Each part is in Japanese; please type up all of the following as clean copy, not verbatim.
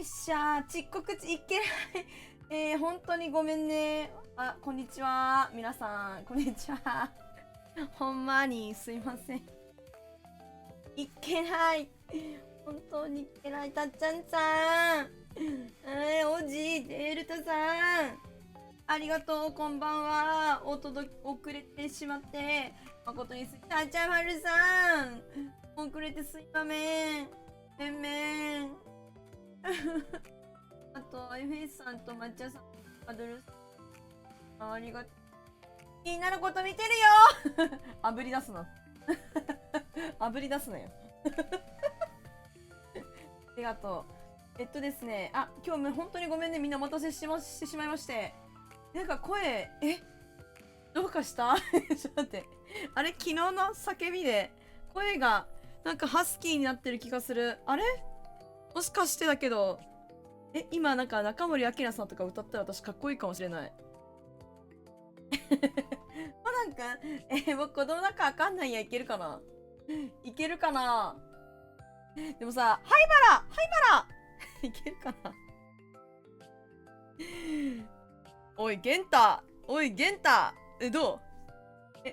っしゃー、ちっこくいけない。本当にごめんね。あ、こんにちは。皆さん、こんにちは。ほんまにすいません。いけない。本当にいけない。たっちゃんさん。おじ、デルタさん。ありがとう、こんばんは。遅れてしまって。誠にたっちゃんまるさん。遅れてすいまめん。めんめん。あと、FS さんと抹茶さん、アドルさん、ありがとう。気になること見てるよあぶり出すな。あぶり出すなよ。ありがとう。ですね、今日本当にごめんね。みんなお待たせしてしまいまして。なんか声、どうかしたちょっと待って。あれ昨日の叫びで、声が、なんかハスキーになってる気がする。あれもしかしてだけど、今なんか中森明菜さんとか歌ったら私かっこいいかもしれない。コナンくん、僕子供なんかわかんないや、いけるかないけるかな。でもさ、灰原いけるかな。おい、ゲンタどう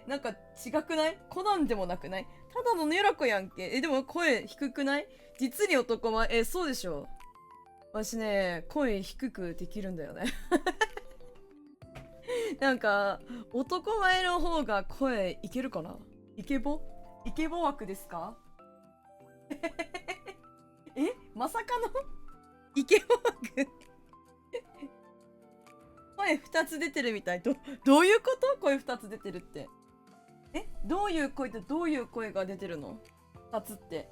なんか違くない？コナンでもなくない？ただのネラコやんけ。でも声低くない？実に男前。そうでしょ。私ね、声低くできるんだよね。なんか、男前の方が声いけるかな？イケボ枠ですか？まさかのイケボ枠声2つ出てるみたい。どういうこと？声2つ出てるって。どういう声ってどういう声が出てるの？ 2 つって。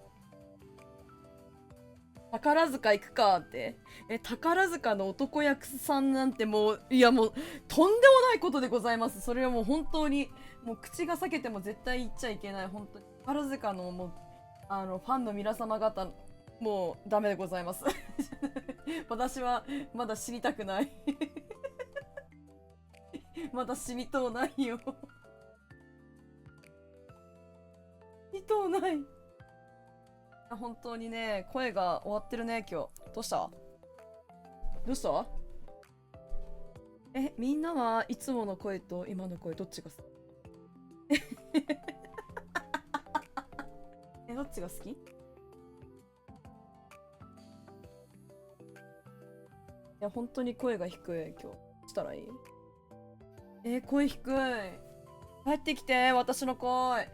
宝塚行くかって。宝塚の男役さんなんてもう、いやもう、とんでもないことでございます。それはもう本当に、もう口が裂けても絶対言っちゃいけない。本当に。宝塚のもう、ファンの皆様方、もうダメでございます。私はまだ死にたくない。まだ死にとうないよ。死にとうない。本当にね、声が終わってるね、今日。どうしたみんなはいつもの声と今の声どっちが好き？どっちが好き？いや、本当に声が低い、今日。したらいい？声低い。帰ってきて、私の声。Come back!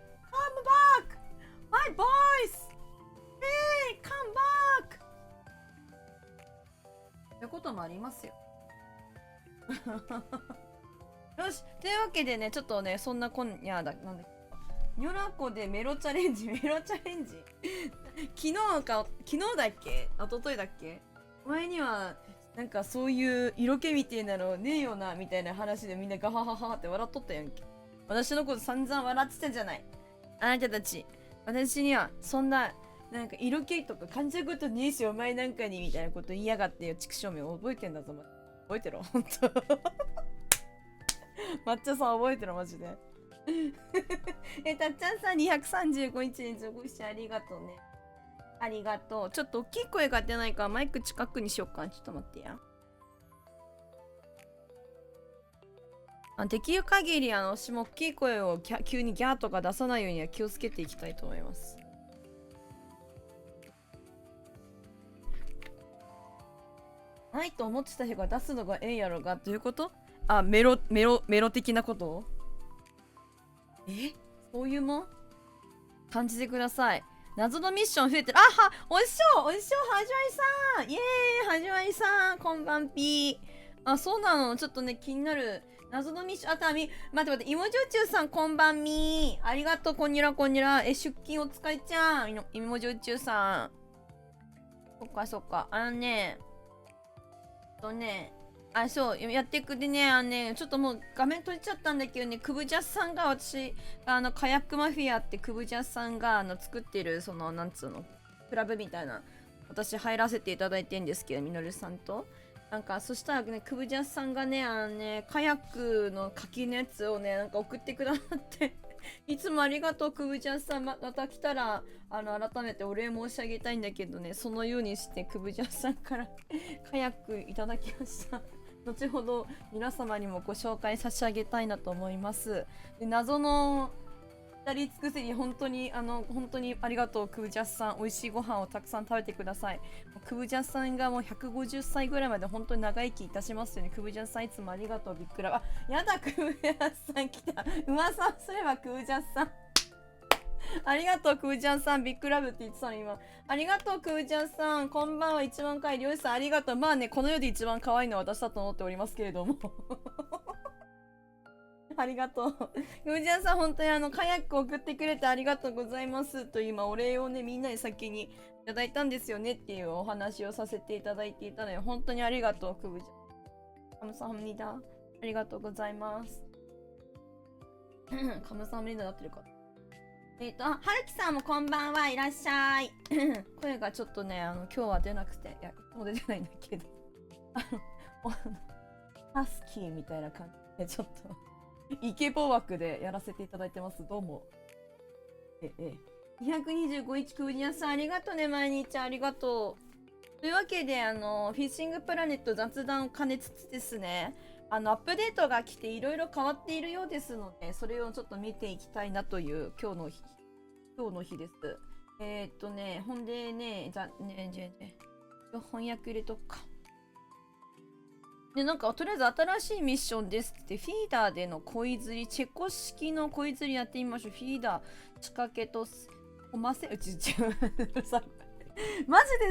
My voice! Hey! Come back! そういうこともありますよ。よし、というわけでね、ちょっとね、そんな今夜だ、なんだっけ。ニョラコでメロチャレンジ昨日だっけ？一昨日だっけ？前には、なんかそういう色気みたいなのねえよな、みたいな話でみんなガハハハって笑っとったやんけ。私のこと散々笑ってたじゃない。あなたたち。私には、そんな、なんか色気とか感じることねえし、お前なんかに、みたいなこと言いやがってよ、畜生め覚えてんだぞ、覚えてろ、ほんと。抹茶さん覚えてろ、マジで。たっちゃんさん235日連続してありがとうね。ありがとう。ちょっと大きい声が出ないからマイク近くにしよっか。ちょっと待ってや。できる限り私も大きい声を急にギャーとか出さないようには気をつけていきたいと思います。ないと思ってた人が出すのがええやろが、どういうこと？メロ的なこと？そういうもん感じてください。謎のミッション増えてる。おいしょはじまりさんイエーイはじまりさんこんばんぴー。そうなの。ちょっとね、気になる。謎のミッション、待って、芋焼酎さんこんばんみー。ありがとう、こんにら。出勤お疲れちゃん。芋焼酎さん。そっか。そう、やっていくでね、ちょっともう画面閉じちゃったんだけどね、クブジャスさんがカヤックマフィアってクブジャスさんが作ってる、なんつうの、クラブみたいな、私入らせていただいてんですけど、みのるさんと。なんかそしたらね、クブジャスさんがね、カヤックの柿のやつをね、なんか送ってくださっていつもありがとう、クブジャスさん。また来たら、改めてお礼申し上げたいんだけどね、そのようにして、クブジャスさんからカヤックいただきました。後ほど皆様にもご紹介差し上げたいなと思います。で、謎の二人尽くせに本当にありがとう、クブジャスさん。美味しいご飯をたくさん食べてください。クブジャスさんがもう150歳ぐらいまで本当に長生きいたしますよね。クブジャスさんいつもありがとう、ビッグラブ。あ、やだ、クブジャスさん来た。噂すればクブジャスさん。ありがとう、クブジャンさん。ビッグラブって言ってたの今。ありがとう、クブジャンさん。こんばんは、一番可愛い漁師さん。ありがとう。まあね、この世で一番可愛いのは私だと思っておりますけれども。ありがとう。クブジャンさん、本当にカヤック送ってくれてありがとうございますと今お礼をね、みんなに先にいただいたんですよねっていうお話をさせていただいていたので、本当にありがとう、クブジャン。カムサハムニダ。ありがとうございます。カムサハムニダだってるか。はるきさんもこんばんはいらっしゃい。声がちょっとね、今日は出なくて、いや、いつも出てないんだけど、ハスキーみたいな感じで、ちょっと、イケボ枠でやらせていただいてます。どうも。225日クブニャさん、ありがとうね、毎日ありがとう。というわけで、フィッシングプラネット雑談を兼ねつつですね、アップデートが来ていろいろ変わっているようですので、それをちょっと見ていきたいなという今日の日です。ほんでね、翻訳入れとくか。で、なんか、とりあえず新しいミッションですって、フィーダーでの恋釣り、チェコ式の恋釣りやってみましょう。フィーダー、仕掛けと、コマセ、マジで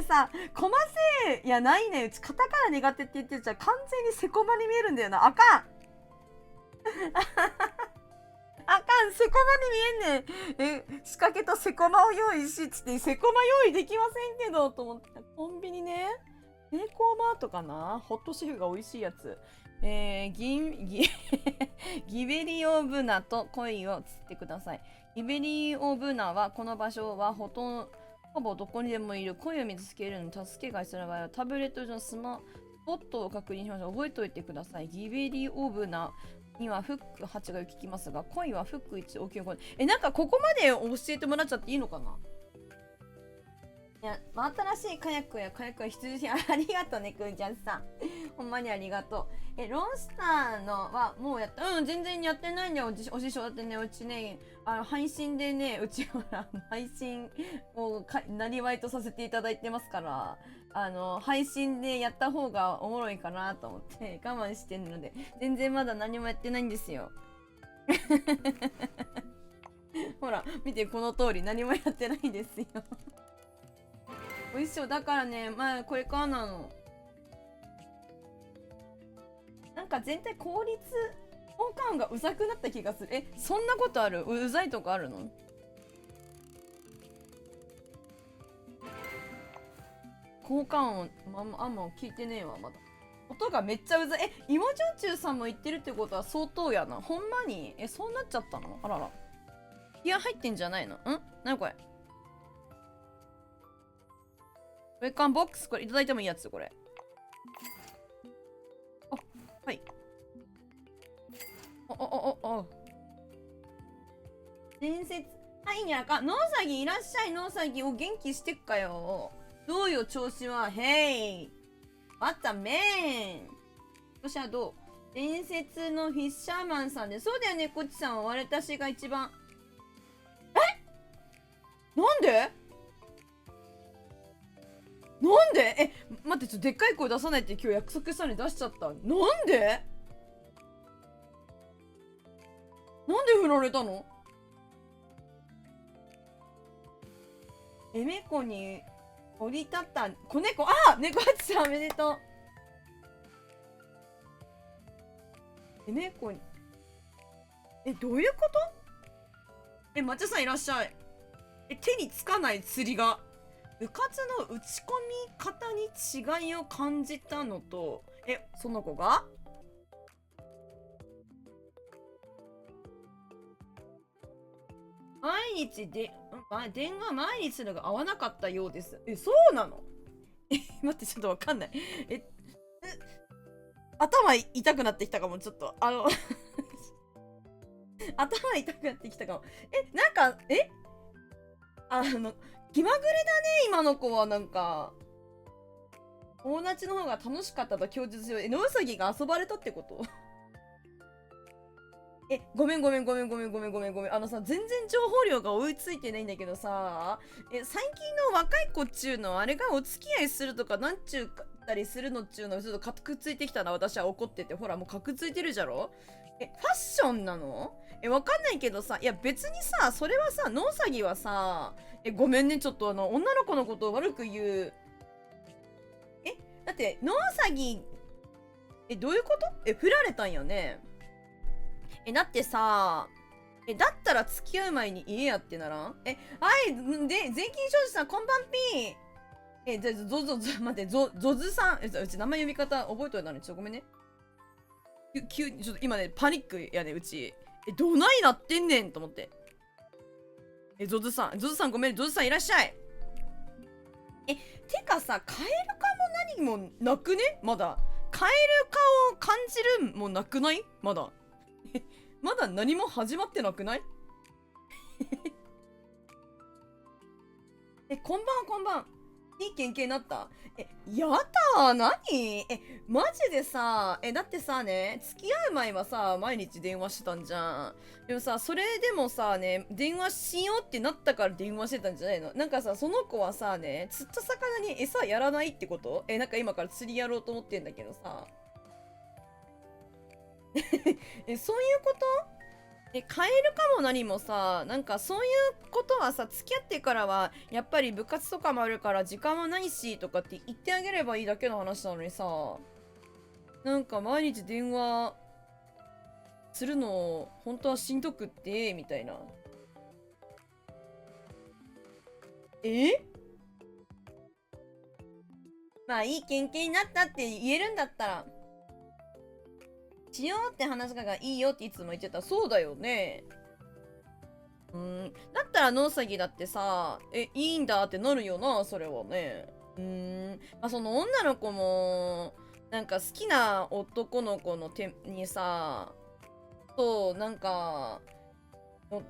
さ、コマセいやないね。うちカタカナ苦手って言ってるじゃん。完全にセコマに見えるんだよな。あかんあかん、セコマに見えんねん。仕掛けとセコマを用意し、つって、セコマ用意できませんけど、と思って。コンビニね。セコマートかな、ホットシェフが美味しいやつ。ギベリオブナと鯉を釣ってください。ギベリオブナは、この場所はほぼどこにでもいる。鯉を見つけるのに助けが必要な場合は、タブレット上のスポットを確認しましょう。覚えておいてください。ギベリオブナにはフック8が効きますが、鯉はフック1大きい方。なんかここまで教えてもらっちゃっていいのかな。いや、新しいカヤックや羊ありがとうね、くんちゃんさん。ほんまにありがとう。ロンスターのはもうやった。うん、全然やってないんだよ、お師匠。だってね、うちね、配信でね、うちほら、配信をなりわいとさせていただいてますから、配信でやった方がおもろいかなと思って我慢してるので、全然まだ何もやってないんですよ。ほら、見て、この通り何もやってないんですよ。おいしそう。だからね、まあ、これからなの。なんか全体効率、効果音がうざくなった気がする。そんなことある？うざいとこあるの？効果音、あんま聞いてねえわ、まだ。音がめっちゃうざい。芋焼酎さんも言ってるってことは相当やな。ほんまに？そうなっちゃったの？あらら。気合入ってんじゃないの？なにこれ？ウェルカムボックス、これいただいてもいいやつ、これ。あ、はい。伝説。はい、にゃか。ノウサギいらっしゃい、ノウサギ。お元気してっかよ。どうよ、調子は。ヘイ。What's a man? 調子はどう？伝説のフィッシャーマンさんで。そうだよね、こっちさんは。私が一番。なんで？なんで？待って、ちょっとでっかい声出さないって今日約束したのに出しちゃった。なんで？なんで振られたの？メコに降り立った子猫。猫八さんおめでとう。メコに。どういうこと？抹茶さんいらっしゃい。手につかない釣りが。部活の打ち込み方に違いを感じたのと、その子が毎日で、電話毎日するのが合わなかったようです。そうなの？待って、ちょっとわかんない。頭痛くなってきたかも、ちょっと。頭痛くなってきたかも。なんか、気まぐれだね、今の子は。なんか、友達の方が楽しかったと供述しよう。野うさぎが遊ばれたってこと？ごめん。全然情報量が追いついてないんだけどさ、最近の若い子っちゅうの、あれがお付き合いするとか、なんちゅうかったりするのっちゅうの、ちょっとカクついてきたな、私は怒ってて。ほら、もうカクついてるじゃろ？ファッションなの？わかんないけどさ、いや別にさ、それはさ、ノウサギはさ、ごめんね、ちょっと女の子のことを悪く言う。だって、ノウサギ、どういうこと？振られたんよね。だってさ、だったら付き合う前に言えやってならん？はい、税金庄司さん、こんばんぴー。待って、ゾズさん、うち名前呼び方覚えといたのに、ちょっとごめんね。急に、ちょっと今ね、パニックやね、うち。どないなってんねんと思って。ゾズさんごめん、ゾズさんいらっしゃい。てかさ、カエル化も何もなくね？まだ。カエル化を感じるもなくない？まだ。まだ何も始まってなくない？こんばん。いい経験になった？やだー、何？マジでさ、だってさね、付き合う前はさ、毎日電話してたんじゃん。でもさ、それでもさね、電話しようってなったから電話してたんじゃないの？なんかさ、その子はさね、釣った魚に餌やらないってこと？なんか今から釣りやろうと思ってんだけどさ。そういうこと？カエルかも何もさ、なんかそういうことはさ、付き合ってからはやっぱり部活とかもあるから時間はないしとかって言ってあげればいいだけの話なのにさ、なんか毎日電話するの本当はしんどくってみたいな。まあいい経験になったって言えるんだったらしようって話がいいよっていつも言ってた。そうだよね。だったらノウサギだってさ、いいんだってなるよな、それはね。まあその女の子も、なんか好きな男の子の手にさ、なんか、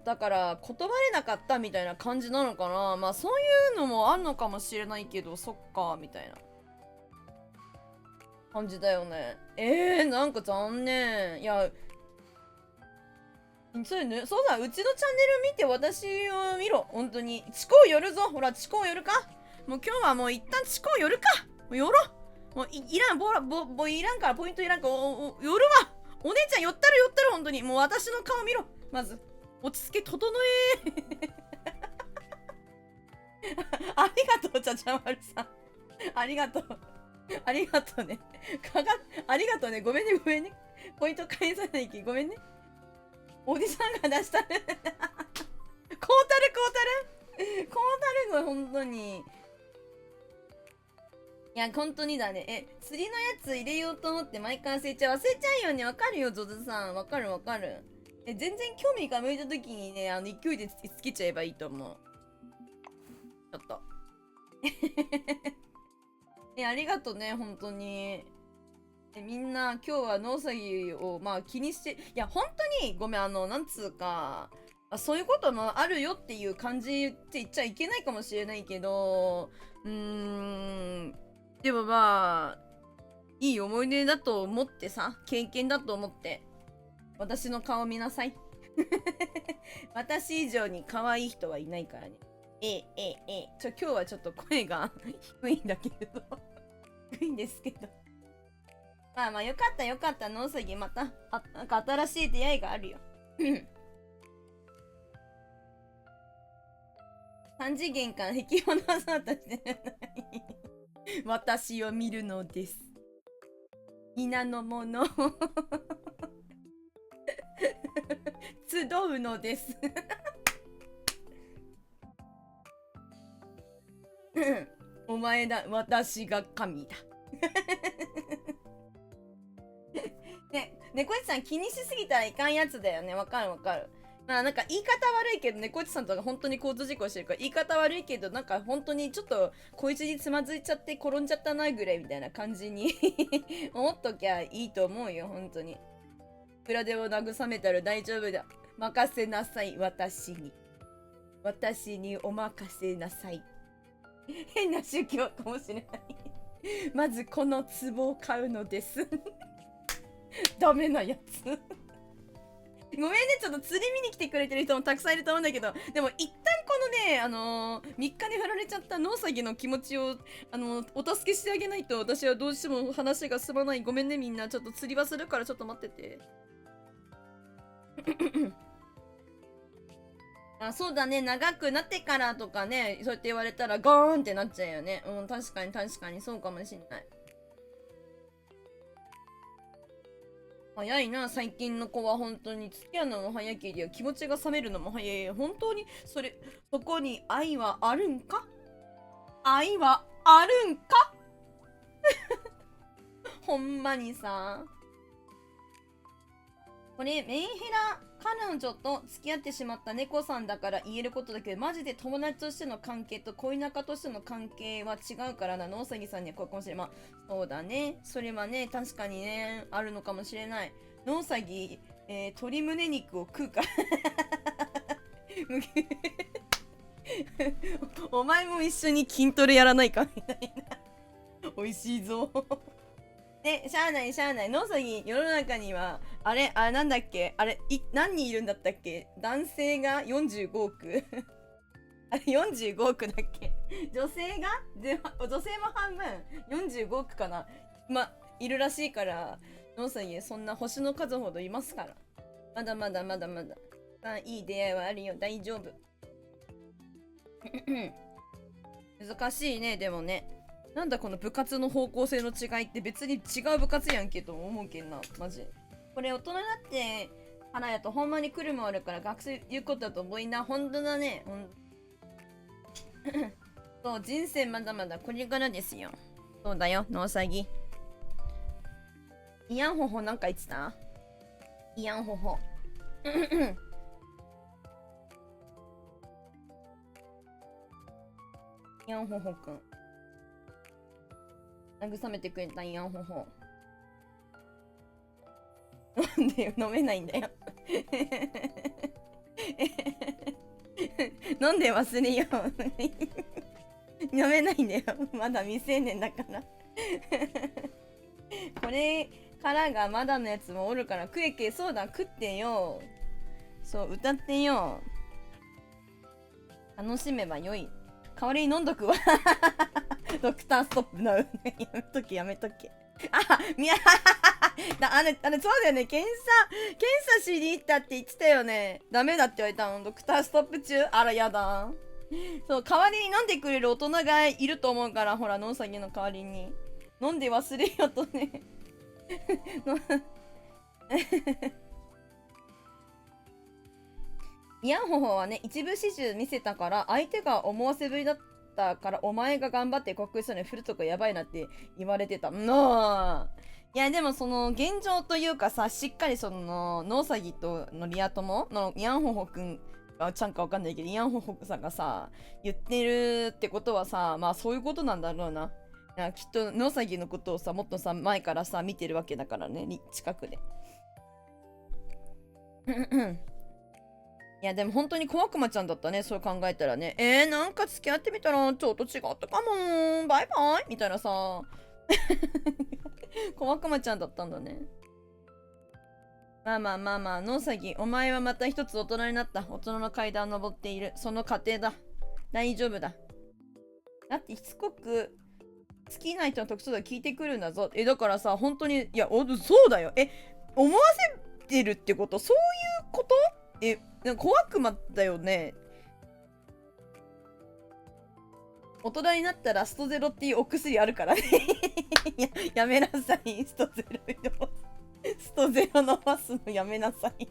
だから断れなかったみたいな感じなのかな。まあそういうのもあんのかもしれないけど、そっか、みたいな感じだよね。なんか残念。いや、そうね、そうだ、うちのチャンネル見て私を見ろ。本当に。地高寄るぞ。ほら、地高寄るか。もう今日はもう一旦地高寄るか。もう寄ろう。もういらん、いらんから、ポイントいらんから、寄るわ。お姉ちゃん寄ったる、本当に。もう私の顔見ろ。まず、落ち着け、整え。ありがとう、ちゃちゃまるさん。ありがとう。ありがとうね。ありがとうね。ごめんね。ポイント返さないき。ごめんね。おじさんが出したる。こうたるの、本当に。いや、本当にだね。釣りのやつ入れようと思って毎回忘れちゃうよね。わかるよ、ゾズさん。わかる。全然興味が向いた時にね、勢いでつけちゃえばいいと思う。ちょっと。ありがとね、本当に。みんな今日はノウサギをまあ気にして、いや本当にごめん、なんつうか、そういうこともあるよっていう感じって言っちゃいけないかもしれないけど、でもまあいい思い出だと思ってさ、経験だと思って私の顔見なさい。私以上に可愛い人はいないからね。今日はちょっと声が低いんだけれど低いんですけど、まあよかった、ノウサギ。またなんか新しい出会いがあるよ。3次元から引き離そうとしてない私を見るのです。皆の者集うのですお前だ、私が神だね、猫ちさん気にしすぎたらいかんやつだよね。わかる。まあなんか言い方悪いけどね、コイチさんとか本当に交通事故してるから言い方悪いけど、なんか本当にちょっとこいつにつまずいちゃって転んじゃったなぐらいみたいな感じに思っときゃいいと思うよ、本当に。いくらでも慰めたら大丈夫だ。任せなさい、私に。私にお任せなさい。変な宗教かもしれないまずこの壺を買うのですダメなやつごめんね、ちょっと釣り見に来てくれてる人もたくさんいると思うんだけど、でも一旦このね、3日に振られちゃったノウサギの気持ちを、お助けしてあげないと私はどうしても話が進まない。ごめんねみんな、ちょっと釣りはするからちょっと待っててあ、そうだね、長くなってからとかね、そうやって言われたらゴーンってなっちゃうよね。うん、確かに確かにそうかもしんない。早いな、最近の子は本当に。付き合うのも早けりゃ気持ちが冷めるのも早い。本当にそこに愛はあるんか？愛はあるんかほんまにさ。これメンヘラ彼女と付き合ってしまった猫さんだから言えることだけど、マジで友達としての関係と恋仲としての関係は違うからな。ノウサギさんにはこうかもしれない。まあそうだね、それはね確かにねあるのかもしれない。ノウサギ、鶏胸肉を食うかお前も一緒に筋トレやらないかみたいな美味しいぞしゃあないしゃあない。ノウサギ、世の中には、あれなんだっけ何人いるんだったっけ？男性が45億あれ45億だっけ？女性も半分45億かな。いるらしいから、ノウサギ、そんな星の数ほどいますから。まだまだまだまだ。いい出会いはあるよ。大丈夫。難しいね、でもね。なんだこの部活の方向性の違いって別に違う部活やんけと思うけんな、マジ。これ大人になってからやとほんまに来るもあるから学生言うことだと思いな。ほんとだね。そう、人生まだまだこれからですよ。そうだよ、ノウサギ。イヤンホホなんか言ってた？イヤンホホ。イヤンホホくん。慰めてくれたイヤンホホ。なんで飲めないんだよ飲んで忘れよう飲めないんだよ。まだ未成年だからこれからがまだのやつもおるから食えけ。そうだ、食ってよ。そう、歌ってよ。楽しめばよい。代わりに飲んどくわドクターストップなやめとけやめとけ。あれそうだよね。検査しに行ったって言ってたよね。ダメだって言われたの。ドクターストップ中。あらやだ。そう、代わりに飲んでくれる大人がいると思うから、ほら、ノウサギの代わりに飲んで忘れよとねイヤンホホはね、一部始終見せたから相手が思わせぶりだったから、お前が頑張って克服したのに振るとかやばいなって言われてた。いやでもその現状というかさ、しっかりそのノウサギとのリア友のイヤンホホくんがちゃんかわかんないけど、イヤンホホさんがさ言ってるってことはさ、まあそういうことなんだろうな。いやきっとノウサギのことをさもっとさ前からさ見てるわけだからね、近くでいやでも本当に小悪魔ちゃんだったね、そう考えたらね。なんか付き合ってみたらちょっと違ったかも、バイバイみたいなさ小悪魔ちゃんだったんだね。まあまあまあまあ、ノウサギ、お前はまた一つ大人になった。大人の階段を登っている。その過程だ。大丈夫だ。だってしつこく好きな人の特徴が聞いてくるんだぞ。だからさ、本当に、いや、そうだよ。思わせてるってこと？そういうこと？小悪魔だよね。大人になったらストゼロっていうお薬あるからねやめなさい、ストゼロよストゼロのマスのやめなさい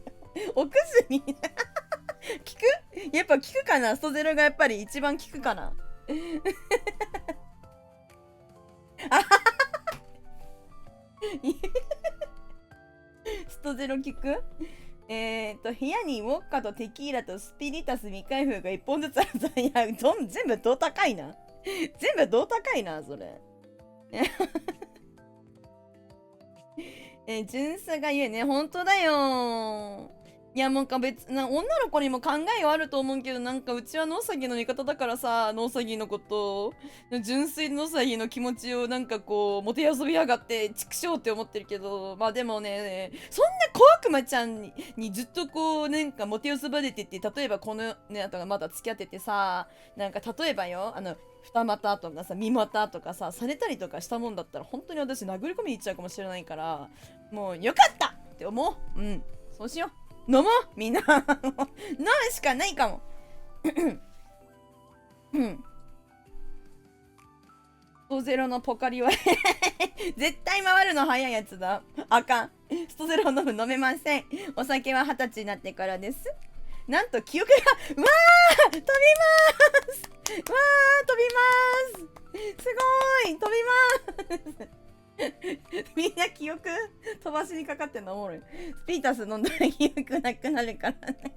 お薬効く？やっぱ効くかな。ストゼロがやっぱり一番効くかなストゼロ効く？部屋にウォッカとテキーラとスピリタス未開封が1本ずつあるぞ。いや、全部どう高いな。全部どう高いな、それ。純粋が言うね、本当だよ。いや、もう別な、女の子にも考えはあると思うけど、なんかうちはノウサギの味方だからさ、ノウサギのこと、純粋ノウサギの気持ちをなんかこう、もてあそびやがって、畜生って思ってるけど、まあでもね、そんな小悪魔ちゃんにずっとこう、なんかもてあそばれてて、例えばこのね、あとまだ付き合っててさ、なんか例えばよ、二股とかさ、三股とかさ、されたりとかしたもんだったら、本当に私殴り込みに行っちゃうかもしれないから、もうよかったって思う。うん、そうしよう。飲もうみんな飲むしかないかもうん。ストゼロのポカリは絶対回るの早いやつだ。あかん。ストゼロ飲めません。お酒は20歳になってからです。なんと記憶が、うわー飛びますわー飛びますすごい飛びますみんな記憶飛ばしにかかってんのおもろい。スピリタス飲んだら記憶なくなるからね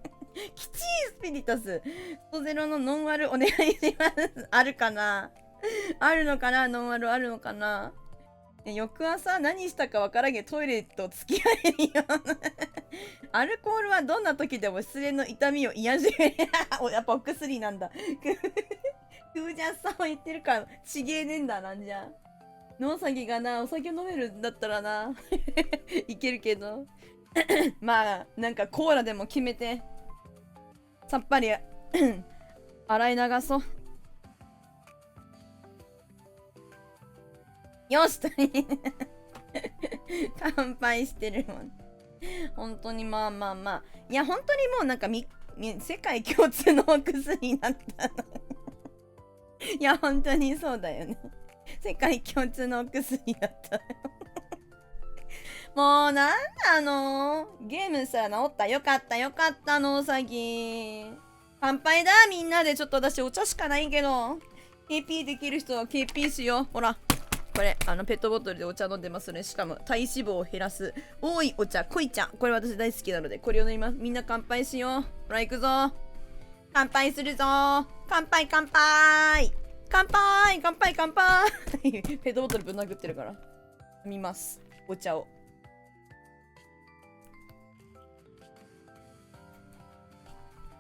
きちいスピリタス。ストゼロのノンアルお願いしますあるかなあるのかなノンアルあるのかな。翌朝何したかわからんけどトイレと付き合えるよアルコールはどんな時でも失恋の痛みを癒しやっぱお薬なんだクージャスさんは言ってるからちげえねえんだなんじゃ。ノウサギがなお酒飲めるんだったらないけるけどまあなんかコーラでも決めてさっぱり洗い流そう。よし乾杯してるもん本当にまあまあまあいや本当にもうなんか世界共通のお薬になったのいや本当にそうだよね世界共通のお薬だったもうなんなのゲームさ治ったよかったよかったのうさぎ乾杯だみんなで。ちょっと私お茶しかないけど KP できる人は KP しよう。ほらこれペットボトルでお茶飲んでますね。しかも体脂肪を減らす多いお茶濃い茶、これ私大好きなのでこれを飲みます。みんな乾杯しよう。ほら行くぞ乾杯するぞ乾杯乾杯乾杯乾杯乾杯ペットボトルぶん殴ってるから飲みますお茶を。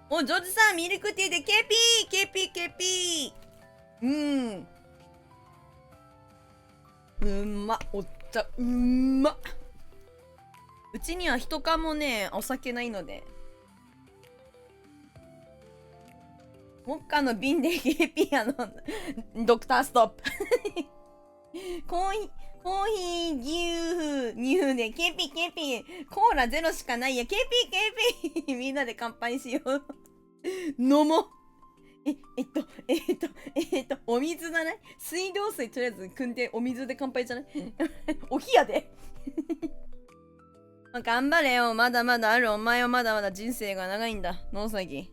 おジョージさんミルクティーで KP うんうんまお茶うんまうちには一缶もねお酒ないのでウォッカの瓶で KP ドクターストップコーヒー牛で KP コーラゼロしかないや KP みんなで乾杯しよう飲もうお水だね。水道水とりあえず汲んでお水で乾杯じゃないお冷やで頑張れよ。まだまだある。お前はまだまだ人生が長いんだ。ノウサギ。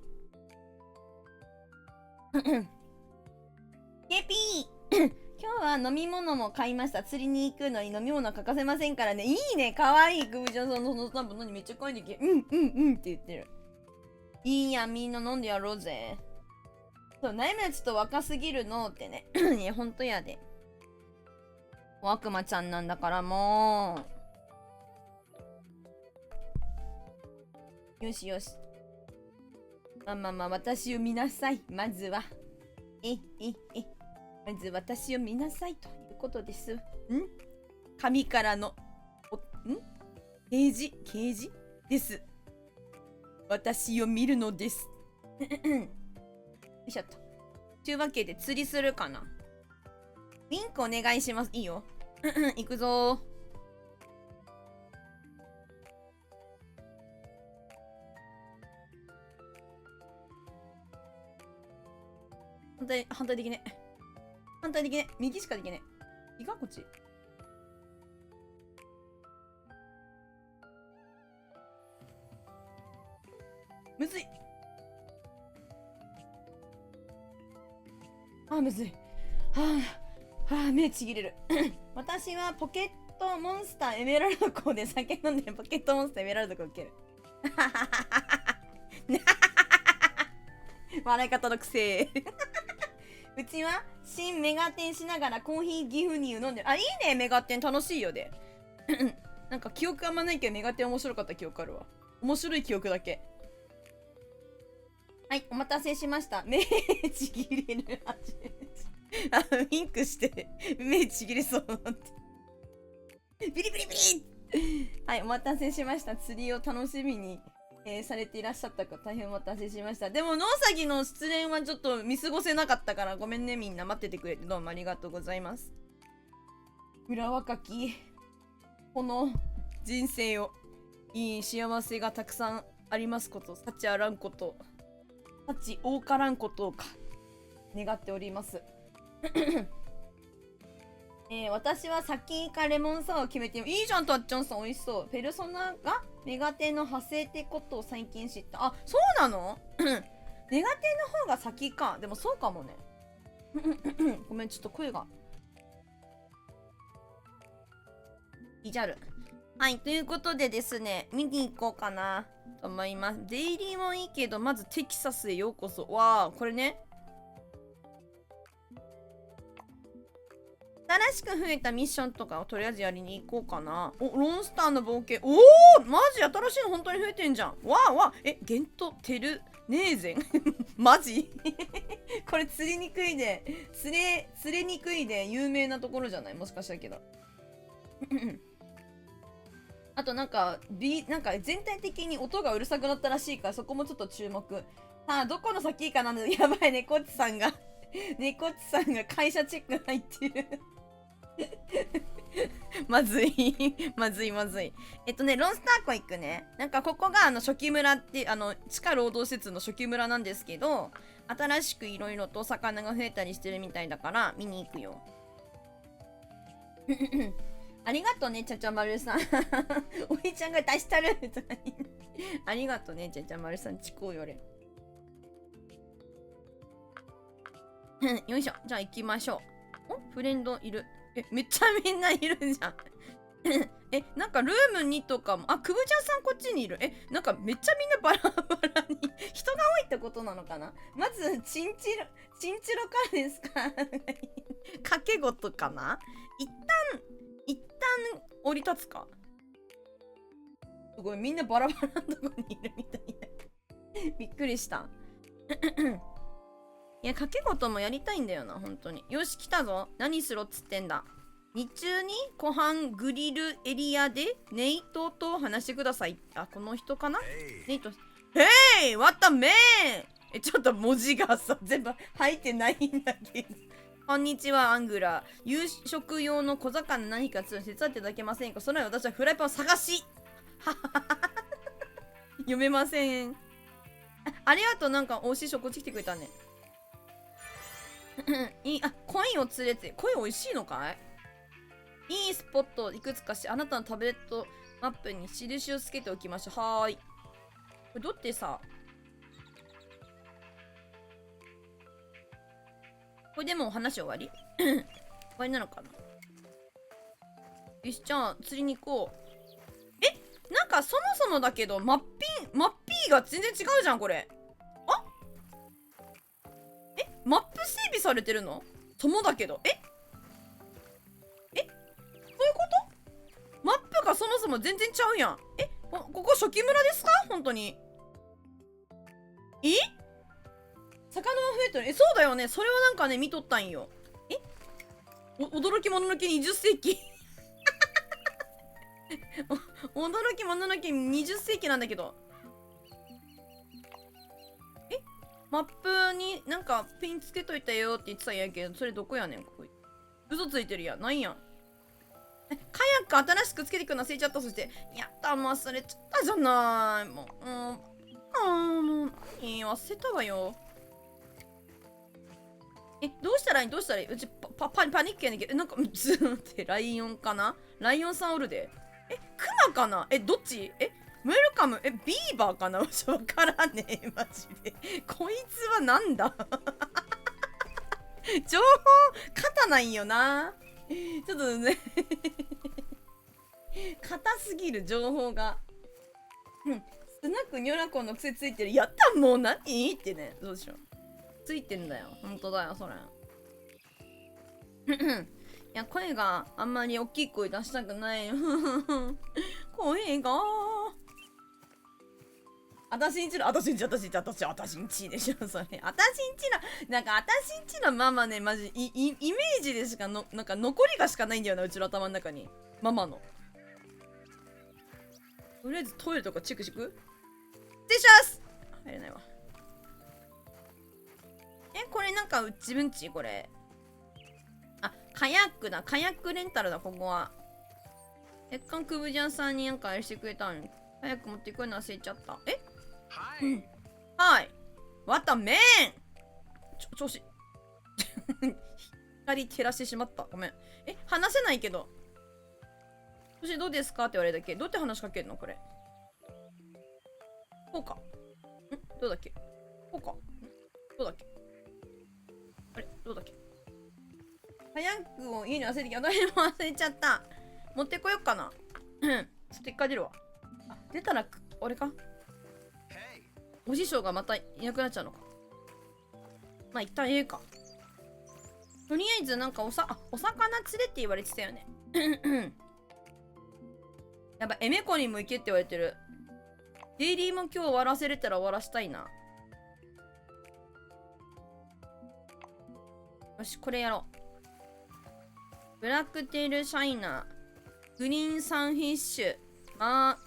ケピー今日は飲み物も買いました。釣りに行くのに飲み物欠かせませんからね。いいね。かわいい。グブジャンさんのそのスタンプ何めっちゃ可愛いんだけど。うんって言ってる。いいや、みんな飲んでやろうぜ。そう、悩みはちょっと若すぎるのってね。いや、ほんとやで。悪魔ちゃんなんだからもう。よしよし。まあ、私を見なさい。まずは。まず私を見なさいということです。神からの、啓示です。私を見るのです。よいしょっと。というわけで釣りするかな。ウィンクお願いします。いいよ。行くぞ反対できね。反対できね。右しかできね。いいかこっち。むずい。むずい。目ちぎれる。私はポケットモンスターエメラルドコーで酒飲んでポケットモンスターエメラルドコー受ける。笑い方の癖。うちは新メガテンしながらコーヒー牛乳飲んでる。あ、いいね、メガテン楽しいよで。なんか記憶あんまないけどメガテン面白かった記憶あるわ。面白い記憶だけ。はい、お待たせしました。目ちぎれる味。あ、ウィンクして目ちぎれそうなんて。ビリビリビリ。はい、お待たせしました。釣りを楽しみに、されていらっしゃったか大変お待たせしました。でもノウサギの出演はちょっと見過ごせなかったからごめんね、みんな待っててくれてどうもありがとうございます。裏若きこの人生をいい幸せがたくさんありますこと、幸あらんこと、幸多からんことをか願っております。私は先かレモンサワーを決めていいじゃん。たっちゃんさん美味しそう。ペルソナがメガテンの派生ってことを最近知った。あ、そうなの？メガテンの方が先か。でもそうかもね。ごめん、ちょっと声がいじゃる。はい、ということでですね、見に行こうかなと思います。デイリーもいいけど、まずテキサスへようこそ。わあ、これね。新しく増えたミッションとかをとりあえずやりに行こうかな。お、ロンスターの冒険。おお、マジ新しいの本当に増えてんじゃん。わあわあ。ゲントテルネーゼンマジこれ釣りにくいで、釣れにくいで有名なところじゃない？もしかしたらけど。あとなんか全体的に音がうるさくなったらしいから、そこもちょっと注目。さあ、どこの先かなの？やばい、猫っちさんが会社チェック入ってる。まずいまずい。ロンスター湖行くね。なんかここが初期村って地下労働施設の初期村なんですけど、新しくいろいろと魚が増えたりしてるみたいだから見に行くよ。ありがとうね、ちゃちゃまるさん。おいちゃんが出したる。ありがとうね、ちゃちゃまるさん。ちこうよれ。よいしょ。じゃあ行きましょう。お、フレンドいる。めっちゃみんないるじゃん。なんかルーム2とかも。あ、くぶちゃんさんこっちにいる。なんかめっちゃみんなバラバラに。人が多いってことなのかな？まず、チンチロからですか？掛け事かな？一旦降り立つか。すごい、みんなバラバラなとこにいるみたいな。びっくりした。いや、掛け事もやりたいんだよな、本当に。よし、来たぞ。何すろっつってんだ。日中に湖畔グリルエリアでネイトと話してください。あ、この人かな？ネイト。ヘイ！ What the man！ ちょっと文字がさ、全部入ってないんだけど。こんにちは、アングラー。夕食用の小魚何か手伝っていただけませんか？その間私はフライパンを探し。読めません。ありがとう、なんか美味しい食こっち来てくれたね。コインを連れて、コイン美味しいのかい？いいスポットをいくつかして、あなたのタブレットマップに印をつけておきましょう。はーい。これどってさ、これでもう話終わり？終わりなのかな？よし、じゃあ釣りに行こう。なんかそもそもだけど、マッピーが全然違うじゃん、これ。あ？マップ整備されてるの？友だけど。そういうこと？マップがそもそも全然ちゃうやん。ここ初期村ですか？本当に。魚も増えてる。そうだよね。それはなんかね、見とったんよ。驚きもののけ20世紀。驚きもののけ20世紀なんだけど。マップになんかピンつけといたよって言ってたんやけど、それどこやねん、ここ。嘘ついてるやん。ないやん。カヤック新しくつけてくるの忘れちゃった。そして、やったもう忘れちゃったじゃない。もう、もう、忘れたわよ。どうしたらいいうちパニックやねんけど、なんか、ずーって、ライオンかな？ライオンさんおるで。クマかな？どっち？ウェルカム？ビーバーかな？わからねえ、マジで。こいつはなんだ？情報、硬ないよな。ちょっとね。硬すぎる情報が。すスナックニョラコの癖ついてる。やったもう何ってね。どうでしょう。ついてんだよ。ほんとだよ、それ。いや、声があんまり大きい声出したくない。声があたしんちの、あたしんちでしょ、それ。あたしんちの、なんかあたしんちのママね、マジ、イメージでしかの、なんか残りがしかないんだよな、うちの頭の中に。ママの。とりあえずトイレとかチクチク失礼します入れないわ。これなんか自分ちこれ。あ、カヤックだ。カヤックレンタルだ、ここは。月刊クブジャンさんになんかあれしてくれたのに。カヤック持ってくるの忘れちゃった。はい。はい。わためん調子。光照らしてしまった。ごめん。話せないけど。調子どうですかって言われるだけ。どうやって話しかけるのこれ。こうか。どうだっけこうか。どうだっけあれどうだっけカヤックを家に忘れてきた。誰も忘れちゃった。持ってこよっかな。ステッカー出るわ。あ、出たら、俺かお師匠がまたいなくなっちゃうのか。まあ、一旦ええか。とりあえず、なんかお魚釣れって言われてたよね。やっぱ、エメコにも行けって言われてる。デイリーも今日終わらせれたら終わらしたいな。よし、これやろう。ブラックテールシャイナー、グリーンサンフィッシュ、マ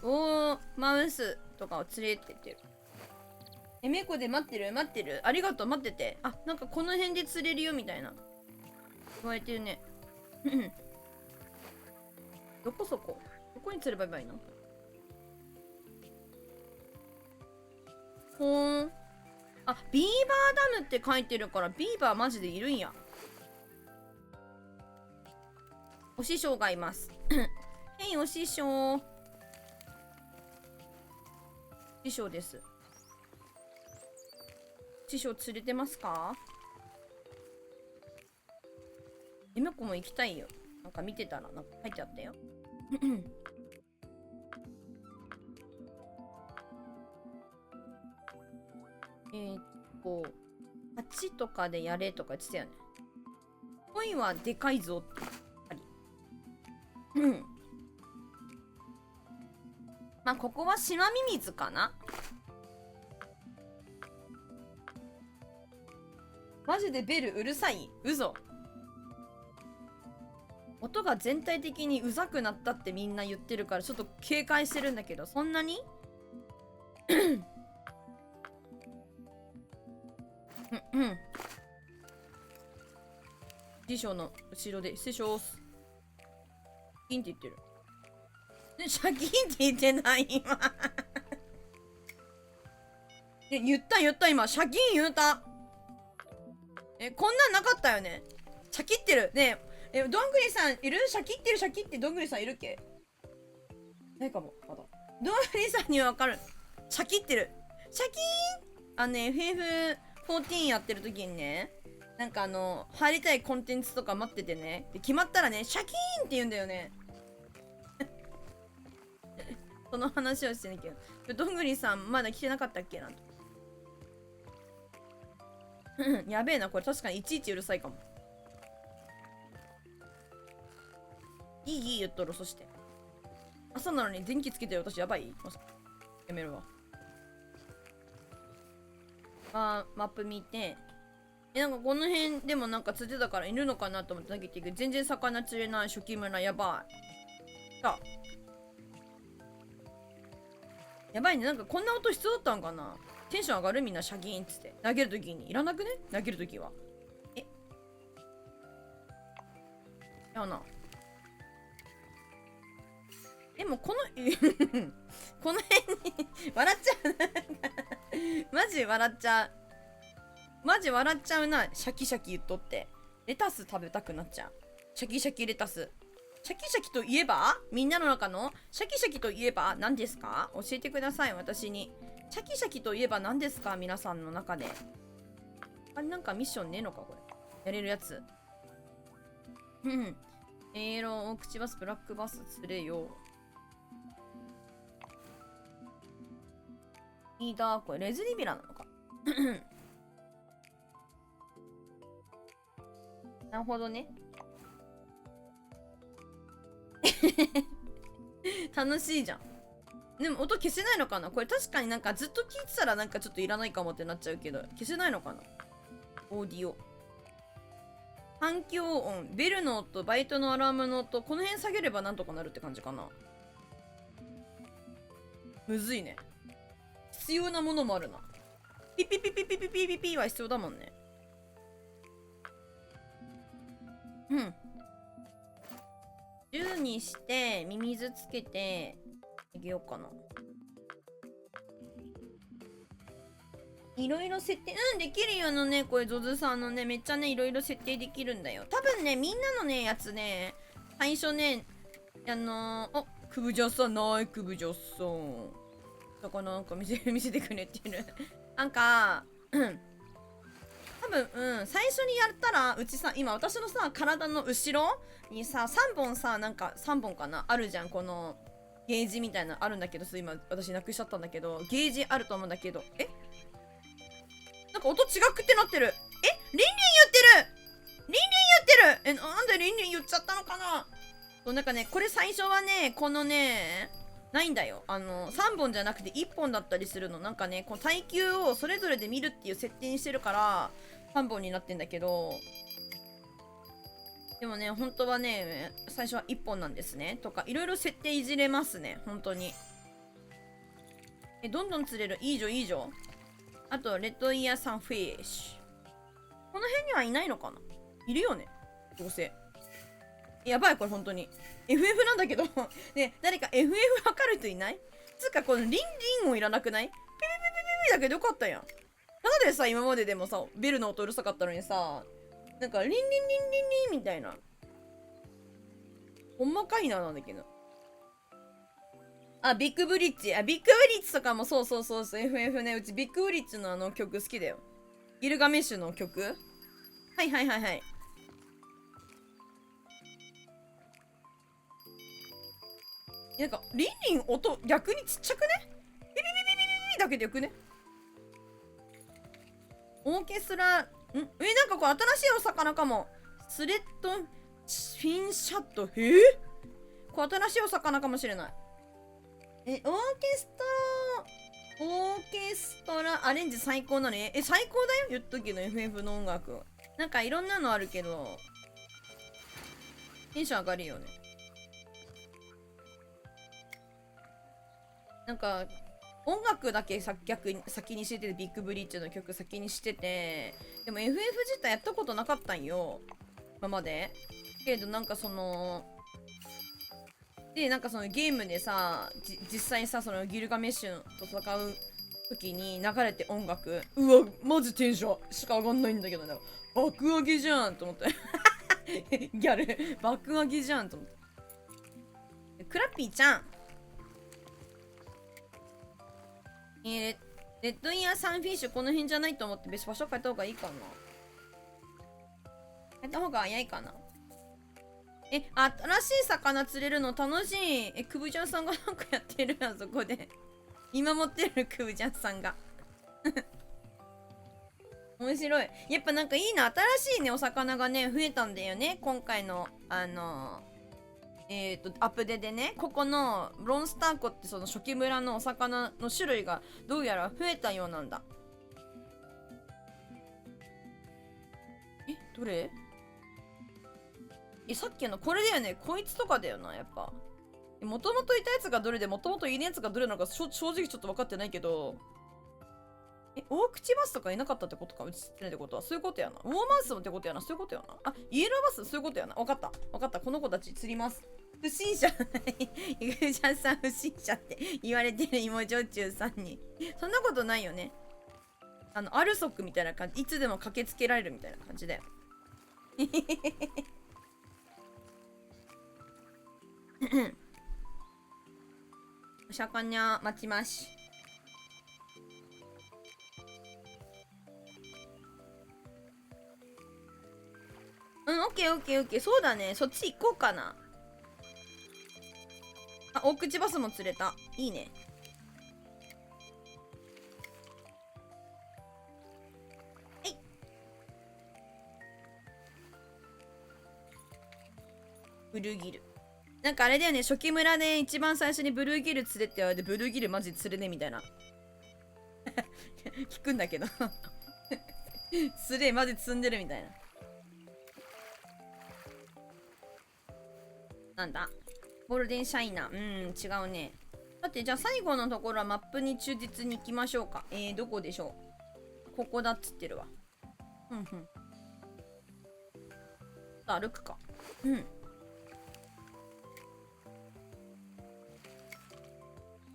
ウスとかを連れてってる。エメコで待ってるありがとう、待ってて。あ、なんかこの辺で釣れるよみたいな。言われてるね。どこそこどこに釣ればいいのほーん。あ、ビーバーダムって書いてるから、ビーバーマジでいるんや。お師匠がいます。へい、お師匠。師匠です。師匠釣れてますか？エメコも行きたいよ。なんか見てたら、なんか書いてあったよ。8とかでやれとか言ってたよね。恋はでかいぞってあり。まあ、ここは島ミミズかな。マジでベルうるさい？嘘。音が全体的にうざくなったってみんな言ってるからちょっと警戒してるんだけど、そんなに師匠の後ろで失礼します。シャキンって言ってる。シャキンって言ってない今言った今。シャキン言うた。こんなんなかったよね。シャキってる。ねえ、どんぐりさんいる？シャキってどんぐりさんいるっけ？ないかも。まだ。どんぐりさんにはわかる。シャキってる。シャキーンFF14 やってる時にね、なんか入りたいコンテンツとか待っててね。で、決まったらね、シャキーンって言うんだよね。その話をしてんだけど。どんぐりさんまだ来てなかったっけなと。やべえな、これ確かにいちいちうるさいかも。いい言っとる。そして朝なのに電気つけてる私やばい。やめるわ。マップ見て、なんかこの辺でもなんか釣ってたからいるのかなと思って投げていく。全然魚釣れない。初期村やばい。さあやばいね。なんかこんな音必要だったんかな。テンション上がるみんなシャキーンっつって投げるときにいらなくね。投げるときはやな。もうこのこの辺に笑っちゃうマジ笑っちゃう。マジ笑っちゃうな。シャキシャキ言っとってレタス食べたくなっちゃう。シャキシャキレタス。シャキシャキといえば、みんなの中のシャキシャキといえば何ですか？教えてください、私に。シャキシャキといえば何ですか？皆さんの中で。あれなんかミッションねえのかこれ。やれるやつ。くちバス、ブラックバス釣れよ。いいだ、これレズリビラなのか。なるほどね。楽しいじゃん。でも音消せないのかな。これ確かになんかずっと聞いてたらなんかちょっといらないかもってなっちゃうけど、消せないのかな。オーディオ。環境音、ベルの音、バイトのアラームの音、この辺下げればなんとかなるって感じかな。むずいね。必要なものもあるな。ピピピピピピピピピは必要だもんね。うん。10にして、ミミズつけて、あげようかな。いろいろ設定、できるよね。これ、ゾズさんのね、めっちゃね、いろいろ設定できるんだよ。多分ね、みんなのね、やつね、最初ね、クブジャさんない、クブジャさん。だからなんか見せてくれてる。なんか、多分、最初にやったら、うちさ、今私のさ、体の後ろにさ、3本さ、なんか3本かなあるじゃん、この、ゲージみたいなのあるんだけど、今、私なくしちゃったんだけど、ゲージあると思うんだけど、なんか音違くってなってる。リンリン言ってるなんでリンリン言っちゃったのかな。そう、なんかね、これ最初はね、このね、ないんだよ。3本じゃなくて1本だったりするの。なんかね、この耐久をそれぞれで見るっていう設定にしてるから、3本になってんだけど、でもね、本当はね、最初は1本なんですね。とか、いろいろ設定いじれますね。本当に。どんどん釣れる。いいじゃん。あと、レッドイヤーサンフィッシュ。この辺にはいないのかないるよねどうせ。やばい、これ本当に。FF なんだけど。ね、誰か FF わかる人いない？つうか、このリンリン音いらなくない？ピピピピピピだけどよかったやん。ただでさ、今まででもさ、ベルの音うるさかったのにさ、なんかリンリンリンリンリンみたいな。ほんまかいな、なんだっけど。ビッグブリッジ。ビッグブリッジとかもそう、FF ね。うちビッグブリッジの曲好きだよ。ギルガメッシュの曲。はい。なんか、リンリン音逆にちっちゃくね？ビビビビビビビだけでよくね？オーケストラ、なんかこれ新しいお魚かも。スレッドフィンシャット。これ新しいお魚かもしれない。オーケストラアレンジ最高なのね。最高だよ。言っとくけど、FF の音楽。なんかいろんなのあるけど、テンション上がるよね。なんか、音楽だけ逆に先にしてて、ビッグブリッジの曲先にしてて、でも FF 自体やったことなかったんよ。今まで。けどなんかなんかそのゲームでさ、実際さ、そのギルガメッシュと戦う時に流れて音楽、うわ、マジテンションしか上がんないんだけどね。爆上げじゃんと思って。ギャル、爆上げじゃんと思って。クラッピーちゃん。レッドイヤーサンフィッシュこの辺じゃないと思って別場所変えた方がいいかな。変えた方が早いかな。新しい魚釣れるの楽しい。クブちゃんさんがなんかやってるやん、そこで。見守ってるクブちゃんさんが。面白い。やっぱなんかいいな。新しいね、お魚がね、増えたんだよね。今回の、アップデでね、ここのロンスター湖ってその初期村のお魚の種類がどうやら増えたようなんだ。どれ？さっきのこれだよね。こいつとかだよな、やっぱ。もともといたやつがどれで、もともといるやつがどれなのか正直ちょっと分かってないけど。大口バスとかいなかったってことか、うち知ってないってことは。そういうことやな。ウォーマウスもってことやな。そういうことやな。イエローバスそういうことやな。分かった。この子たち釣ります。不審者ゆぐちゃんさん不審者って言われてる芋焼酎さんに。そんなことないよね。アルソックみたいな感じ。いつでも駆けつけられるみたいな感じだよ。お魚待ちます。オッケー。そうだね。そっち行こうかな。大口バスも釣れた。いいね。ブルーギル。なんかあれだよね、初期村で一番最初にブルーギル釣れって言われて、ブルーギルマジ釣れねみたいな。聞くんだけど。釣れ、マジ積んでるみたいな。なんだゴールデンシャイナー。違うね。だってじゃあ最後のところはマップに忠実に行きましょうか。どこでしょう。ここだっつってるわ。歩くか。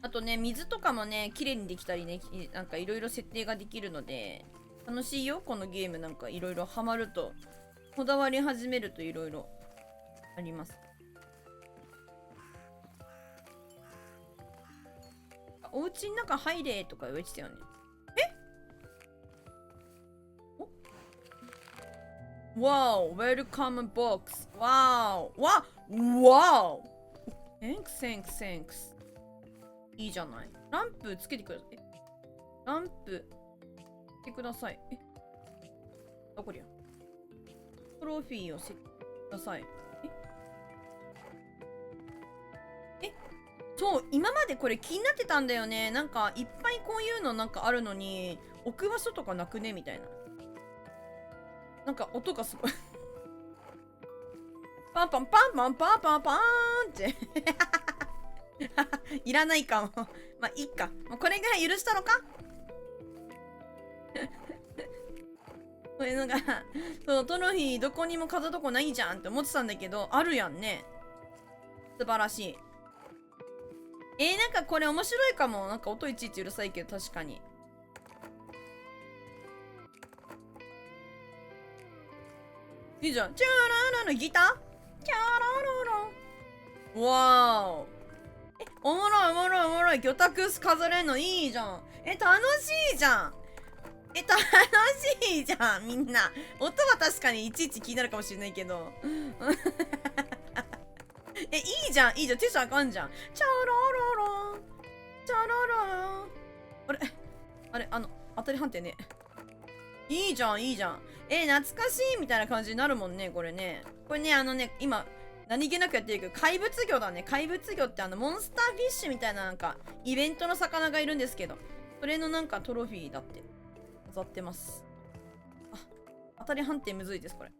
あとね、水とかもね、綺麗にできたりね、なんかいろいろ設定ができるので、楽しいよ、このゲーム。なんかいろいろハマると、こだわり始めるといろいろあります。お家の中入れとか言われてたよね。Wow, welcome box. Wow. Wow. Thanks. いいじゃない。ランプつけてください。ランプつけてください。どこりゃ。トロフィーをしてください。そう、今までこれ気になってたんだよね。なんかいっぱいこういうのなんかあるのに置く場所とかなくねみたいな。なんか音がすごい。パンパンパンパンパンパンパーンっていらないかも。まあいいか。もうこれぐらい許したのか。これなんかそうトロフィーどこにも飾るとこないじゃんって思ってたんだけど、あるやんね。素晴らしい。なんかこれ面白いかも。なんか音いちいちうるさいけど確かに。いいじゃん。チャララのギターチャラララ。わーお。おもろい。魚拓飾れんのいいじゃん。楽しいじゃん。楽しいじゃん、みんな。音は確かにいちいち気になるかもしれないけど。いいじゃん。ティッシュあかんじゃん。チャラララ。あれ、当たり判定ね。いいじゃん。懐かしいみたいな感じになるもんね、これね。これね、今、何気なくやってるけど、怪物魚だね。怪物魚ってモンスターフィッシュみたいななんか、イベントの魚がいるんですけど、それのなんかトロフィーだって、飾ってます。当たり判定むずいです、これ。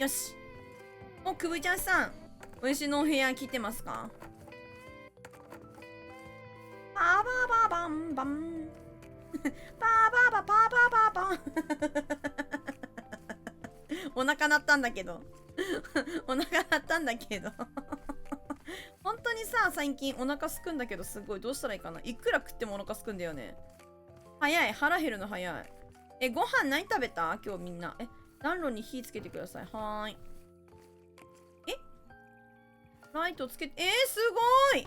よし。くぶちゃんさん、おいしのお部屋来てますか？パーバーバーバンバン。パーバーバーパーバーバーバン。お腹鳴ったんだけど。本当にさ、最近お腹すくんだけど、すごいどうしたらいいかな。いくら食ってもお腹すくんだよね。早い。腹減るの早い。ご飯何食べた？今日みんな。暖炉に火つけてください。はーい。ライトつけて、すごい。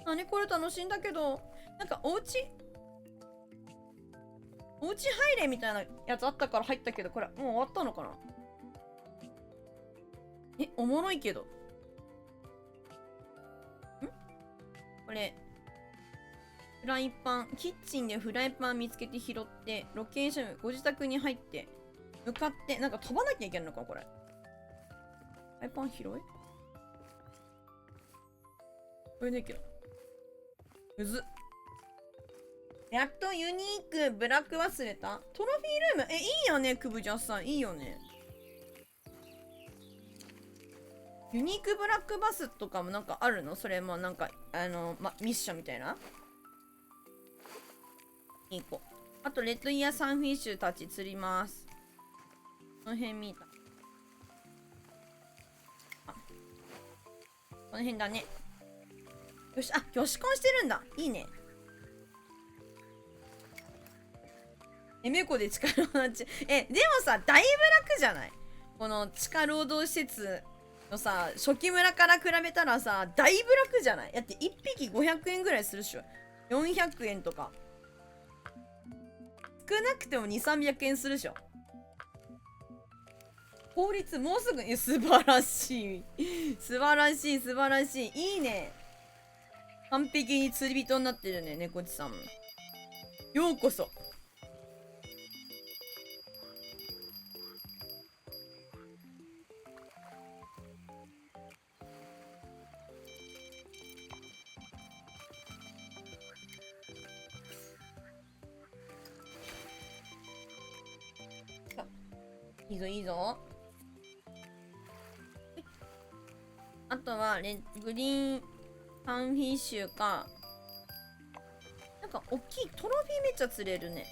何これ楽しいんだけど。なんかお家入れみたいなやつあったから入ったけど、これもう終わったのかな。おもろいけど。これフライパン、キッチンでフライパン見つけて拾って、ロケーション、ご自宅に入って、向かって、なんか飛ばなきゃいけないのかこれ。フライパン広い？これねえけど。むずっ。やっとユニークブラック忘れた。トロフィールーム、いいよね、クブジャスさん。いいよね。ユニークブラックバスとかもなんかあるの？それもなんか、ミッションみたいな。いい子。あと、レッドイヤーサンフィッシュたち釣ります。この辺見た。この辺だね。よし、魚子コンしてるんだ。いいね。メコで地下労働中。でもさ、だいぶ楽じゃない？この地下労働施設のさ、初期村から比べたらさ、だいぶ楽じゃない？だって1匹500円ぐらいするっしょ。400円とか。少なくても2、300円するっしょ。効率もうすぐ、素晴らしい。素晴らしい。いいね。完璧に釣り人になってるね、猫ちさん。ようこそ。いいぞいいぞ。あとはグリーンサンフィッシュか。なんか大きいトロフィーめっちゃ釣れるね。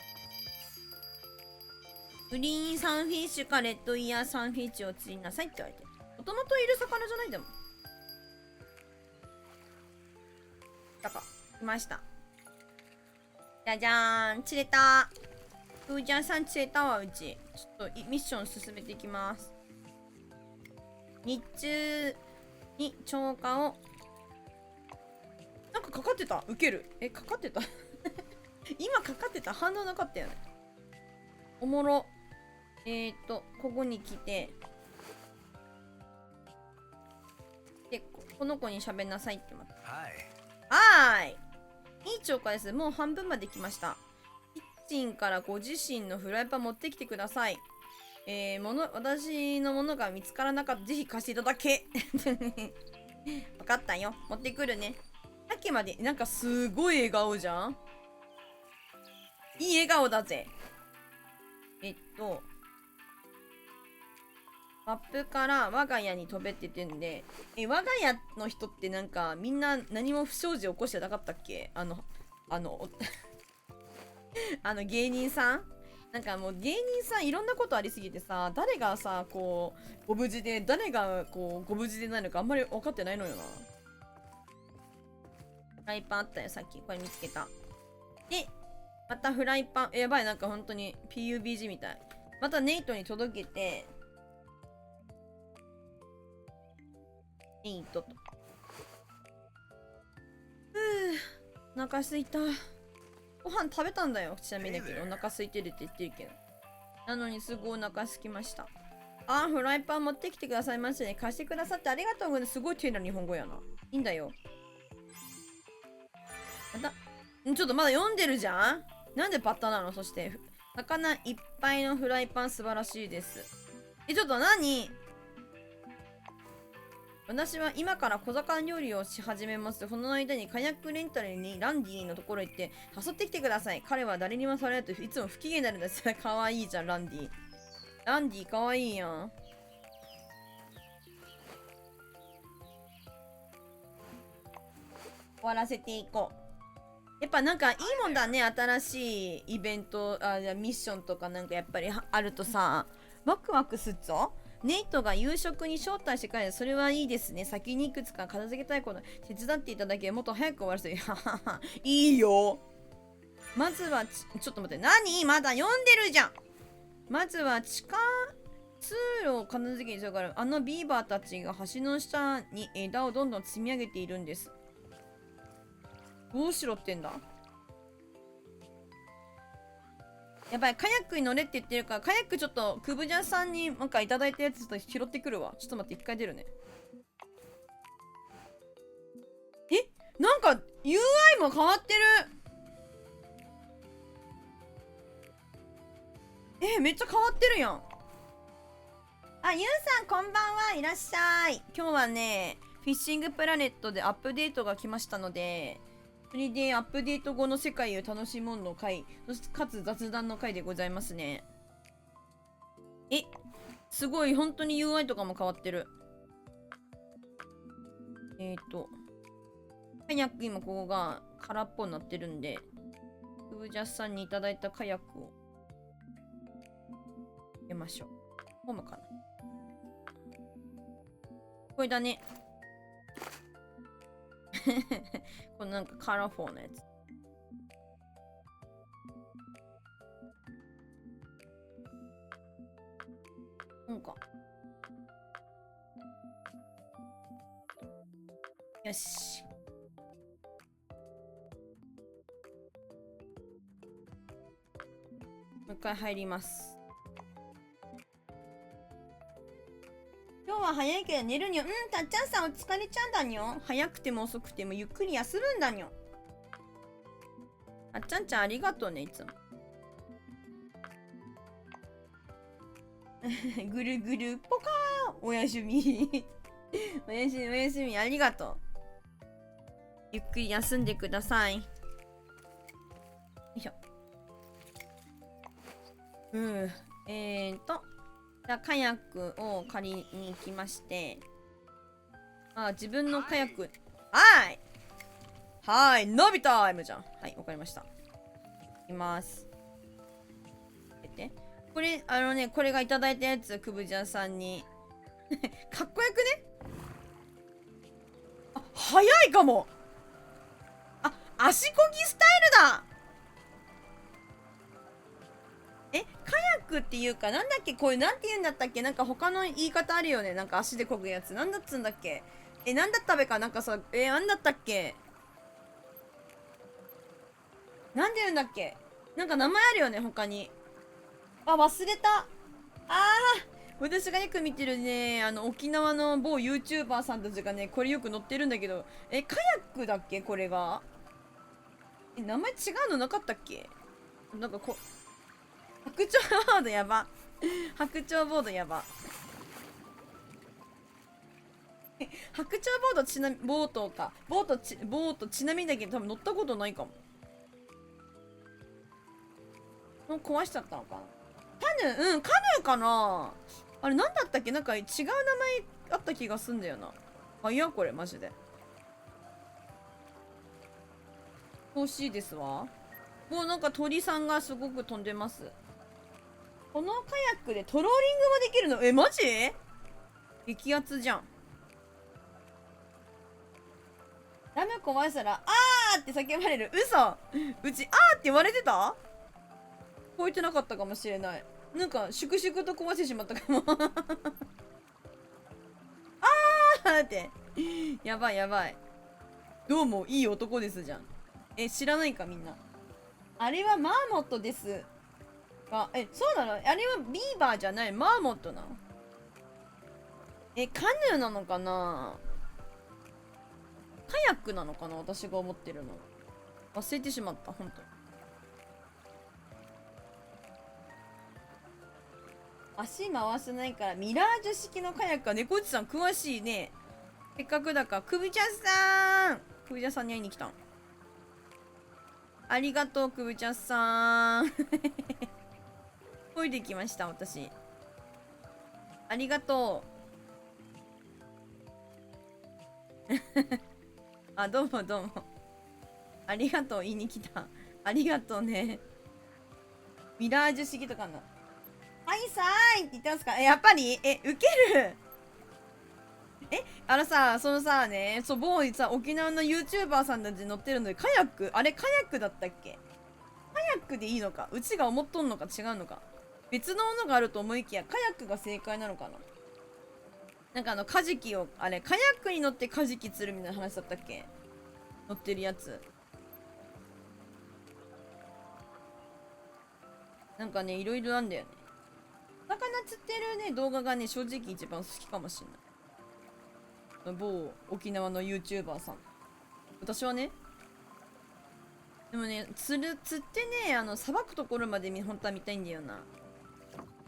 グリーンサンフィッシュかレッドイヤーサンフィッシュを釣りなさいって言われてる。もともといる魚じゃないでも。だか、来ました。じゃじゃーん、釣れた。ふーちゃんさん釣れたわ、うち。ちょっとミッション進めていきます。日中に超過を。なんかかかってた。ウケる。かかってた今かかってた。反応なかったよね。おもろ。ここに来て。で、この子に喋んなさいって待って。はーい。いい超過です。もう半分まで来ました。キッチンからご自身のフライパン持ってきてください。私のものが見つからなかったらぜひ貸していただけ。分かったよ。持ってくるね。さっきまでなんかすごい笑顔じゃん。いい笑顔だぜ。マップから我が家に飛べって言ってんで、我が家の人ってなんかみんな何も不祥事起こしてなかったっけ？芸人さんなんかもう芸人さんいろんなことありすぎてさ、誰がさ、こう、ご無事で、誰がこう、ご無事でないのかあんまり分かってないのよな。フライパンあったよ、さっき。これ見つけた。で、またフライパン、やばい、なんか本当に PUBG みたい。またネイトに届けて、ネイトと。お腹すいた。ご飯食べたんだよ。ちなみにだけど、お腹空いてるって言ってるけど。なのにすぐお腹空きました。あー、フライパン持ってきてくださいましたね。貸してくださってありがとうございます。すごい丁寧な日本語やな。いいんだよ。ちょっとまだ読んでるじゃん。なんでバッタなの？そして、魚いっぱいのフライパン素晴らしいです。ちょっと何？私は今から小魚料理をし始めます。その間にカヤックレンタルにランディのところへ行って誘ってきてください。彼は誰にもされないといつも不機嫌になるんです。かわいいじゃん、ランディ。ランディかわいいやん。終わらせていこう。やっぱなんかいいもんだね。新しいイベント、ミッションとかなんかやっぱりあるとさ、ワクワクすっぞ。ネイトが夕食に招待してくれる。それはいいですね。先にいくつか片付けたいこと手伝っていただけもっと早く終わらせて。いいよ。まずはちょっと待って。何？まだ読んでるじゃん。まずは地下通路を片付けに急がれる。あのビーバーたちが橋の下に枝をどんどん積み上げているんです。どうしろってんだ。やばい、カヤックに乗れって言ってるから、カヤックちょっと、クブジャンさんになんかいただいたやつちょっと拾ってくるわ。ちょっと待って、一回出るね。なんか、UI も変わってる。めっちゃ変わってるやん。あ、ゆうさんこんばんはいらっしゃい。今日はね、フィッシングプラネットでアップデートが来ましたので、それでアップデート後の世界を楽しむの回、かつ雑談の回でございますね。すごい、本当に UI とかも変わってる。カヤック今ここが空っぽになってるんで、クブジャスさんにいただいたカヤックを入れましょう。ホームかな。これだね。このなんかカラフォーなやつ。なんか。よし。もう一回入ります。今日は早いけど寝るにょ。たっちゃんさんお疲れちゃんだにょ。早くても遅くてもゆっくり休むんだにょ。たっちゃんちゃんありがとうね、いつも。ぐるぐるポカーン。おやすみ。おやすみ、おやすみ、ありがとう。ゆっくり休んでください。よいしょ。じカヤックを借りに行きまして、自分のカヤック、はい、伸びタイムじゃん。はい、わかりました。いきます。これ、これがいただいたやつ、くぶちゃんさんに。かっこよくね？早いかも。足こぎスタイルだ。カヤックっていうか、なんだっけ、こういう、なんて言うんだったっけ、なんか他の言い方あるよね。なんか足でこぐやつ。なんだっつんだっけ。なんだったべか、なんかさ、なんだったっけ。なんで言うんだっけ。なんか名前あるよね、他に。忘れた。私がよく見てるね、沖縄の某 YouTuber さんたちがね、これよく載ってるんだけど、カヤックだっけこれが。名前違うのなかったっけ。なんか白鳥ボードやば。白鳥ボードやば。白鳥ボードボートか。ボートちなみにだけど多分乗ったことないかも。もう壊しちゃったのかな。カヌーかな。あれなんだったっけ。なんか違う名前あった気がすんだよな。いやこれマジで欲しいですわ。もうなんか鳥さんがすごく飛んでます。このカヤックでトローリングもできるの。マジ激アツじゃん。ダム壊したらって叫ばれる。嘘。うちって言われてた。超えてなかったかもしれない。なんか粛々と壊してしまったかも。ってやばいやばい。どうもいい男ですじゃん。知らないかみんな。あれはマーモットですが、そうなの。あれはビーバーじゃない、マーモットなの。カヌーなのかな。カヤックなのかな、私が思ってるの。忘れてしまった、ほんと。足回せないからミラージュ式のカヤックは猫内さん詳しいね。せっかくだからくびちゃんさん、くびちゃんさんに会いに来たん。ありがとうくびちゃんさん。トイレ行きました私。ありがとう。どうもどうも。ありがとう言いに来た。ありがとうね。ミラージュ式とかな。はいさーいって言ってますか。やっぱりウケる。そのさね、某さ沖縄の YouTuber さんたち乗ってるので、カヤック、あれカヤックだったっけ。カヤックでいいのか、うちが思っとんのか違うのか、別のものがあると思いきやカヤックが正解なのかな。なんかカジキを、カヤックに乗ってカジキ釣るみたいな話だったっけ。乗ってるやつ。なんかね、いろいろなんだよね。魚釣ってるね、動画がね、正直一番好きかもしんない。某沖縄の YouTuber さん。私はね。でもね、釣ってね、さばくところまで本当は見たいんだよな。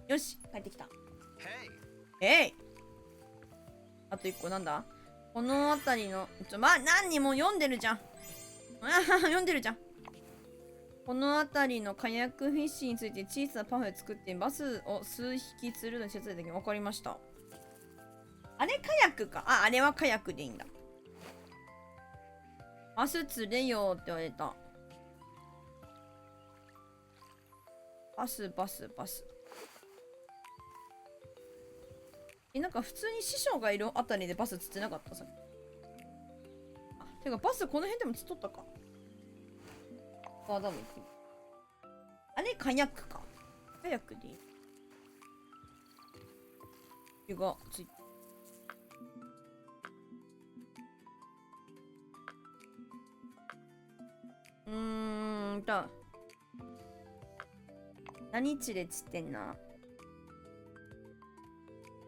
よし、帰ってきた。あと1個なんだ。この辺りの、何人も読んでるじゃん。読んでるじゃん。この辺りのカヤックフィッシュについて小さなパフェ作ってバスを数匹釣るのに手伝いできる。わかりました。あれカヤックか。あれはカヤックでいいんだ。バス釣れよって言われた。バス。なんか普通に師匠がいるあたりでバス釣ってなかったさっき。てかバスこの辺でも釣っとったか。あれカヤックか。カヤックでいい。手がついて。何地で釣ってんな。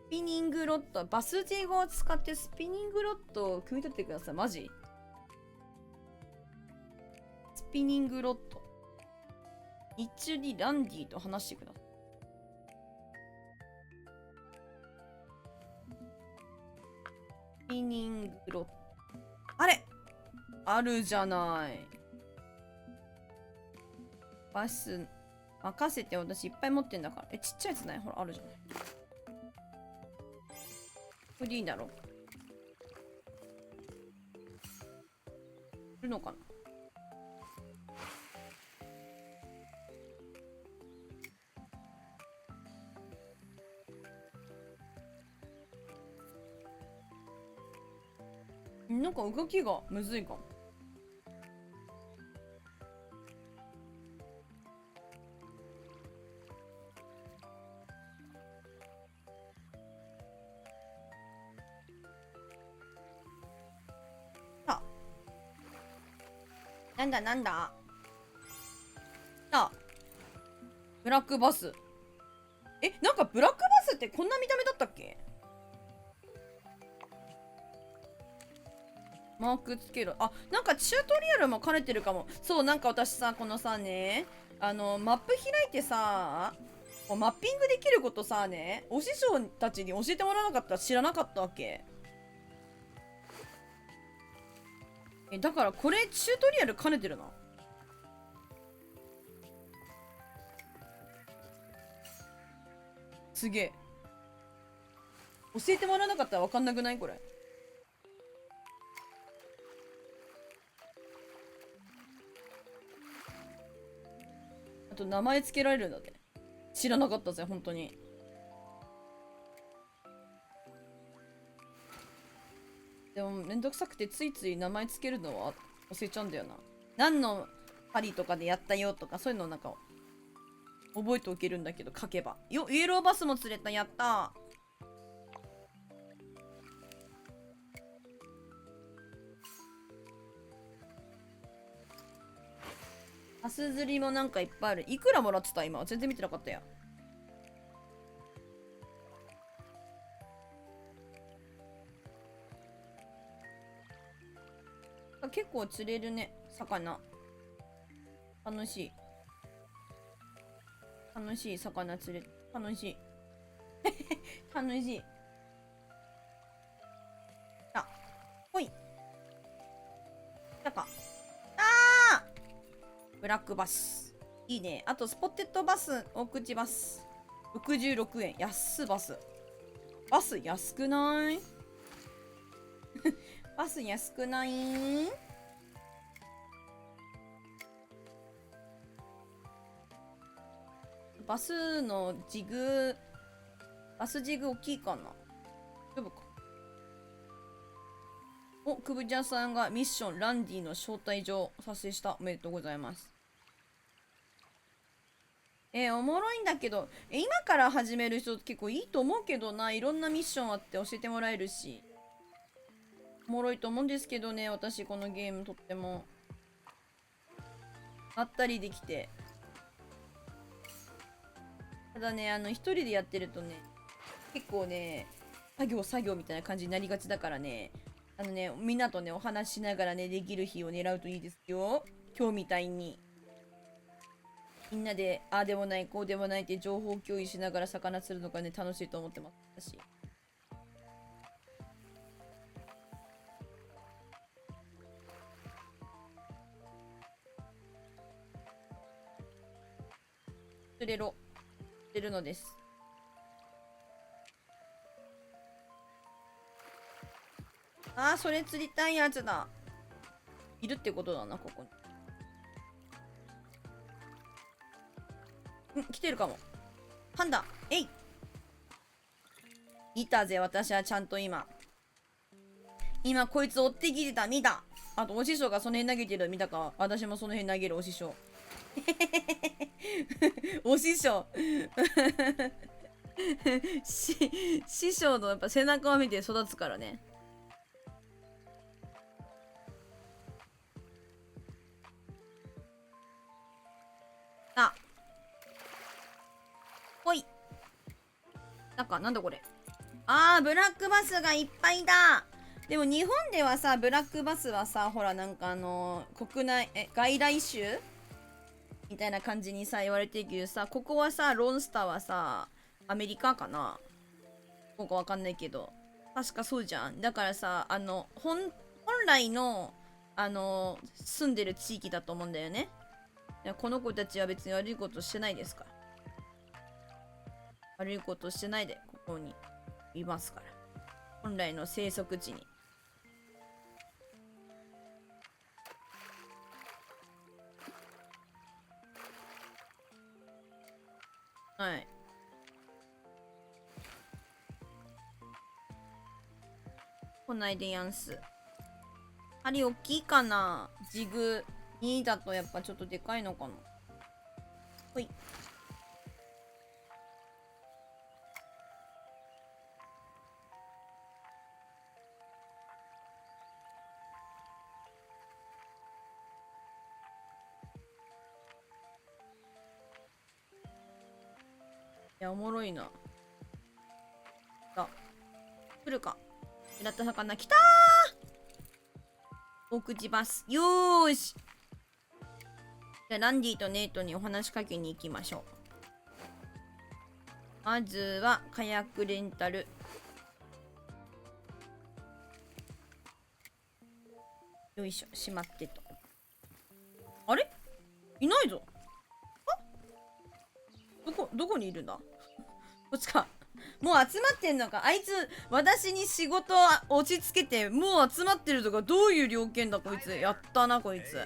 スピニングロッド、バスジゴを使ってスピニングロッドを組み取ってください。マジスピニングロッド。日中にランディと話してください。スピニングロッド。あれあるじゃない。バス、任せて、私いっぱい持ってんだから。ちっちゃいやつないほら、あるじゃない。これでいいんだろ。いるのかな。なんか動きがむずいかも。あ、なんだなんだ。あ、ブラックバス。なんかブラックバスってこんな見た目だったっけ？マークつける。あ、なんかチュートリアルも兼ねてるかも。そう、なんか私さ、このさね、マップ開いてさ、こうマッピングできることさね、お師匠たちに教えてもらわなかったら知らなかったわけ。だからこれチュートリアル兼ねてるな。すげえ。教えてもらわなかったらわかんなくない？これ。あと名前つけられるんだって。知らなかったぜ、本当に。でもめんどくさくてついつい名前つけるのは忘れちゃうんだよな。何のパリとかでやったよとかそういうのなんか覚えておけるんだけど書けば。よ、イエローバスも釣れた、やったー。バス釣りもなんかいっぱいある。いくらもらってた今？全然見てなかったや。結構釣れるね、魚。楽しい。楽しい、魚釣れ。楽しい。楽しい。あ、ほい。来たか。あー！ブラックバス。いいね。あと、スポッテッドバス、大口バス。66円。安バス。バス安くないバス安くない？バスのジグ、バスジグ大きいかな？大丈夫か？お、くぶちゃんさんがミッションランディの招待状達成した。おめでとうございます。おもろいんだけど、今から始める人結構いいと思うけどな。いろんなミッションあって教えてもらえるし。おもろいと思うんですけどね、私このゲームとっても。まったりできて。ただね、一人でやってるとね、結構ね、作業みたいな感じになりがちだからね、みんなとね、お話ししながらね、できる日を狙うといいですよ。今日みたいに。みんなで、ああでもない、こうでもないって情報共有しながら魚釣るのがね、楽しいと思ってますし。釣れろ。釣れるのです。ああ、それ釣りたいやつだ。いるってことだな、ここに。来てるかも。パンダ、えい！いたぜ、私はちゃんと今。今、こいつ追ってきてた、見た。あと、お師匠がその辺投げてる見たか？私もその辺投げる、お師匠。お師匠。師匠のやっぱ背中を見て育つからね。あ、ほい。なんだこれ。あー、ブラックバスがいっぱいだ。でも日本ではさ、ブラックバスはさ、ほらなんか国内、外来種みたいな感じにさ、言われてるけどさ、ここはさ、ロンスターはさ、アメリカかな？ここわかんないけど。確かそうじゃん。だからさ、本来の、住んでる地域だと思うんだよね。この子たちは別に悪いことしてないですから。悪いことしてないで、ここにいますから。本来の生息地に。はい。来ないでやんす。針大きいかな。ジグ2だとやっぱちょっとでかいのかな。ほい。いや、おもろいな。来るか。狙った魚来たー。大口バス。よーし。じゃあランディとネイトにお話しかけに行きましょう。まずはカヤックレンタル。よいしょ、しまってと。あれいないぞ。どこにいるんだ。こっちか。もう集まってんのか。あいつ私に仕事落ち着けてもう集まってるとか、どういう了見だこいつ。やったなこいつ。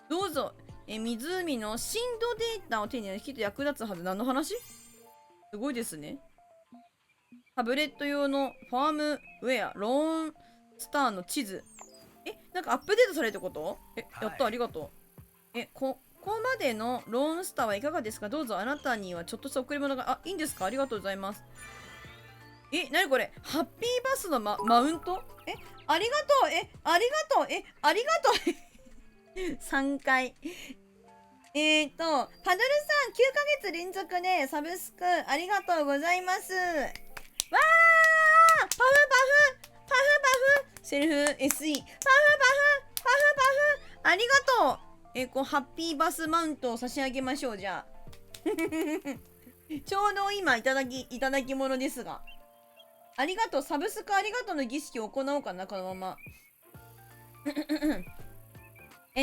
どうぞ。湖の震度データを手に入れる人役立つはず。何の話？すごいですね。タブレット用のファームウェアローンスターの地図。なんかアップデートされるってこと？やった、ありがとう。こまでのローンスターはいかがですか？どうぞ。あなたにはちょっとした贈り物が。いいんですか？ありがとうございます。なにこれ？ハッピーバスのマウント？ありがとう。ありがとう。ありがとう。3回。パドルさん、9ヶ月連続でサブスクありがとうございます。わー、パフパフセルフ SE パフありがとう。ハッピーバスマウントを差し上げましょう。じゃあちょうど今いただき物ですが、ありがとう。サブスクありがとうの儀式を行おうかな、このまま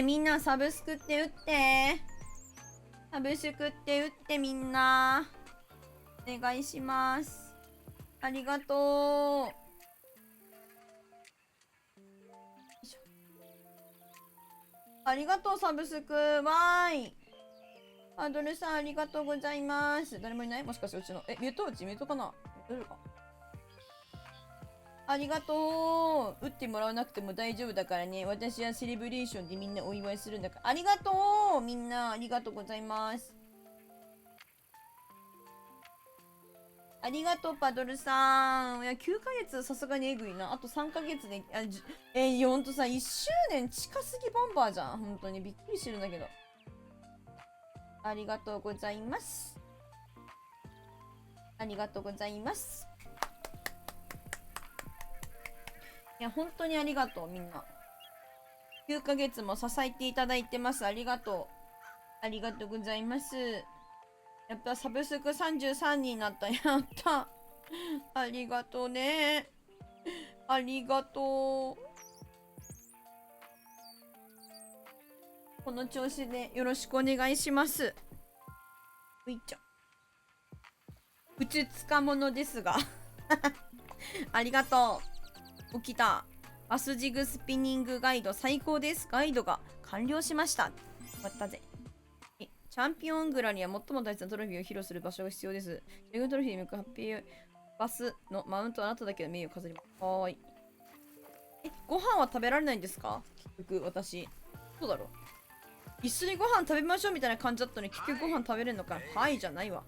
みんなサブスクって打って、サブスクって打って、みんなお願いします。ありがとう。ありがとう、サブスク。わーい。アドルさん、ありがとうございます。誰もいない？もしかしてうちの。ミュートかな？ミュートか。ありがとう。打ってもらわなくても大丈夫だからね。私はセレブレーションでみんなお祝いするんだから。ありがとう。みんな、ありがとうございます。ありがとう、パドルさん。いや、9ヶ月さすがにえぐいな。あと3ヶ月で、ほんとさ、1周年近すぎボンバーじゃん。ほんとにびっくりしてるんだけど。ありがとうございます。ありがとうございます。いや、本当にありがとう、みんな。9ヶ月も支えていただいてます。ありがとう。ありがとうございます。やっぱサブスク33になった。やった。ありがとうね。ありがとう。この調子でよろしくお願いします。ういちゃ。ふつつかものですが。ありがとう。起きた。バスジグスピニングガイド最高です。ガイドが完了しました。終わったぜ。チャンピオングラには最も大切なトロフィーを披露する場所が必要です。ジグトロフィーに向くハッピーバスのマウントはあなただけの名誉を飾ります。はーい。ご飯は食べられないんですか？結局私。そうだろ。一緒にご飯食べましょうみたいな感じだったのに結局ご飯食べれるのか。はいじゃないわ。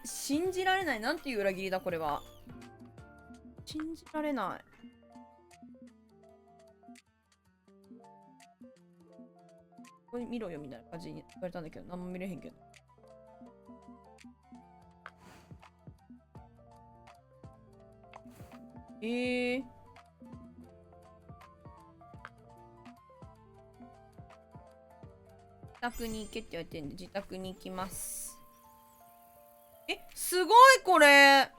信じられない。なんていう裏切りだこれは。信じられない。これ見ろよみたいな感じに言われたんだけど、何も見れへんけど。自宅に行けって言われてるんで、自宅に行きます。すごいこれ。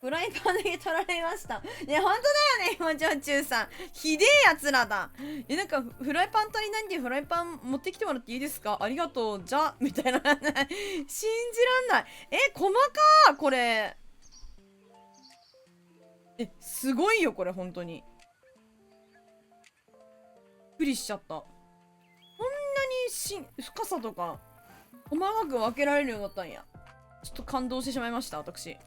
フライパンだけ取られました。いや、ほんとだよね、今、ジョンチューさん。ひでえやつらだ。なんか、フライパン足りないんで、フライパン持ってきてもらっていいですか？ありがとう。じゃ、みたいな。信じらんない。細かー、これ。すごいよこれ本当に。びっくりしちゃった。こんなに深さとか細かく分けられるようになったんや。ちょっと感動してしまいました私。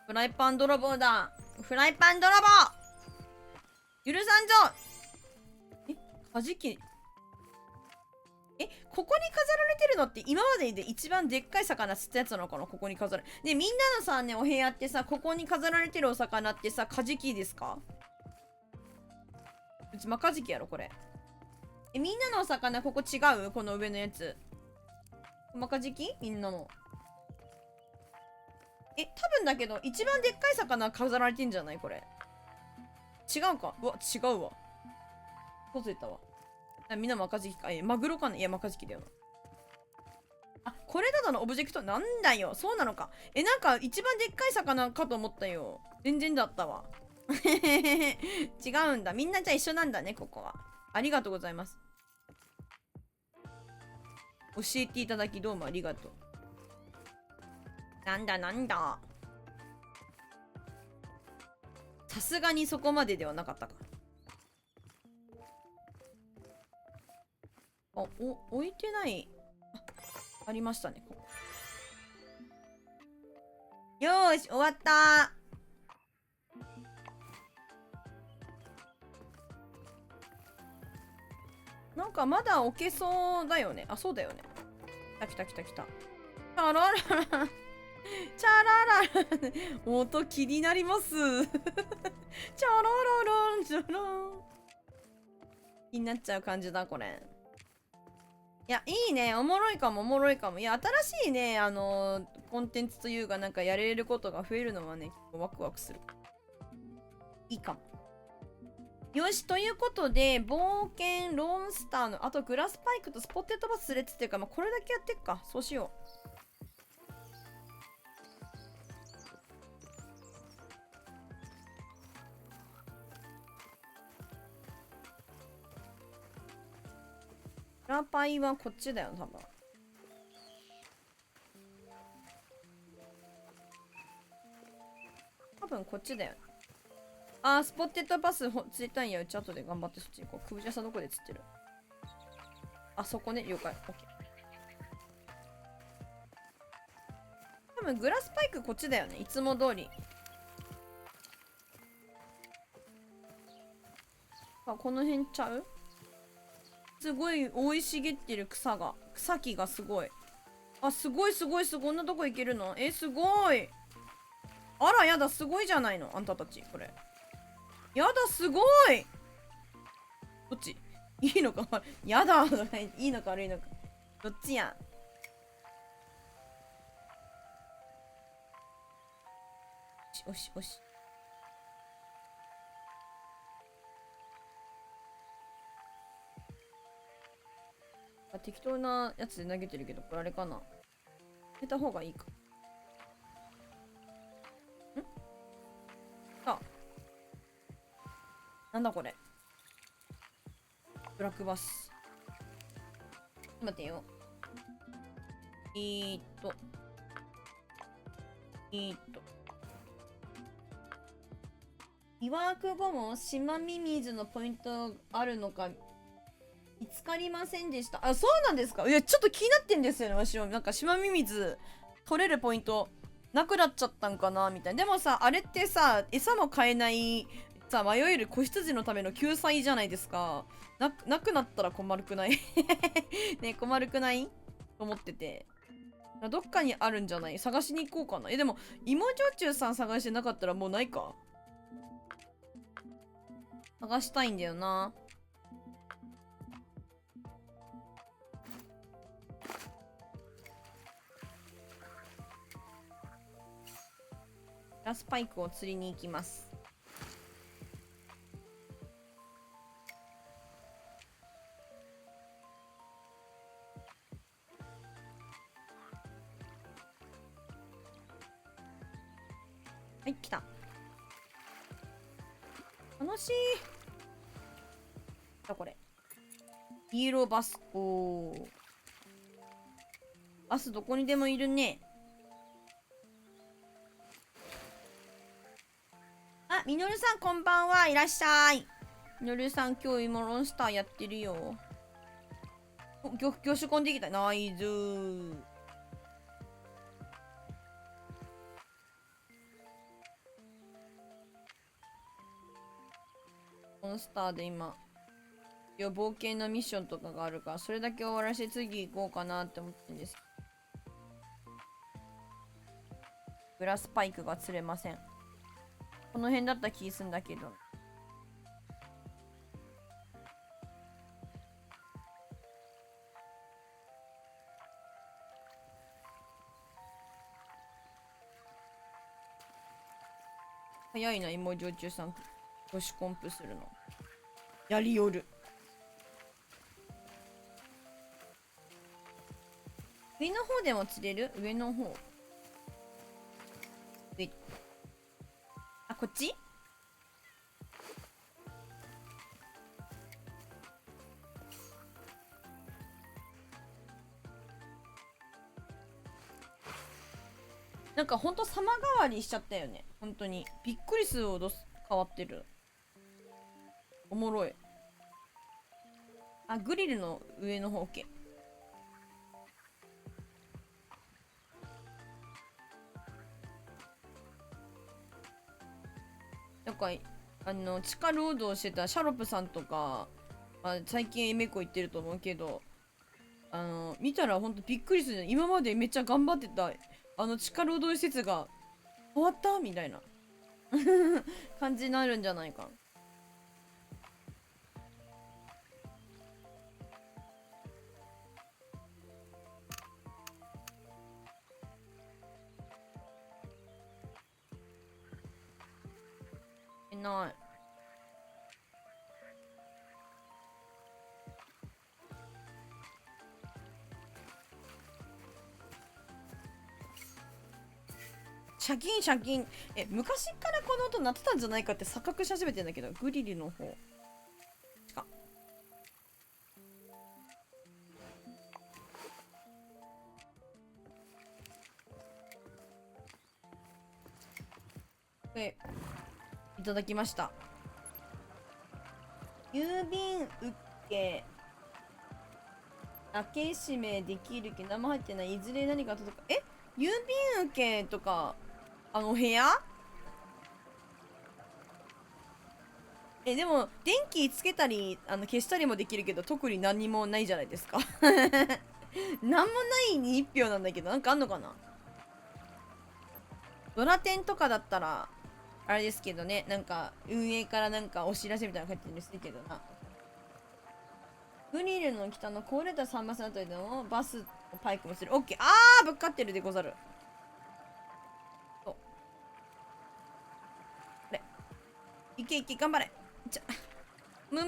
フライパン泥棒だ。フライパン泥棒許さんぞ。カジキ。ここに飾られてるのって今までで一番でっかい魚釣ったやつなのかな。ここに飾る。で、みんなのさ、ね、お部屋ってさ、ここに飾られてるお魚ってさ、カジキですか？うちマカジキやろ、これ。みんなのお魚、ここ違う？この上のやつ。マカジキ？みんなの。多分だけど、一番でっかい魚飾られてんじゃないこれ。違うか？うわ、違うわ。そう言ったわ。みんなマカジキか。マグロかな？いや、マカジキだよな。あ、これただのオブジェクトなんだよ。そうなのか。なんか一番でっかい魚かと思ったよ。全然だったわ。違うんだ。みんなじゃあ一緒なんだね、ここは。ありがとうございます。教えていただきどうもありがとう。なんだなんだ。さすがにそこまでではなかったか。置いてない。ありましたね。よーし、終わった。なんかまだ置けそうだよね。あ、そうだよね。来た来た来た来た。チャラララ。チャラララ。音気になります。チャララランチャラン。気になっちゃう感じだ、これ。いや、いいね。おもろいかも、おもろいかも。いや、新しいね、コンテンツというか、なんかやれることが増えるのはね、ワクワクする。いいかも。よし、ということで、冒険、ローンスターの、あとグラスパイクとスポッテッドバスレッツっていうか、まあ、これだけやってっか。そうしよう。グラパイはこっちだよ、多分。多分こっちだよ。スポッテッドバス釣りたいんや。うち後で頑張ってそっち行こう。クブジャさんどこで釣ってる？あそこね、了解。オッケー。多分グラスパイクこっちだよね。いつも通り。この辺ちゃう？すごい生い茂ってる草木がすごい。すごいすごいすごい。こんなとこ行けるの？すごい。あら、やだ、すごいじゃないの。あんたたち、これ。やだ、すごい。どっち？いいのかやだ、いいのか悪いのか。どっちや。よし、よし。適当なやつで投げてるけど、これあれかな。入れた方がいいか。なんだこれ。ブラックバス。待ってよ。いわく後も島ミミズのポイントあるのか見つかりませんでした。そうなんですか。いや、ちょっと気になってんですよね、私も。なんか島ミミズ取れるポイントなくなっちゃったんかなみたいな。でもさ、あれってさ、餌も買えないさ、迷える子羊のための救済じゃないですか。なくなったら困るくない？ね、困るくないと思ってて。どっかにあるんじゃない？探しに行こうかな。でも、芋焼酎さん探してなかったらもうないか。探したいんだよな。ラスパイクを釣りに行きます。はい、来た。楽しい。これ。イエローバス。バスどこにでもいるね。みのるさんこんばんはいらっしゃい。みのるさん今日今ロンスターやってるよ。魚種込んできた。ナイズー。モンスターで今冒険のミッションとかがあるから、それだけ終わらせて次行こうかなって思ってるんです。グラスパイクが釣れません。この辺だった気すんだけど。早いな、芋焼酎さん。女子コンプするの。やりよる。上の方でも釣れる？上の方。上。あ、こっち？なんかほんと様変わりしちゃったよね。本当に。びっくりするほど変わってる。おもろい。あ、グリルの上の方 OK。なんか、地下労働してたシャロプさんとか、まあ、最近エメコ行ってると思うけど、見たらほんとびっくりする。今までめっちゃ頑張ってた、地下労働施設が終わったみたいな感じになるんじゃないか。ない。シャキンシャキン。昔からこの音鳴ってたんじゃないかって錯覚し始めてんだけど、グリルの方。か。いただきました。郵便受け。開け閉めできるけど生入ってない。いずれ何か届く。郵便受けとか、部屋でも、電気つけたり、消したりもできるけど、特に何もないじゃないですか。なんもないに一票なんだけど、なんかあんのかな。ドラテンとかだったら、あれですけどね、なんか、運営からなんかお知らせみたいなの書いてるんですけどな。グリルの北の壊れた桟橋あたりでもバス、パイクもする。オッケー。あー、ぶっかってるでござる。そう。あれ。いけいけ、頑張れ。む。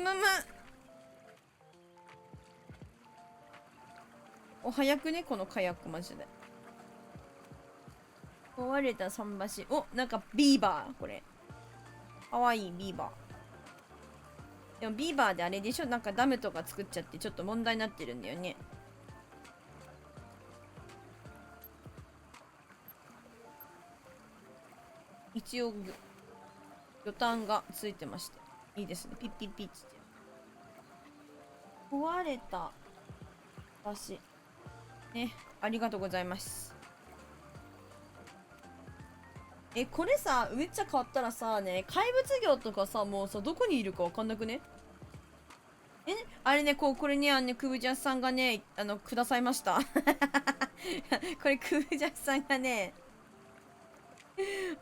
お、早くね、このカヤックマジで。壊れた桟橋。お、なんかビーバー、これ。かわいいビーバー。でもビーバーであれでしょ、なんかダムとか作っちゃってちょっと問題になってるんだよね。一応、魚探がついてまして。いいですね。ピッピッピッつって。壊れた橋。ね、ありがとうございます。これさ、めっちゃ変わったらさ、ね、怪物魚とかさ、もうさ、どこにいるかわかんなくね？あれね、これね、クブジャスさんがね、くださいました。これ、クブジャスさんがね、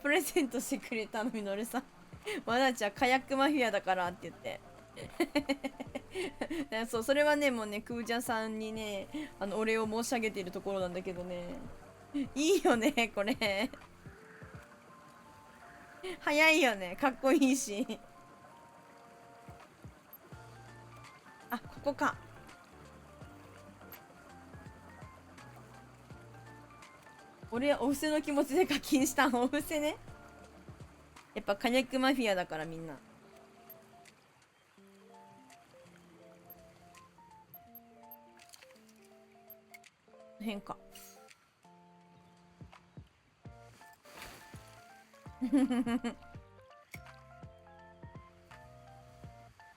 プレゼントしてくれたの、みのるさん。まなちゃん、カヤックマフィアだからって言って。そう、それはね、もうね、クブジャさんにね、お礼を申し上げているところなんだけどね。いいよね、これ。早いよね、かっこいいし。あ、ここか。俺はお布施の気持ちで課金したお布施ね。やっぱカニャックマフィアだからみんな。変か。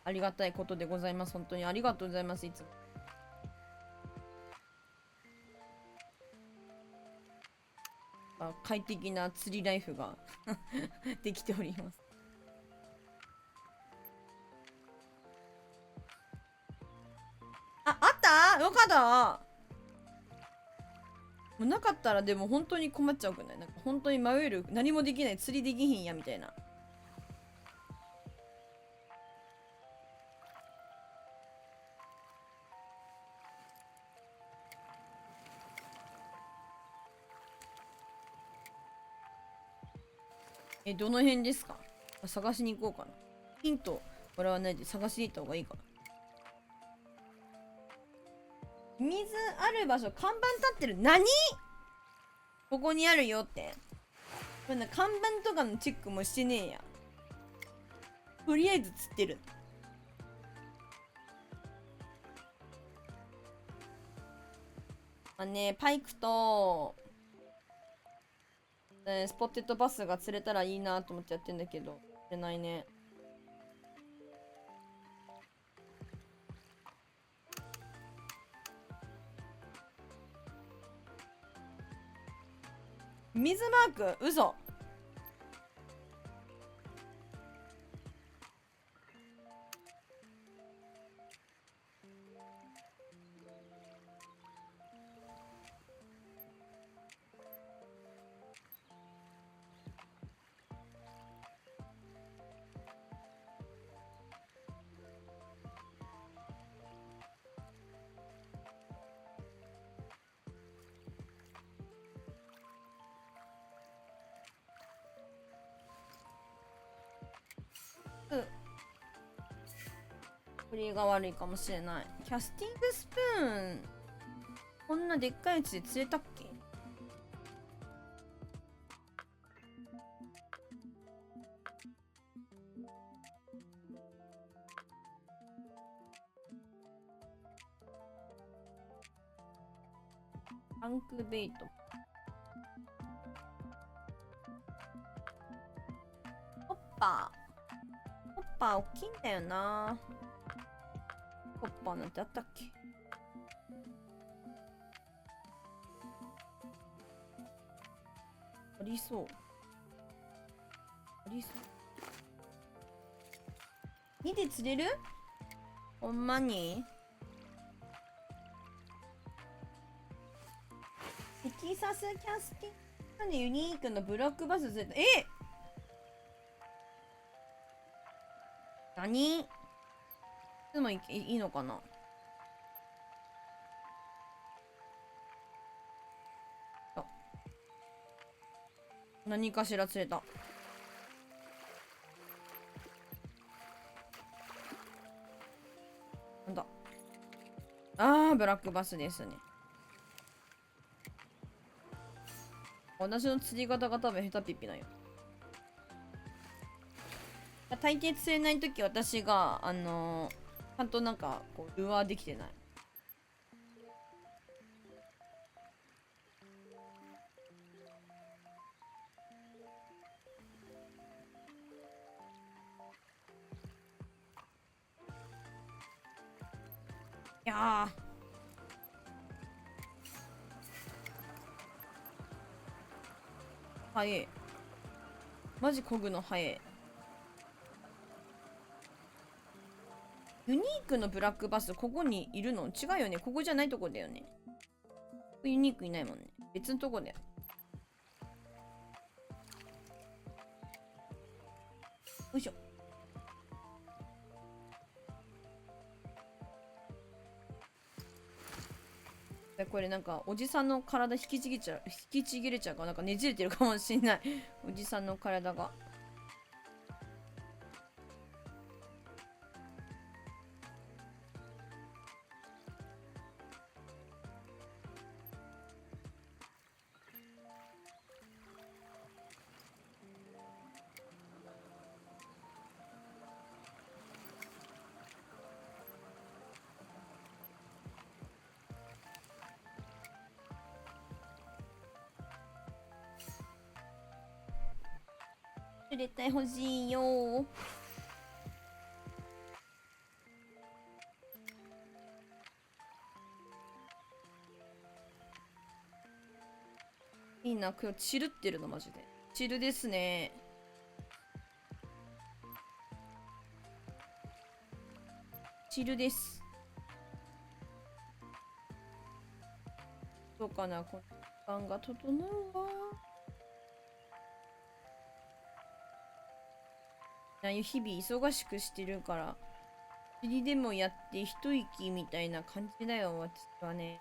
ありがたいことでございます。本当にありがとうございます。いつも。快適な釣りライフができております。あったよかった。もうなかったらでも本当に困っちゃうくない？なんか本当に迷える、何もできない、釣りできひんやみたいな。どの辺ですか？探しに行こうかな。ヒントもらわないで探しに行った方がいいかな。水ある場所、看板立ってる。何？ここにあるよって。看板とかのチェックもしてねえや。とりあえず釣ってる。パイクと、スポテトバスが釣れたらいいなと思ってやってんだけど、釣れないね。水マーク嘘。振りが悪いかもしれない。キャスティングスプーン、こんなでっかいやつで釣れたっけ？タンクベイト。ホッパー。ホッパー大きいんだよな。ホッパーなんてあったっけ？ありそう。ありそう。2で釣れる？ほんまに？テキサスキャスティングでユニークのブラックバス釣れた。何？でもいいのかな？あ、何かしら釣れた。なんだ。ブラックバスですね。私の釣り方が多分下手ピッピなんよ。大抵釣れないとき私がちゃんとなんかこうルアーできてない。いやー、早い。マジ漕ぐの早い。ユニークのブラックバス、ここにいるの？違うよね。ここじゃないとこだよね。ユニークいないもんね。別のとこだよ。よいしょ。これなんかおじさんの体引きちぎれちゃうかなんかねじれてるかもしんない。おじさんの体が。絶対欲しいよー。いいな、今日チルってるのマジで。チルですね。チルです。どうかな、この時間が整うわ。日々忙しくしてるから、釣りでもやって一息みたいな感じだよ、私はね。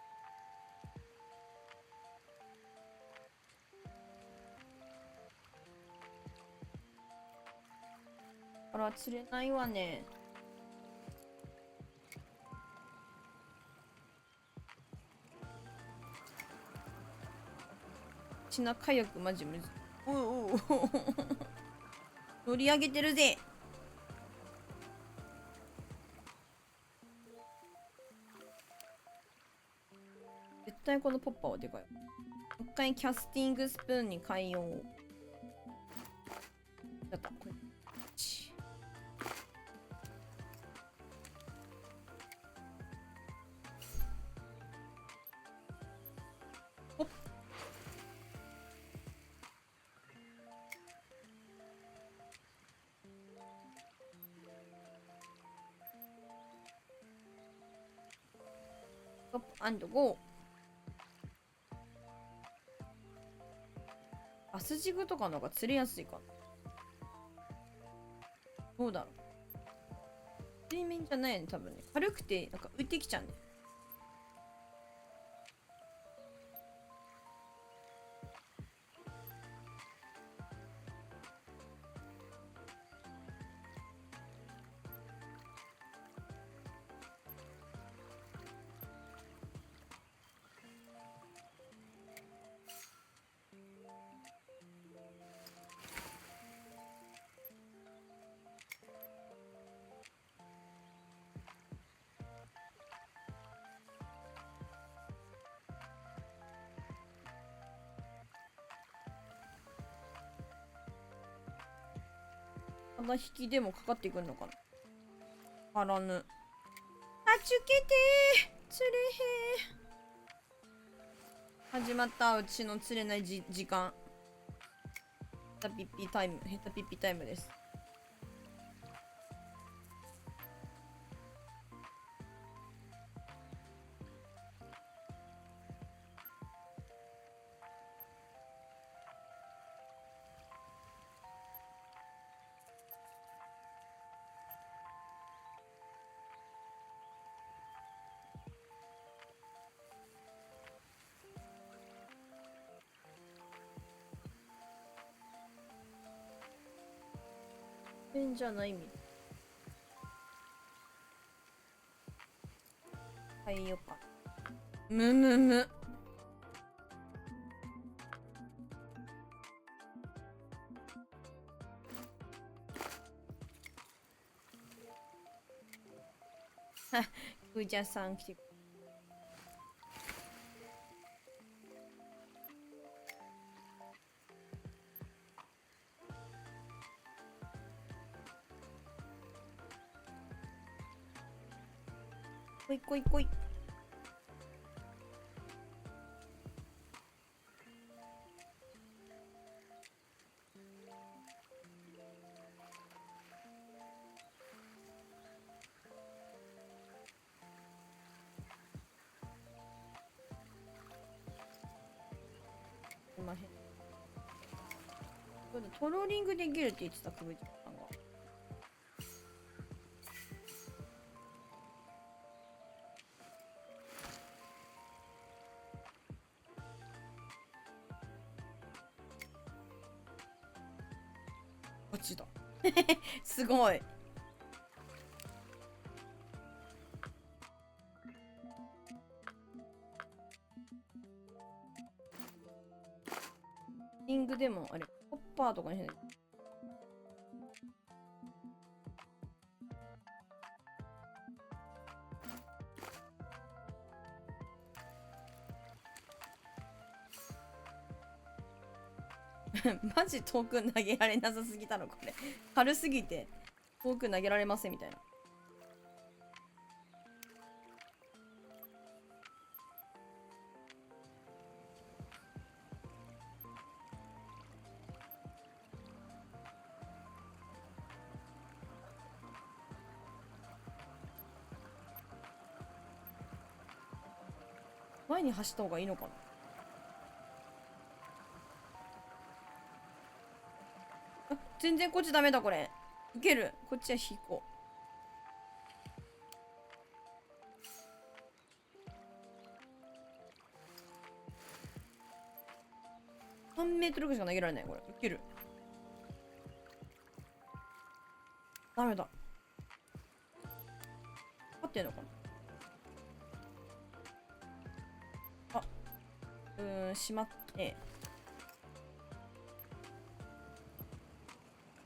あら、釣れないわね。しな火薬マジむず。おうおうおう乗り上げてるぜ。絶対このポッパーはでかい。もう一回キャスティングスプーンに変えよう。だった。これ。おっ。トップアンドゴー。バスジグとかの方が釣れやすいかな。どうだろう。水面じゃないよね、多分ね。軽くて、なんか浮いてきちゃうんだよ。ただ引きでもかかってくんのかな。あらぬ。あ、ちゅけてー。釣れへー。始まった、うちの釣れない時間。ヘタピッピタイム、ヘタピッピタイムです。変じゃないみたい。変えようか。むむむ。は、くーちゃんさん来て。こいこいこい。すいまへん。トローリングできるって言ってた、くぶちゃんが。こっちだ。すごい。リングでもあれ、ホッパーとかにマジ遠く投げられなさすぎたのこれ。軽すぎて遠く投げられませんみたいな。前に走った方がいいのかな。あ、全然こっちダメだこれ。いける。こっちは引こう。3メートルぐらいしか投げられない。これいける。ダメだ。合ってんのかな。あ、しまって。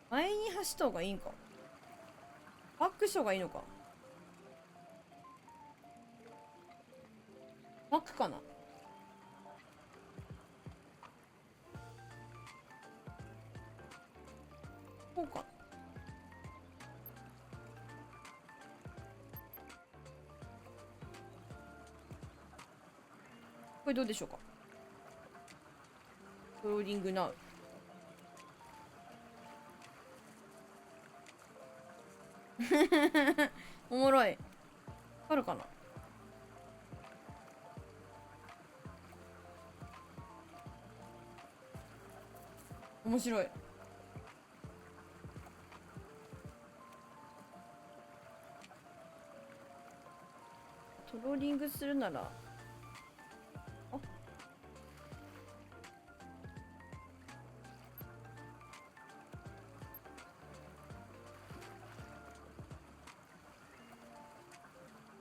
前に走った方がいいんか。バックした方がいいのか。バックかな。こうかな。これどうでしょうか。ローディングナウ。おもろい。あるかな。面白い。トローリングするなら、あ、合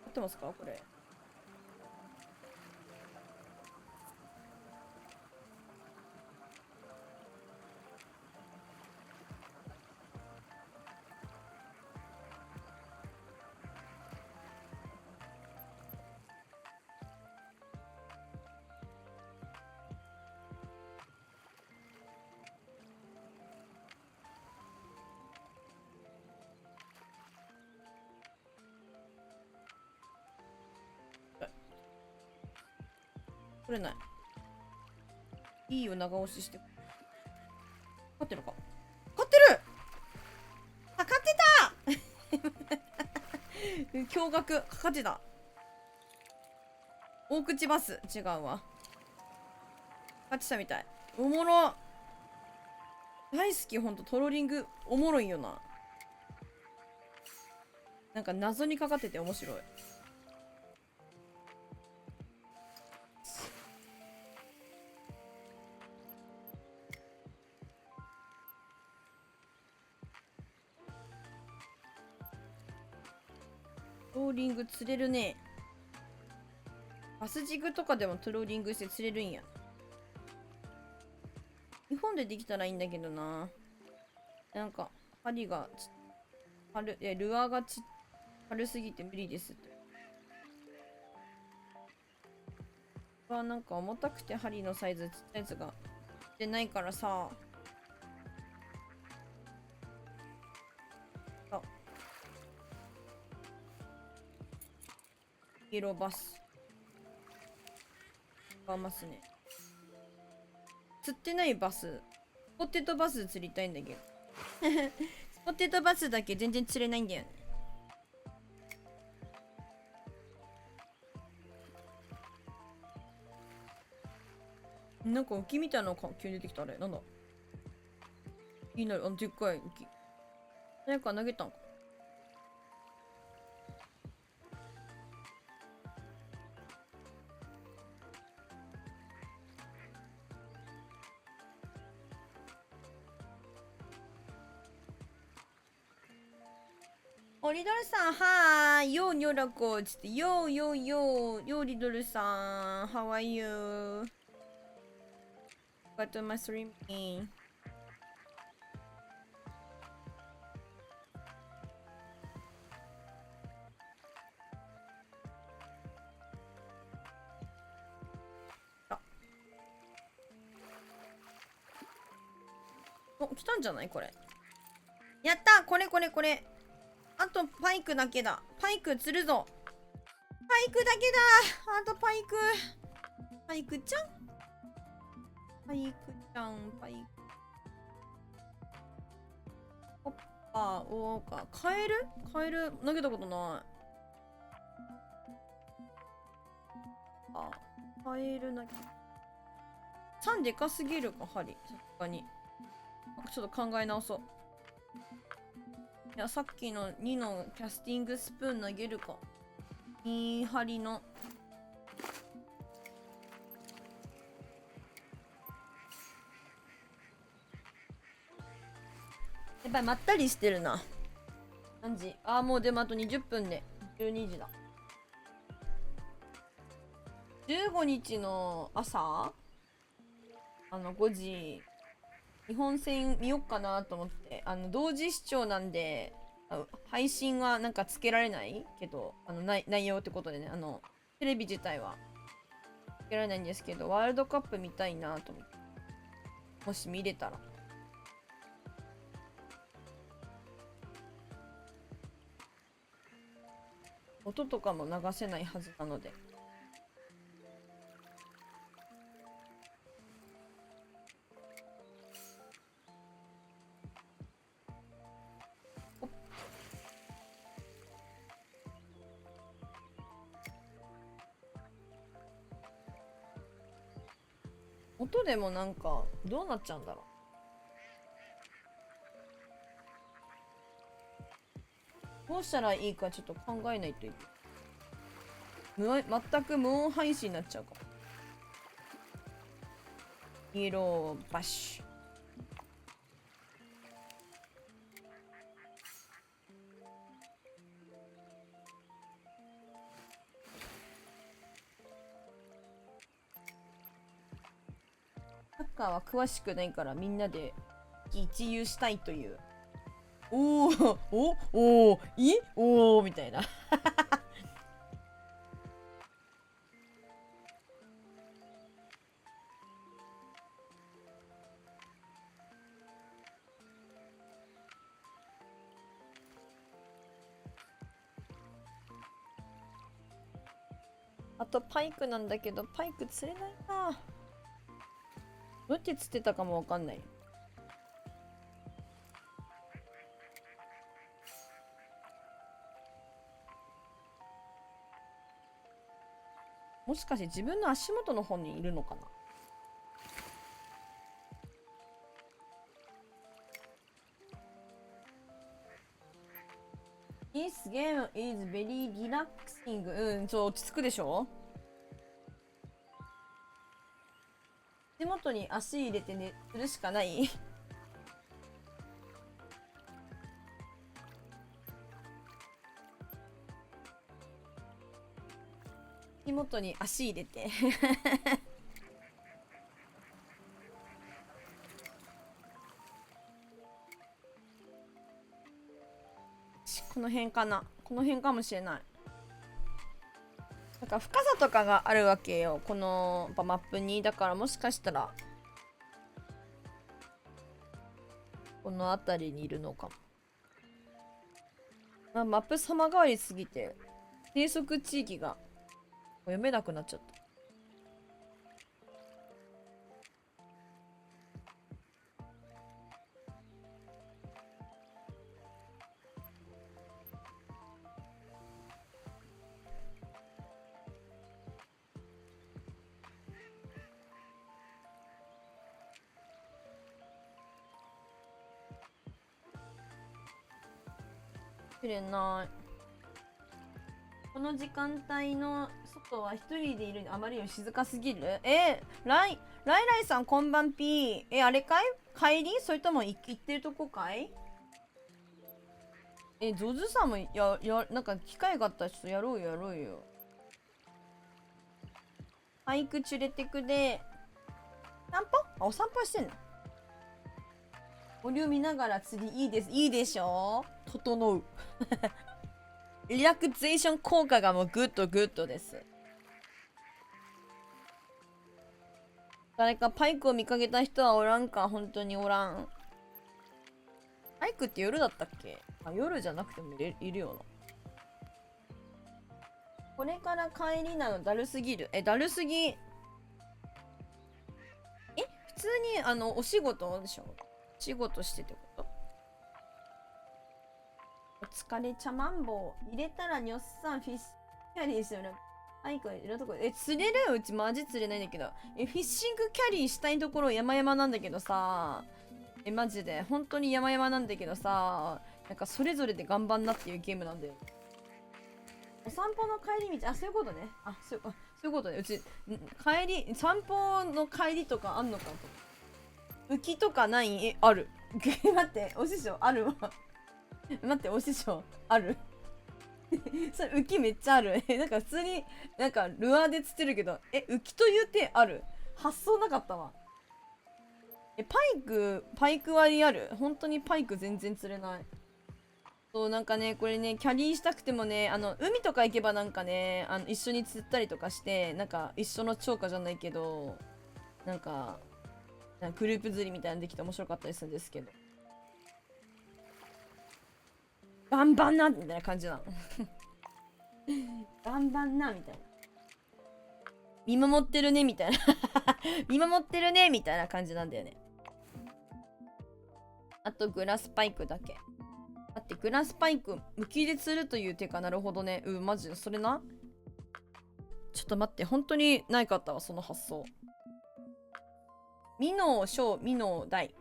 ってますかこれ。取れない。いいよ、長押しして。勝ってるか。勝ってる。あ、勝ってた驚愕。勝ってた。大口バス。違うわ。勝ってたみたい。おもろ。大好き、ほんと。トローリング、おもろいよな。なんか謎にかかってて面白い。トローリング釣れるね。バスジグとかでもトローリングして釣れるんや。日本でできたらいいんだけどな。なんか、針がルアーが軽すぎて無理ですって。なんか重たくて針のサイズちっちゃいやつが出ないからさ。あ、イエローバスがますね。釣ってないバス、ポテトバス釣りたいんだけどポテトバスだけ全然釣れないんだよね。なんか浮きみたいなのが急に出てきた。あれなんだ。いいな、でっかい浮き。誰か投げたんか。おリドルさん、はーい。よーにょらこつって、よーよーよー、よーリドルさん、How are you? Got my streaming. お、来たんじゃないこれ。やったこれこれこれ。あとパイクだけだ。パイク釣るぞ。パイクだけだ。あとパイク。パイクちゃん。パイクちゃん、パイク。ホッパー、オーカー。カエル投げたことない。か。変えるなきゃ。3でかすぎるか、針。さすがに。ちょっと考え直そう。いや、さっきの2のキャスティングスプーン投げるか。2針の。やっぱりまったりしてるな。何時？ああ、もうでもあと20分で12時だ。15日の朝5時、日本戦見よっかなと思って、同時視聴なんで、配信はなんかつけられないけど、内容ってことでね、テレビ自体はつけられないんですけど、ワールドカップ見たいなと思って。もし見れたら。音とかも流せないはずなので。音でもなんかどうなっちゃうんだろう。どうしたらいいかちょっと考えないといけない。全く無音配信になっちゃうかも。イエローバッシュ。サッカーは詳しくないからみんなで一遊したいという。おーおおおーみたいな。あとパイクなんだけど、パイク釣れないな。どうやって釣ってたかもわかんない。もしかして自分の足元の方にいるのかな。This game is very relaxing. うん、そう、落ち着くでしょ。手元に足入れてね、するしかない。手元に足入れて。この辺かな。この辺かもしれない。なんか深さとかがあるわけよ。このマップに。だからもしかしたら、この辺りにいるのかも。マップ様変わりすぎて、生息地域が読めなくなっちゃった。くれない。この時間帯の外は一人でいるにあまりにも静かすぎる。ライさんこんばんぴー。あれかい？帰り？それとも行ってるとこかい？ゾズさんもなんか機会があったらちょっとやろうよ。バイク連れてくで、散歩？お散歩してんの？森を見ながら釣りいいです。いいでしょ？整う。リラクゼーション効果がもうグッドです。誰かパイクを見かけた人はおらんか？本当におらん。パイクって夜だったっけ？夜じゃなくてもいるよな。これから帰りなのだるすぎる。だるすぎ。普通にお仕事でしょ？仕事してってこと？お疲れ茶マンボウ入れたらにょっさんフィッシュキャリーする。はい、これいろんなとこ釣れる？うちマジ釣れないんだけど。フィッシングキャリーしたいところ山々なんだけどさ。マジで。本当に山々なんだけどさ。なんかそれぞれで頑張んなっていうゲームなんだよ。お散歩の帰り道、あ、そういうことね。そういうことね。うち、散歩の帰りとかあんのかと。浮きとかない？ある。待って、お師匠、あるわ。待って、お師匠、ある。それ浮きめっちゃある。なんか普通になんかルアーで釣ってるけど、浮きという手ある？発想なかったわ。パイク割りある？本当にパイク全然釣れない。そう、なんかね、これね、キャリーしたくてもね、海とか行けばなんかね、一緒に釣ったりとかして、なんか一緒の釣果じゃないけど、なんかグループ釣りみたいなのできて面白かったりするんですけど。バンバンなみたいな感じなの。バンバンなみたいな。見守ってるねみたいな。見守ってるねみたいな感じなんだよね。あとグラスパイクだけ。待って、グラスパイク向きで釣るという手か。なるほどね。マジでそれな。ちょっと待って、本当にないかったわ、その発想。ミノー小、ミノー大。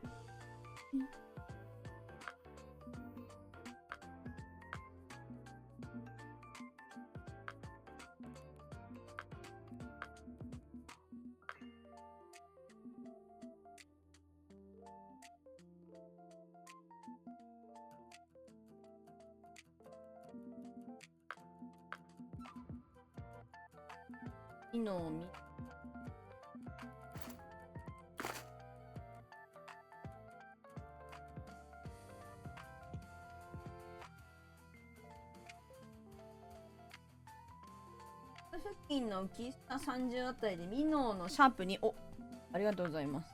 ミノーミ。付近の浮下30あたりでミノーのシャープに、ありがとうございます。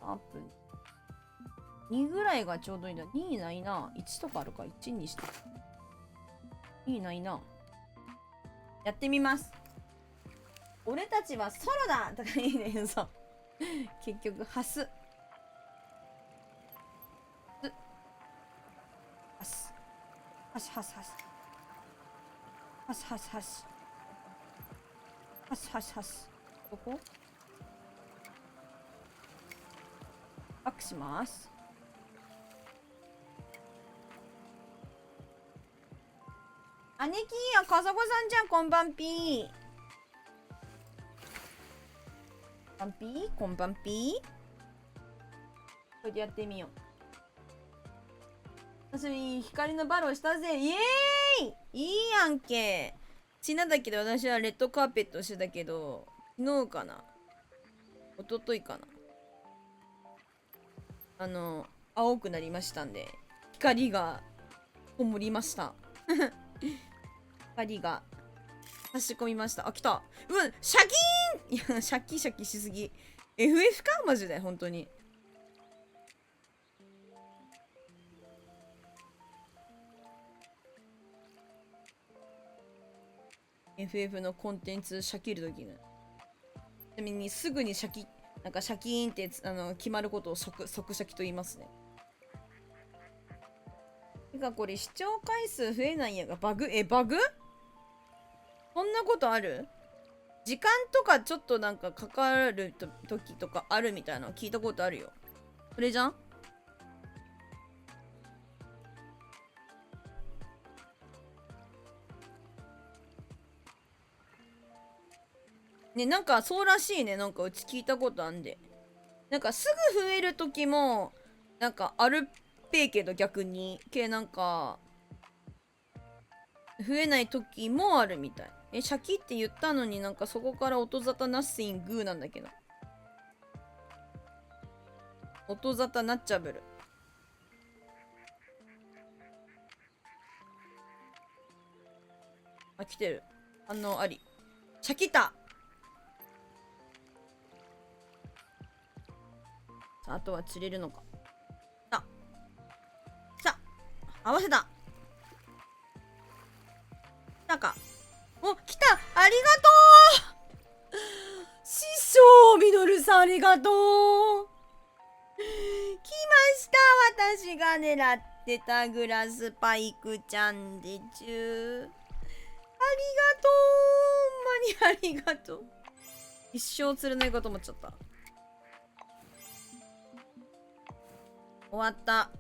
シャープ2ぐらいがちょうどいいんだ。2ないな。1とかあるか。1にして。2ないな。やってみます。俺たちはソロだとかいいね。そう。結局、ハス。ハス。ハスハスハス。ハスハスハス。ハスハスハス。どこ？バックします。姉貴やかさこさんじゃん、こんばんぴー。こんばんぴー、こんばんぴー。これでやってみよう。私に光のバロしたぜ。イエーイ！いいやんけ。ちなだけど私はレッドカーペットしてたけど、昨日かな？一昨日かな？青くなりましたんで、光が灯りました。光が差し込みました。あ、来た。うわ、シャキーン！いや、シャキシャキしすぎ。FF かマジで、本当に。FF のコンテンツシャキるときね。ちなみにすぐにシャキーンって決まることを即シャキと言いますね。てかこれ視聴回数増えないやがバグ？バグ？そんなことある？時間とかちょっとなんかかかる時とかあるみたいなの聞いたことあるよ。それじゃん？ね、なんかそうらしいね。なんかうち聞いたことあんで。なんかすぐ増える時もなんかあるっぺーけど逆になんか増えない時もあるみたい。シャキって言ったのになんかそこから音沙汰ナッシングーなんだけど。音沙汰なっちゃぶる。あ、来てる。反応あり。シャキた。さあ、あとは釣れるのか。さあ、合わせた。来たか。お、来た。ありがとう。師匠みのるさん、ありがとう。来ました。私が狙ってたグラスパイクちゃんでちゅ。ほんまにありがとう。一生釣れないかと思っちゃった。終わった。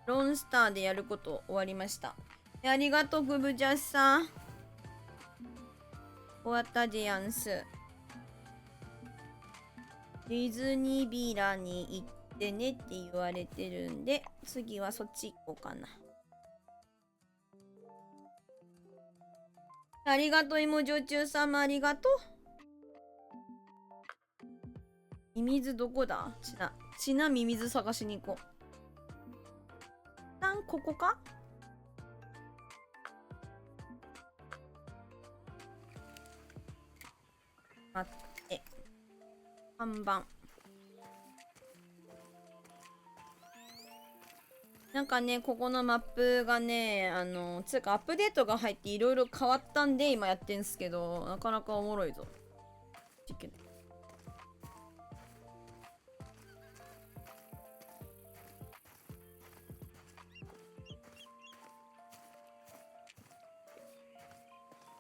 ロンスターでやること終わりました。ありがとう、グブジャスさん。終わったでやんす。ディズニービラに行ってねって言われてるんで、次はそっち行こうかな。ありがとう、芋焼酎様、ありがとう。ミミズどこだ？ちなミミズ探しに行こう。ここか？待って。看板。なんかね、ここのマップがね、つうかアップデートが入っていろいろ変わったんで今やってんすけど、なかなかおもろいぞ。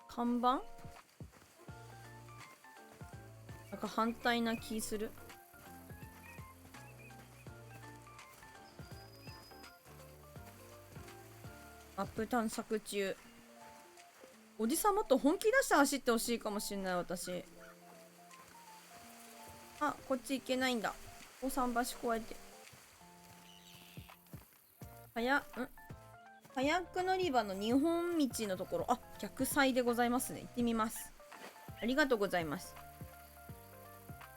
看板？なんか反対な気する。マップ探索中。おじさんもっと本気出して走ってほしいかもしれない、私。あ、こっち行けないんだ。お桟橋越えて。カヤック乗り場の日本道のところ。あ、逆サイでございますね。行ってみます。ありがとうございます。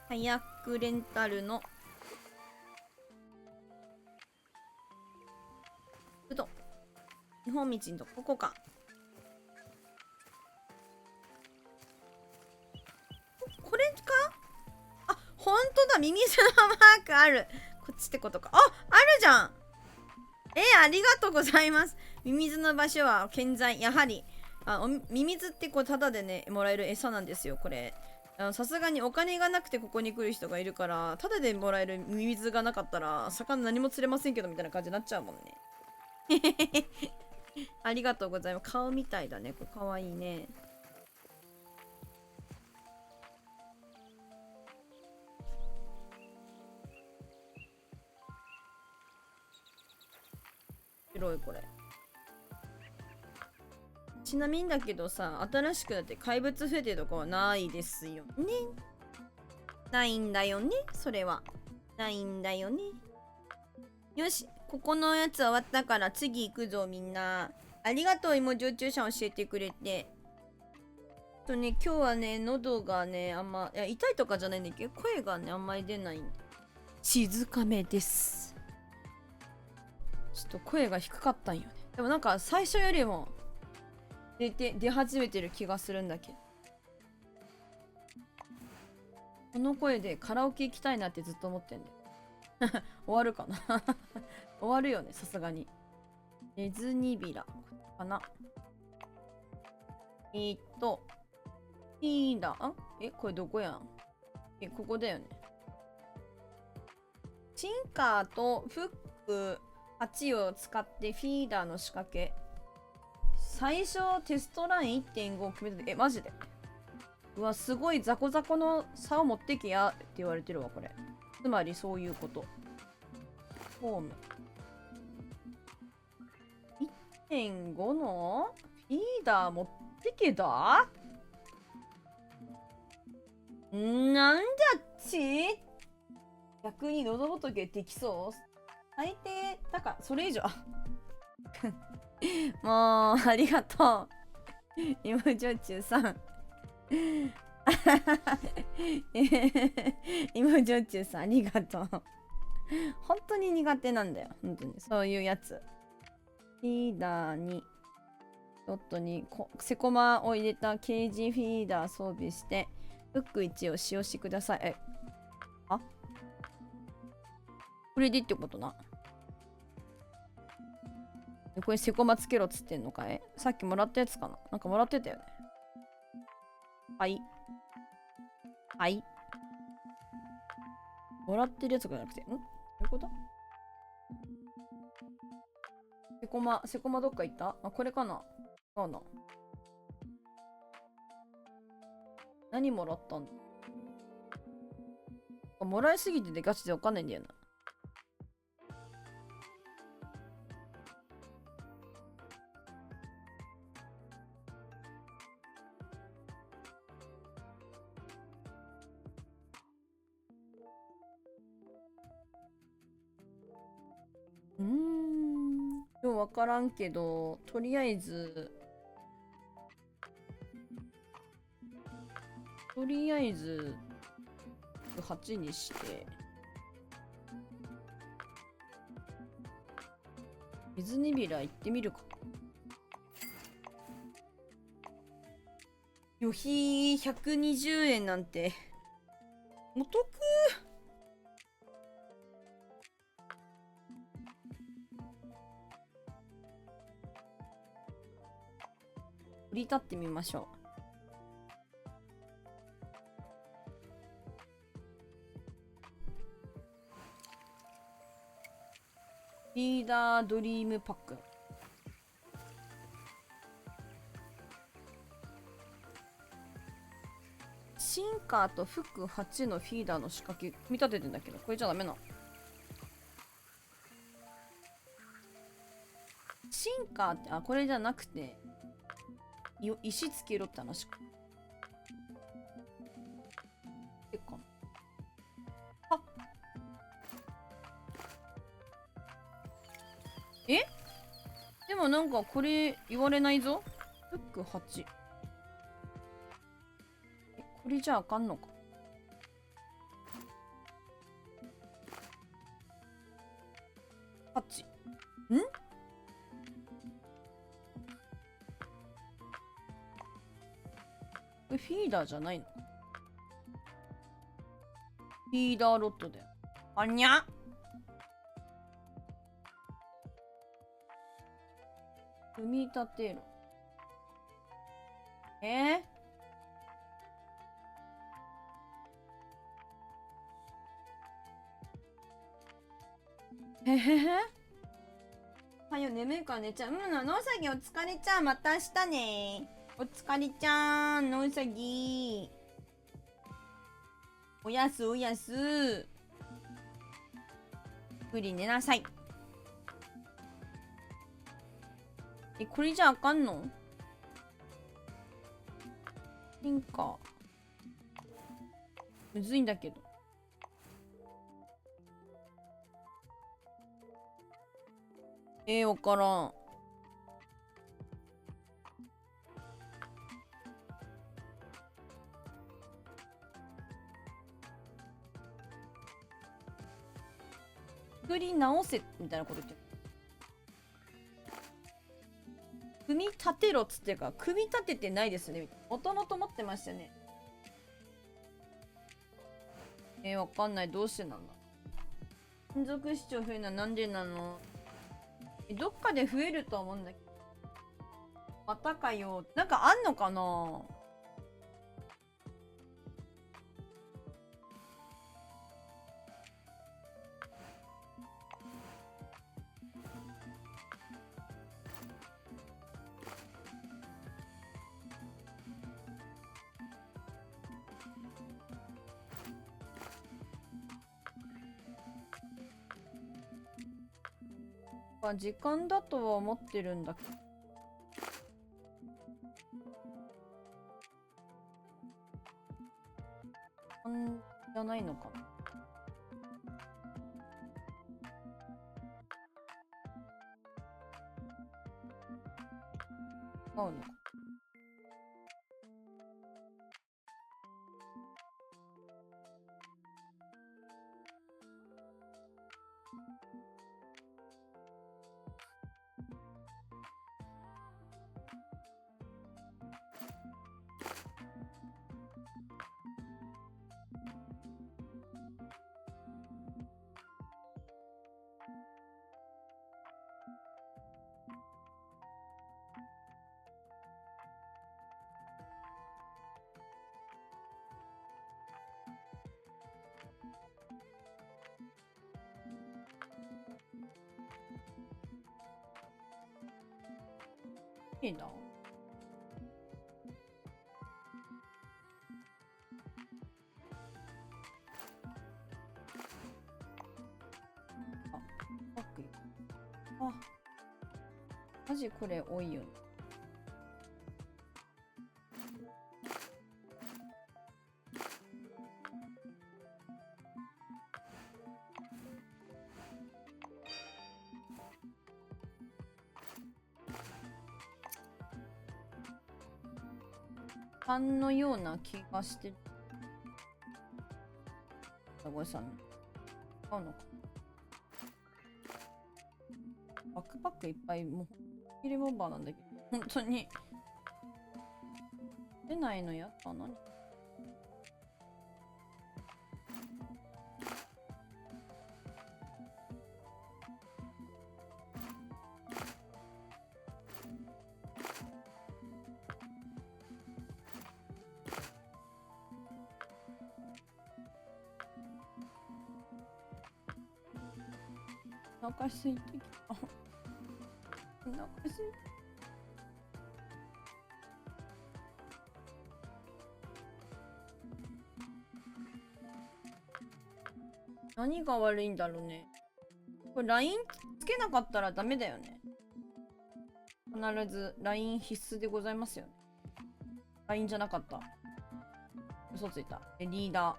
カヤックレンタルの日本道のとこか。これか？あ、ほんとだ。ミミズのマークある。こっちってことか。あ、あるじゃん。ありがとうございます。ミミズの場所は健在。やはり。ミミズってこうタダでね、もらえる餌なんですよ、これ。さすがにお金がなくてここに来る人がいるから、タダでもらえるミミズがなかったら、魚何も釣れませんけどみたいな感じになっちゃうもんね。ありがとうございます。顔みたいだね。これかわいいね。白いこれ。ちなみにだけどさ、新しくなって怪物増えてるとかはないですよね。ないんだよね。それは。ないんだよね。よし。ここのやつ終わったから次行くぞみんな。ありがとう、芋焼酎者教えてくれて。今日はね、喉がね、いや、痛いとかじゃないんだけど、声がね、あんまり出ないんで。静かめです。ちょっと声が低かったんよね。でもなんか最初よりも出始めてる気がするんだけど。この声でカラオケ行きたいなってずっと思ってんだよ。終わるかな。終わるよね、さすがに。ディズニービラかな。リーダーこれどこやん。ここだよね。シンカーとフック8を使ってフィーダーの仕掛け。最初テストライン 1.5 を決めてマジで。うわ、すごいザコザコの差を持ってきやって言われてるわ、これ。つまりそういうこと。フォーム。1.5 のフィーダー持ってけだ？なんだっち？逆に喉仏できそう？最低、だからそれ以上。もう、ありがとう。芋焼酎さん。芋焼酎さん、ありがとう。本当に苦手なんだよ。本当に。そういうやつ。リーダーに、ちょっとにセコマを入れたケージフィーダー装備して、フック1を使用してください。これでってことな。これセコマつけろっつってんのかい？さっきもらったやつかな？なんかもらってたよね。はい。はい。もらってるやつじゃなくて、どういうこと？セコマどっか行った？これかな？そうな。何もらったんだ。もらいすぎててガチでわかんないんだよな。ようわからんけど、とりあえず8にして、水にびら行ってみるか。旅費120円なんて、お得。降り立ってみましょう。リーダードリームパック。シンカーとフック8のフィーダーの仕掛け組み立ててんだけど、これじゃダメな。シンカーって、あ、これじゃなくて、石つけろって話か。えでもなんかこれ言われないぞ。フック8。これじゃあかんのか。8。んこれフィーダーじゃないの？フィーダーロットだよ。あにゃ。組み立てろ。へへへ。はよ、眠いから寝ちゃう。野うさぎお疲れちゃん。また明日ね。お疲れちゃん。野うさぎ。おやすおやす。ゆっくり寝なさい。これじゃあかんの？いいんか。むずいんだけど。わからん。作り直せみたいなこと言ってる。組み立てろっつってか、組み立ててないですね。もともと持ってましたね。わかんない。どうしてなんだ。連続視聴増えるのはなんでなの？どっかで増えると思うんだけど。またかよ。なんかあんのかな？時間だとは思ってるんだけど。じゃないのかな。合うのか。いいな。あ、マジこれ多いよね。3のような気がしてる。名越さん。合うのか。バックパックいっぱい、もう、キリボンバーなんだけど、本当に。出ないのやった何お腹空いてきた。お腹空いて。何が悪いんだろうね。これ LINE つけなかったらダメだよね。必ず LINE 必須でございますよね。LINE じゃなかった。嘘ついた。リーダー。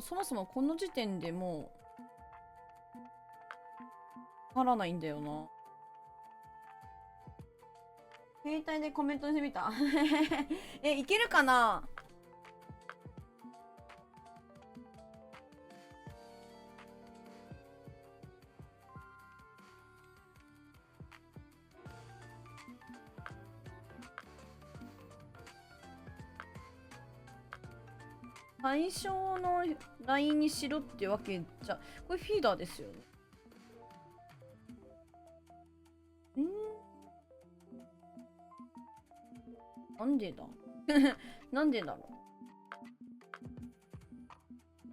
そもそもこの時点でもうわからないんだよな。携帯でコメントしてみた。いけるかな。最初の LINE にしろってわけじゃ、これフィーダーですよね。なんでだなんでだろ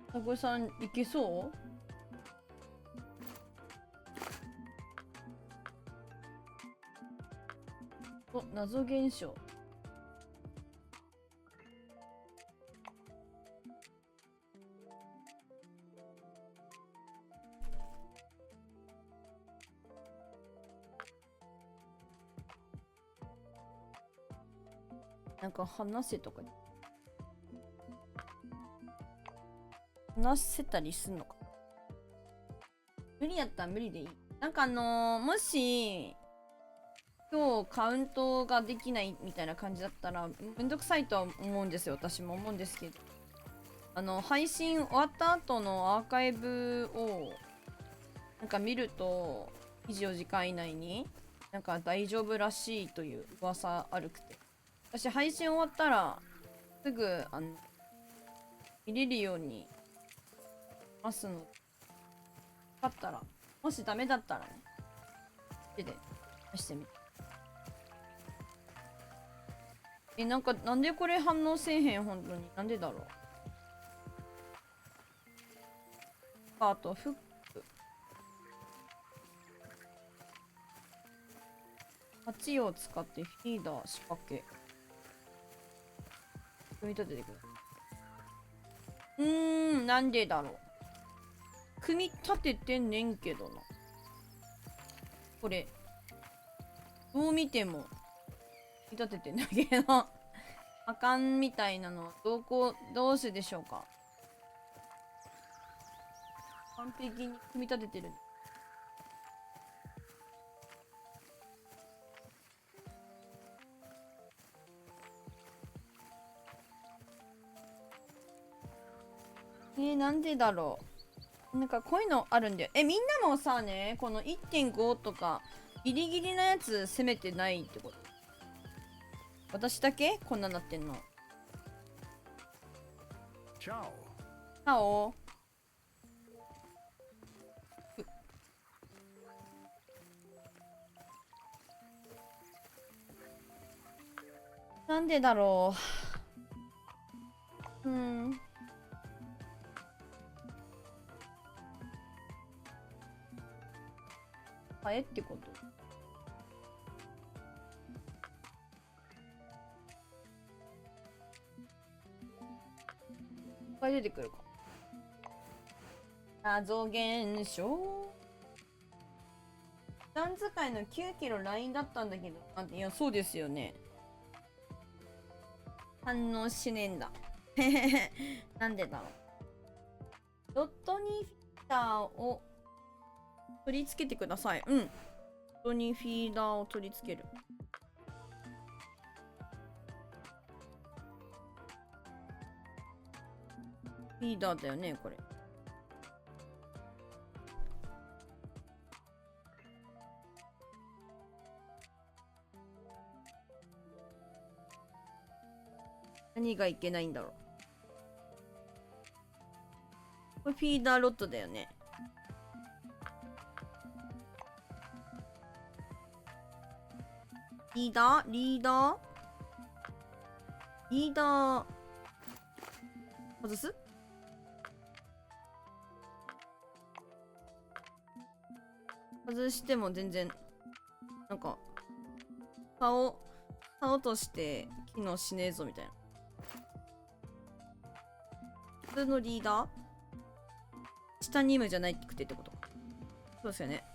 う。たこさんいけそう？お、謎現象。なんか話せとか話せたりすんのか。無理やったら無理でいい。なんかもし今日カウントができないみたいな感じだったらめんどくさいとは思うんですよ。私も思うんですけど、配信終わった後のアーカイブをなんか見ると24時間以内になんか大丈夫らしいという噂あるくて、私配信終わったらすぐ見れるようにますので、だったらもしダメだったらね、手でしてみて。なんでこれ反応せえへん。本当になんでだろう。あとフック8を使ってフィーダー仕掛け組み立ててくる。なんでだろう。組み立ててんねんけどな。これどう見ても組み立ててんだけどあかんみたいなのはどうしてでしょうか。完璧に組み立ててる。なんでだろう。なんかこういうのあるんだよ。みんなもさね、この 1.5 とかギリギリなやつ攻めてないってこと？私だけこんななってんの？チャオ。なんでだろう。ハエってこと？いっぱい出てくるか。謎現象。普段使いの9キロラインだったんだけど、いや、そうですよね。反応しねえんだ。なんでだろう。ドットにフィーダーを取り付けてください。ドットにフィーダーを取り付ける。フィーダーだよね、これ。何がいけないんだろう。これフィーダーロットだよね。リーダー外す？外しても全然なんか竿として機能しねえぞみたいな。普通のリーダーチタニウムじゃないってことか。そうですよね。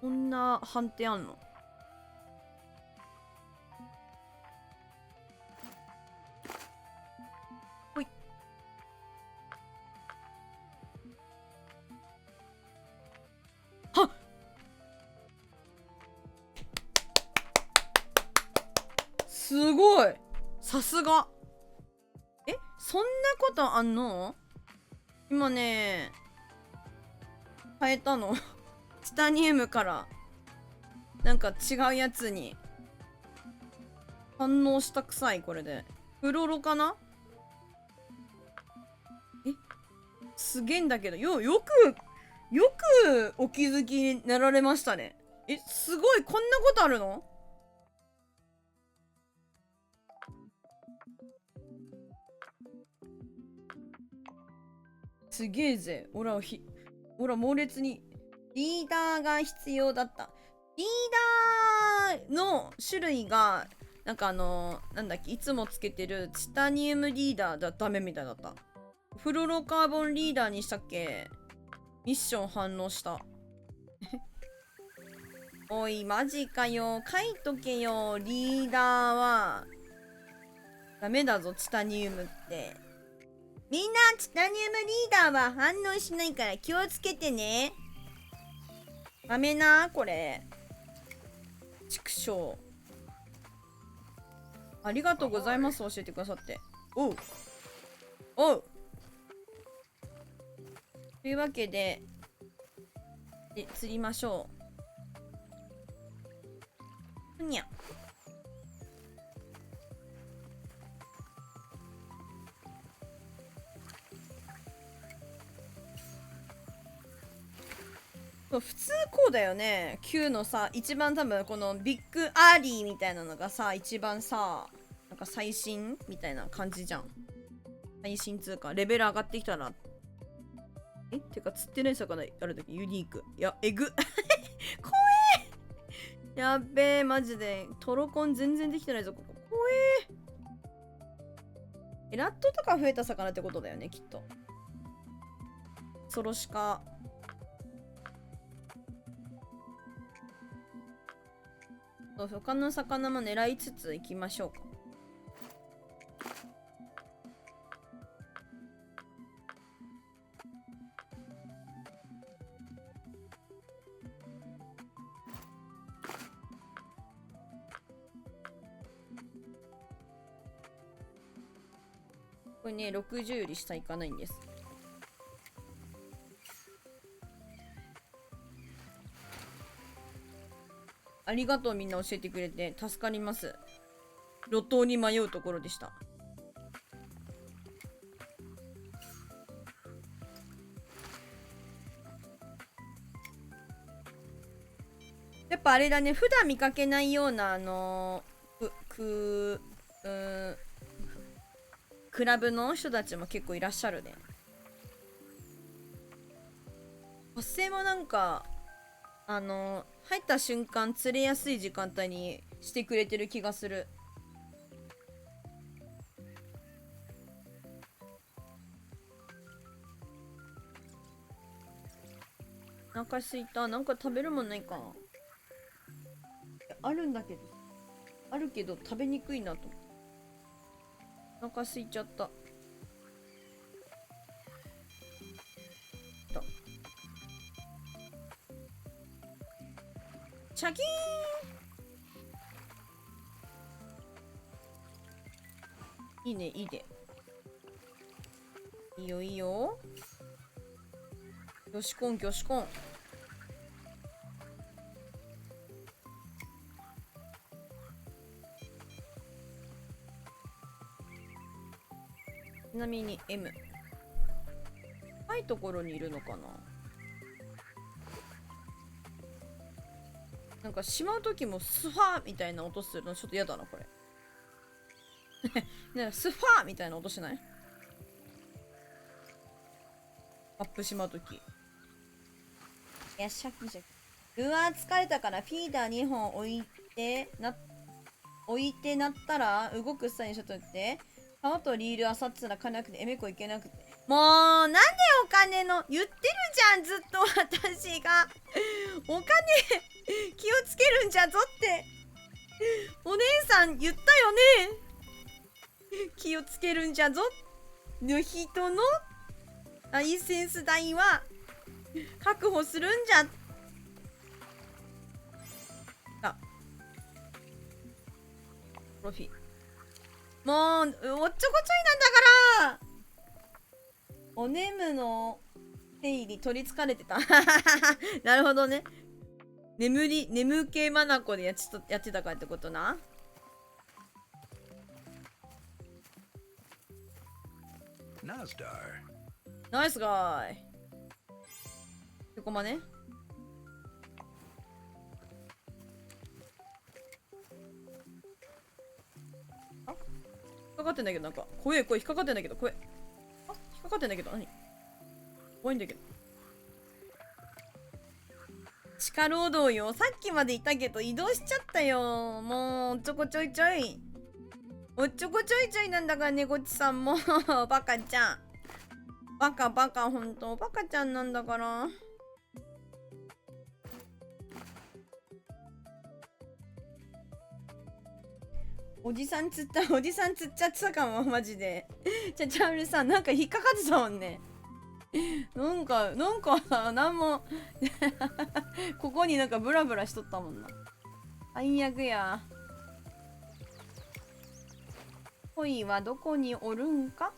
こんな判定あんの？ほい。はっ！すごい！さすが！そんなことあんの？今ね、変えたの。チタニウムからなんか違うやつに反応したくさい。これでフロロかな。すげえんだけど、よくお気づきになられましたね。すごい。こんなことあるの？すげえぜ。オラ猛烈にリーダーが必要だった。リーダーの種類がなんかなんだっけ、いつもつけてるチタニウムリーダーじゃダメみたいだった。フロロカーボンリーダーにしたっけ？ミッション反応した。おい、マジかよ。書いとけよ。リーダーはダメだぞ、チタニウムって。みんな、チタニウムリーダーは反応しないから気をつけてね。ダメな、これ。畜生。ありがとうございます。教えてくださって。おう。というわけで、釣りましょう。ふにゃ。普通こうだよね。Q のさ、一番多分このビッグアーリーみたいなのがさ、一番さ、なんか最新みたいな感じじゃん。最新つうか、レベル上がってきたら。てか釣ってない魚あるときユニーク。いや、怖え。やっべえ、マジで。トロコン全然できてないぞ、ここ。怖え。ラットとか増えた魚ってことだよね、きっと。ソロシカ。他の魚も狙いつつ行きましょうか。これね、60より下行かないんです。ありがとう、みんな教えてくれて助かります。路頭に迷うところでした。やっぱあれだね、普段見かけないようなクラブの人たちも結構いらっしゃるね。発声もなんか入った瞬間釣れやすい時間帯にしてくれてる気がする。お腹すいた。なんか食べるもんないかな。あるんだけど、あるけど食べにくいなと。お腹すいちゃった。シャキーン。いいね、いいね。いいよ、いいよ。よしこん、よしこん。ちなみに M。高いところにいるのかな。なんかしまうときもスファーみたいな音するのちょっと嫌だな、これ。ね、スファーみたいな音しない？アップしまうとき。いや、シャキシャキ。うわー、疲れたからフィーダー2本置いてなったら動くスタイルにしといて。顔とリールあさってたら金なくてエメコいけなくて。もうなんでお金の言ってるじゃん、ずっと私がお金気をつけるんじゃぞってお姉さん言ったよね。気をつけるんじゃぞの人のライセンス代は確保するんじゃ。あ、プロフィー。もうおっちょこちょいなんだから。おねむの手入り取りつかれてたなるほどね。眠気まなこでやってたかってことな。ナイスガイ。ここまね。あ、引っかかってんだけど、なんか怖え、引っかかってんだけど、怖え。あ、引っかかってんだけど、何怖いんだけど。地下労働よ。さっきまでいたけど移動しちゃったよ。もうおっちょこちょいちょい。おっちょこちょいちょいなんだからね、こっちさんもバカちゃん。バカバカ、ほんとバカちゃんなんだから。おじさん釣っちゃってたかも、マジで。チャールさん、なんか引っかかってたもんね。なんかなんもここになんかブラブラしとったもんな。最悪や。恋はどこにおるんか。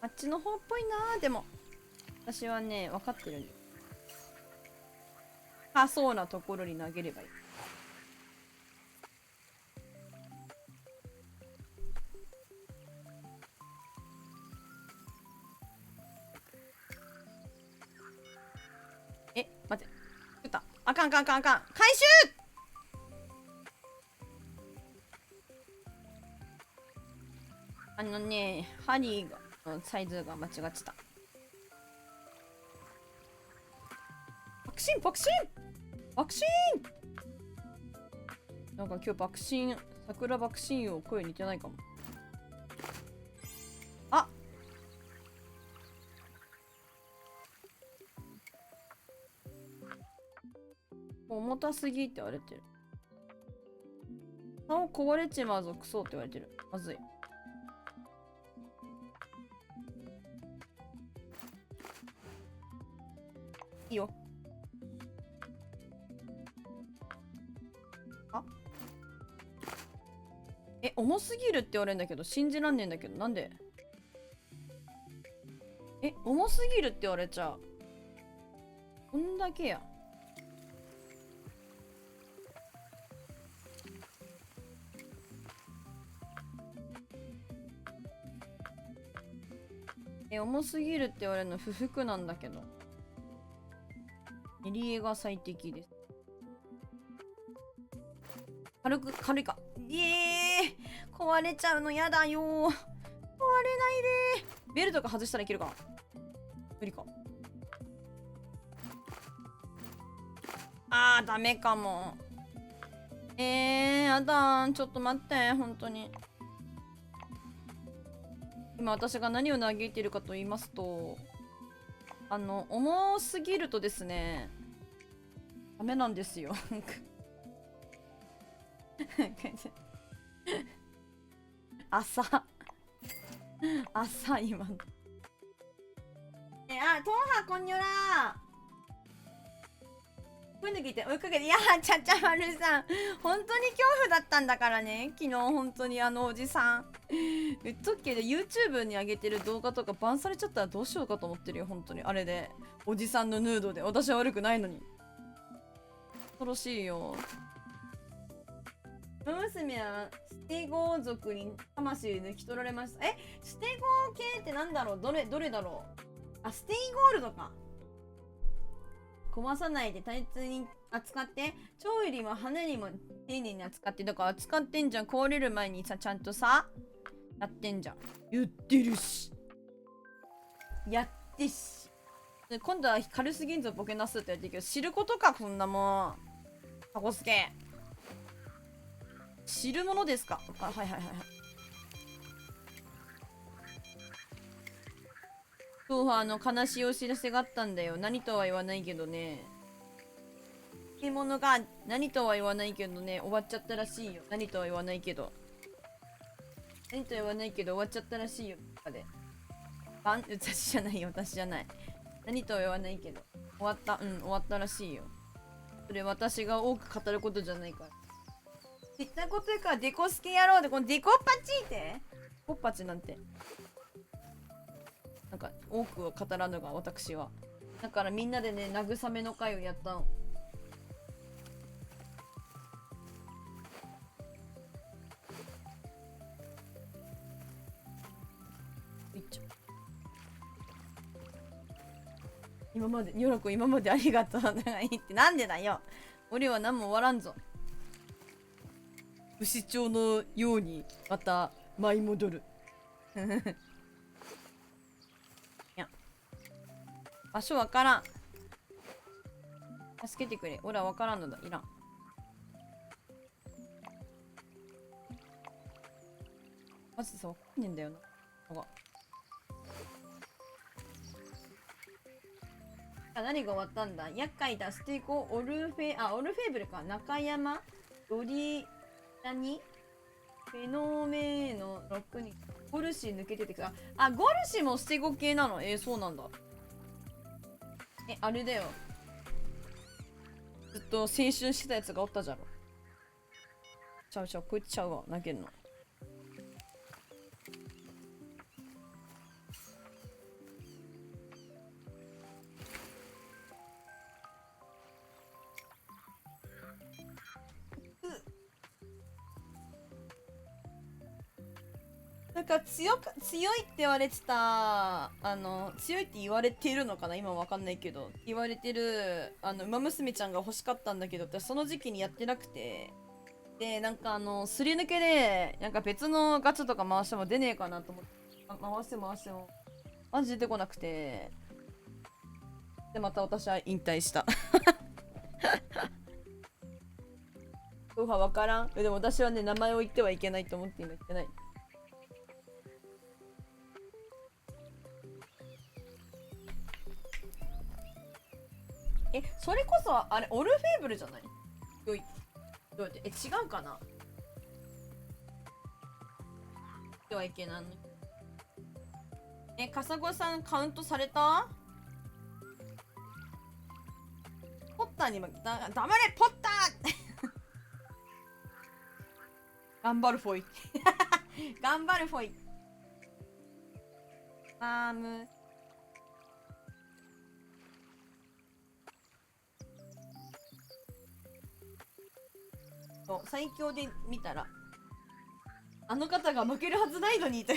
あっちの方っぽいな。でも私はね、分かってるんで。高そうなところに投げればいい。待って。作った。あかん。回収。針のサイズが間違ってた。爆心なんか今日桜爆心を声似てないかも。あ、重たすぎって言われてる。顔壊れちまうぞクソって言われてる。まずい。いいよ。あ、重すぎるって言われるんだけど信じらんねえんだけど、なんで。重すぎるって言われちゃう。こんだけや。重すぎるって言われるの不服なんだけど。エリエが最適です。軽いか。壊れちゃうのやだよ。壊れないで。ベルトが外したらいけるかな。無理か。ダメかも。やだ。ちょっと待って、本当に。今私が何を嘆いているかと言いますと、重すぎるとですね、ダメなんですよ。朝今の。トンハこんにょらこういうの聞いて追いかけて、いやちゃちゃまるさん本当に恐怖だったんだからね。昨日本当におじさん言っとくけど YouTube に上げてる動画とかバンされちゃったらどうしようかと思ってるよ。本当にあれでおじさんのヌードで。私は悪くないのに。恐ろしいよ。娘はステゴ族に魂抜き取られました。ステゴ系ってなんだろう。どれだろう。ステイゴールドか。壊さないで大切に扱って、蝶よりも花にも丁寧に扱って。だから扱ってんじゃん。壊れる前にさ、ちゃんとさやってんじゃん。言ってるしやってし。で今度は軽すぎんぞボケなすってやってるけど、知ることかこんなもん。タコスケ知るものですか。はいはいはいはい。そう悲しいお知らせがあったんだよ。何とは言わないけどね。漬物が何とは言わないけどね、終わっちゃったらしいよ。何とは言わないけど。何とは言わないけど終わっちゃったらしいよ。私じゃないよ、私じゃない。何とは言わないけど。終わった、終わったらしいよ。それ私が多く語ることじゃないから。知ったこと言うからデコスケやろうで、このデコッパチってデコッパチなんて。なんか多くは語らぬが私は。だからみんなでね、慰めの会をやったの。今まで、ニョロコ今までありがとう。長いってなんでだよ。俺は何も終わらんぞ。不死鳥のようにまた舞い戻る。いや。場所わからん。助けてくれ。俺はわからんのだ。いらん。マジでさ、わかんねえんだよな。何が終わったんだ。厄介だ。ステコ、オルフェーブルか。中山、ロリタニ、フェノメーノ、6人。ゴルシー抜けててくだ。ゴルシーもステゴ系なの。そうなんだ。あれだよ。ずっと青春してたやつがおったじゃろ。ちゃう、こいつちゃうわ。投げんの。なんか強いって言われてた、強いって言われてるのかな、今わかんないけど。言われてる、馬娘ちゃんが欲しかったんだけど、私その時期にやってなくて。で、なんかすり抜けで、なんか別のガチャとか回しても出ねえかなと思って。回しても。マジ出てこなくて。で、また私は引退した。どうかわからん。でも私はね、名前を言ってはいけないと思って今言ってない。それこそあれオルフェーブルじゃない？どうやって違うかな？ではいけないの。カサゴさんカウントされた？ポッターにも黙れポッター頑張るフォイ頑張るフォイ最強で見たらあの方が負けるはずないのにとウ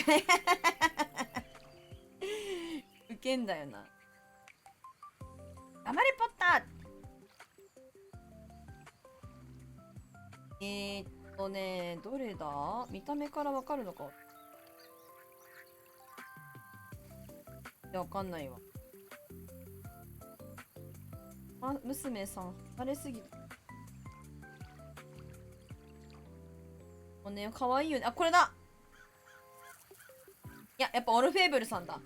ケんだよな。頑張れポッター。どれだ？見た目からわかるのか？いや、わかんないわ。あ、娘さん、慣れすぎる。もうね、かわいいよね。あ、これだ。いや、やっぱオルフェーブルさんだ。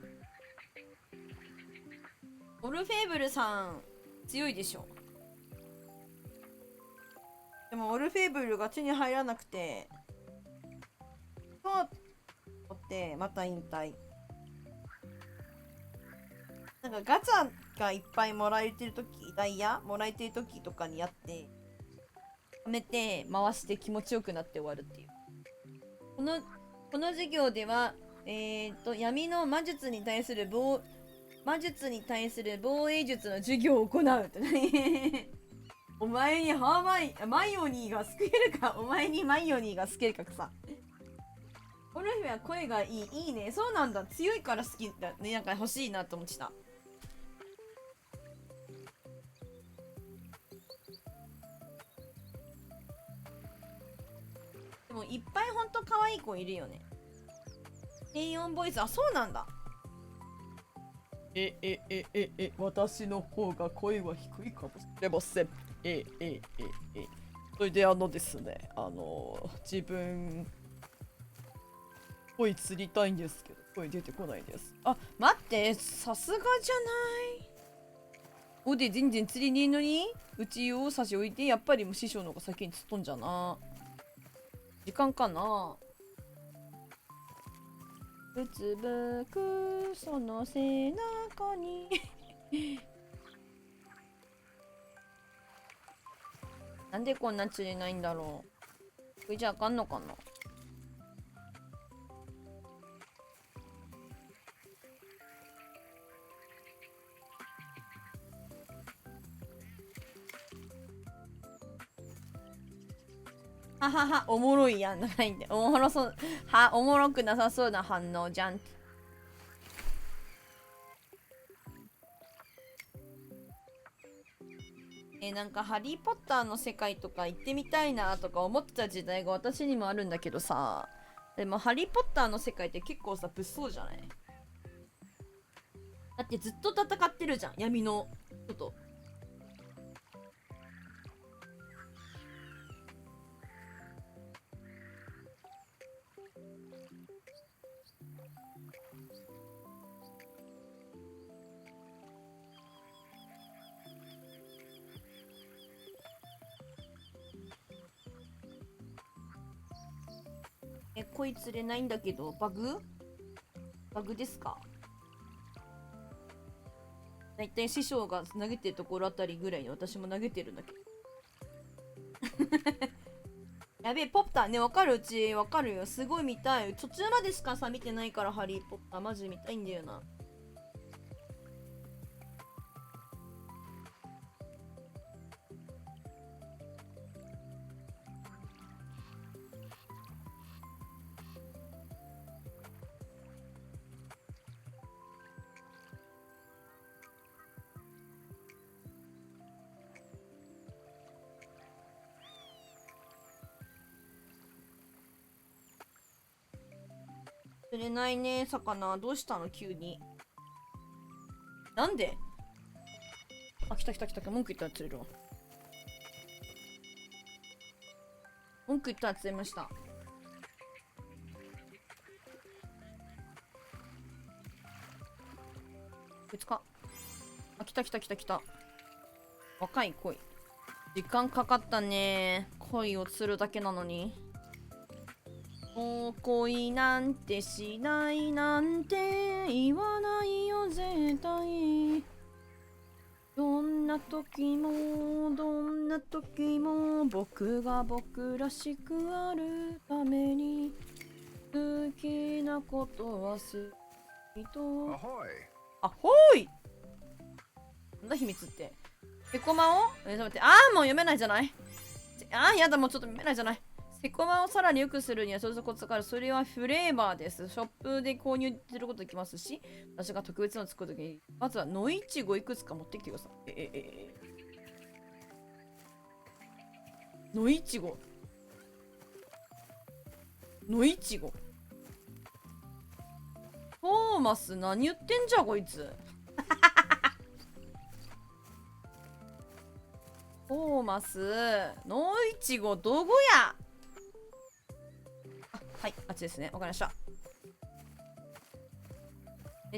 オルフェーブルさん、強いでしょ。でも、オルフェーブルが手に入らなくて、そうって、また引退。なんかガチャがいっぱいもらえてるとき、ダイヤもらえてるときとかにやって、はめて回して気持ちよくなって終わるっていう。この授業では、闇の魔術に対する防衛術の授業を行うって何お前にマイオニーが救えるか、お前にマイオニーが救えるかさ。オルフェは声がいい。いいね。そうなんだ。強いから好きだね。なんか欲しいなと思ってた。でもいっぱいほんと可愛い子いるよね。低音ボイス、あ、そうなんだ。私の方が声は低いかもしれません。それでですね、自分、声釣りたいんですけど、声出てこないです。あ、待って、さすがじゃない。おで全然釣りねえのに、うちを差し置いて、やっぱりもう師匠の方が先に釣っとんじゃな。時間かな。うつぶくその背中になんでこんな釣れないんだろう。これじゃあかんのかな。ははは、おもろいやんないんで。おもろそう。おもろくなさそうな反応じゃん。なんかハリー・ポッターの世界とか行ってみたいなとか思ってた時代が私にもあるんだけどさ。でもハリー・ポッターの世界って結構さ、物騒じゃない？だってずっと戦ってるじゃん、闇の人と。こい釣れないんだけど、バグですか？だいたい師匠が投げてるところあたりぐらいに私も投げてるんだけど。やべえ、ポッターね、わかる？うちわかるよ。すごい見たい。途中までしかさ、見てないから、ハリー・ポッター。マジ見たいんだよな。釣れないね、魚。どうしたの急に。なんで？あ、来た来た来た。文句言ったら釣れるわ。文句言ったら釣れました。こいつか。あ、来た来た来た来た。若い恋。時間かかったね。恋を釣るだけなのに。もう恋なんてしないなんて言わないよ絶対。どんな時も僕が僕らしくあるために好きなことは好きと。あほーい。なんだ秘密って。セコマをちょっと待って。もう読めないじゃない。やだ、もうちょっと読めないじゃない。セコマをさらに良くするにはそれぞれコツがある。それはフレーバーです。ショップで購入することできますし、私が特別なの作るときに、まずは野いちごいくつか持ってきてください。野いちご。野いちご。トーマス何言ってんじゃこいつ。トーマス野いちごどこや。あ、はい、あっちですね。わかりました。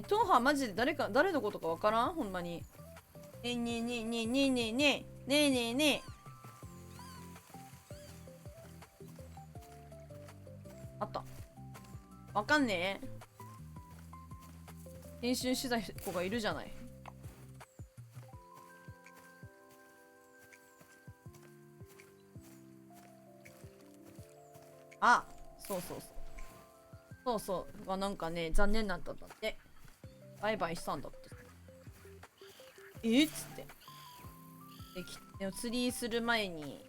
トーハマジで誰のことかわからんほんまに。ねえねえねえねえねえねえねえねえねえねえ。あった。わかんねえ。編集してた子がいるじゃない。あ、そうそうそう。そうそう。がなんかね、残念だったんだって。バイバイしたんだって。っつって。で釣りする前に、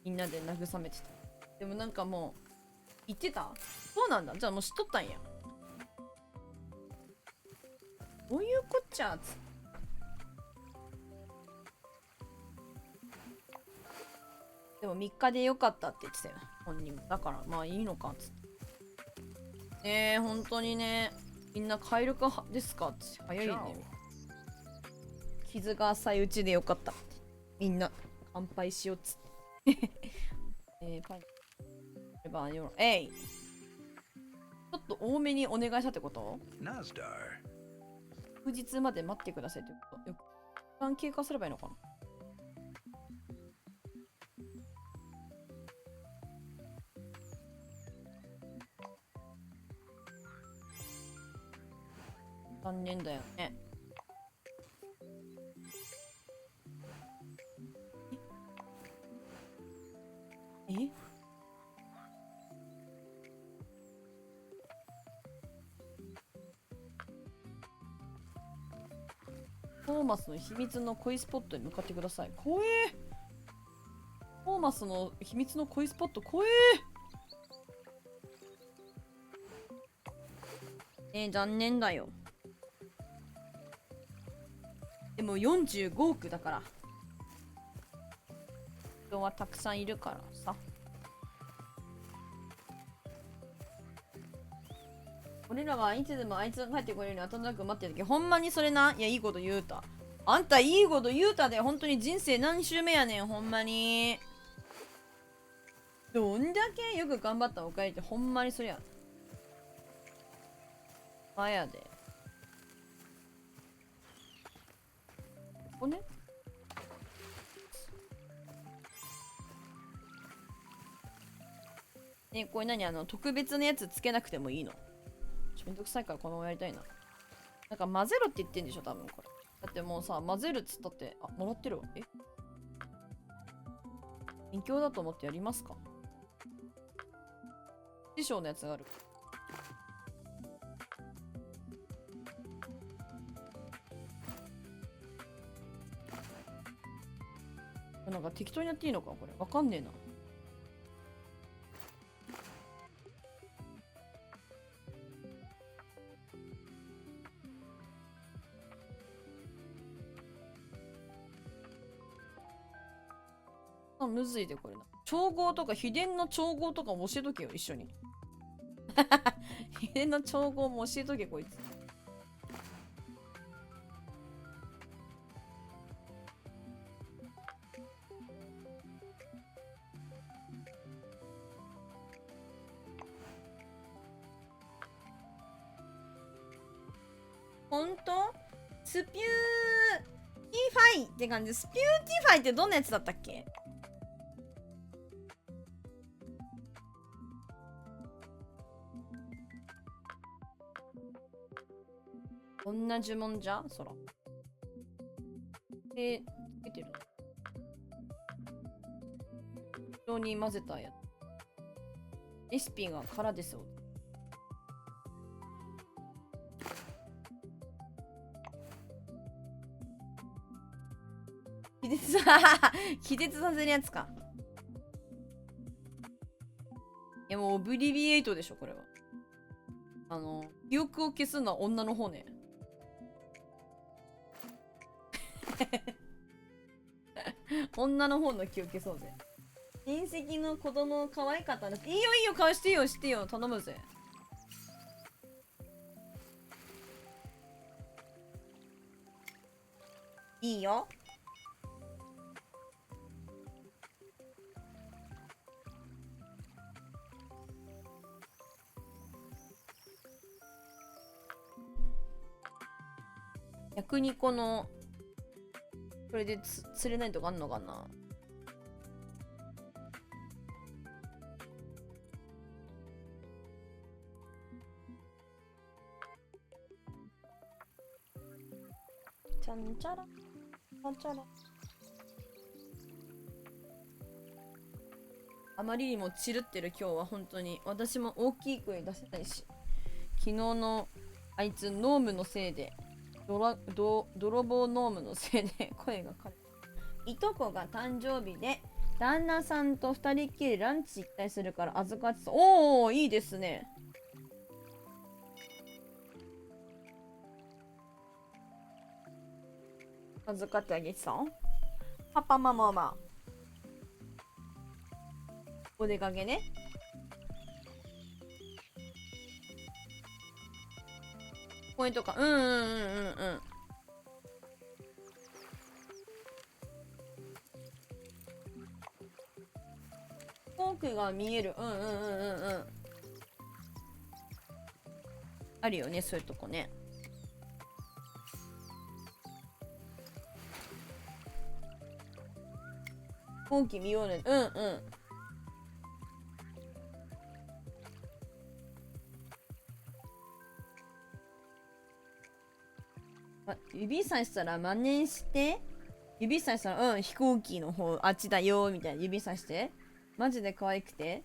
みんなで慰めてた。でもなんかもう、言ってたそうなんだ。じゃあもう知っとったんや。どういうこっちゃつって。でも3日でよかったって言ってたよ。本人も。だからまあいいのかっつって。ねえ、本当にね。みんなカエル化ですかって。早いね。傷が浅いうちでよかった。みんな乾杯しようっつって。パイえい。ちょっと多めにお願いしたってこと翌日まで待ってくださいってこと。時間経過すればいいのかな。残念だよね。えトーマスの秘密の恋スポットに向かってください。怖えトーマスの秘密の恋スポット怖え残念だよ。でも45億だから人はたくさんいるからさ。俺らはいつでもあいつが帰ってこれるように後なく待ってる時ほんまにそれな。いやいいこと言うた。あんたいいこと言うたで。本当に人生何周目やねんほんまに。どんだけよく頑張ったおかげってほんまにそりゃまやで。ここね。ね、これ何特別なやつつけなくてもいいの？めんどくさいからこのままやりたいな。なんか混ぜろって言ってんでしょ多分これ。だってもうさ、混ぜるっつったって、あ、もらってるわ。勉強だと思ってやりますか？師匠のやつがある。なんか適当にやっていいのかこれ。わかんねえな。むずいでこれな。調合とか秘伝の調合とかも教えとけよ一緒に。秘伝の調合も教えとけこいつ。ほんと？スピューティファイって感じ。スピューティファイってどんなやつだったっけ？こんな呪文じゃそら。で、つけてる。非常に混ぜたやつ。レシピが空ですよ。気絶気絶させるやつか。いやもうオブリビエイトでしょこれは。記憶を消すのは女の方ね。女の方の記憶消そうぜ。親戚の子供可愛かったんです。いいよいいよ、返してよしてよ、頼むぜ。いいよ。逆にこのこれで釣れないとかあんのかな。ちゃんちゃらちゃんちゃら。あまりにもチルってる今日は本当に。私も大きい声出せないし、昨日のあいつノームのせいで、泥棒ノームのせいで声が枯れた。いとこが誕生日で旦那さんと2人っきりランチ行ったりするから預かってた。おお、いいですね。預かってあげてたん。パパママはお出かけね。公園とか、うんうんうんうんうん。フォークが見える。うんうんうんうんうん。あるよね、そういうとこね。フォーク見ようね。うんうん。指さしたら真似して。指さしたら、うん、飛行機の方、あっちだよ、みたいな指さして。マジで可愛くて。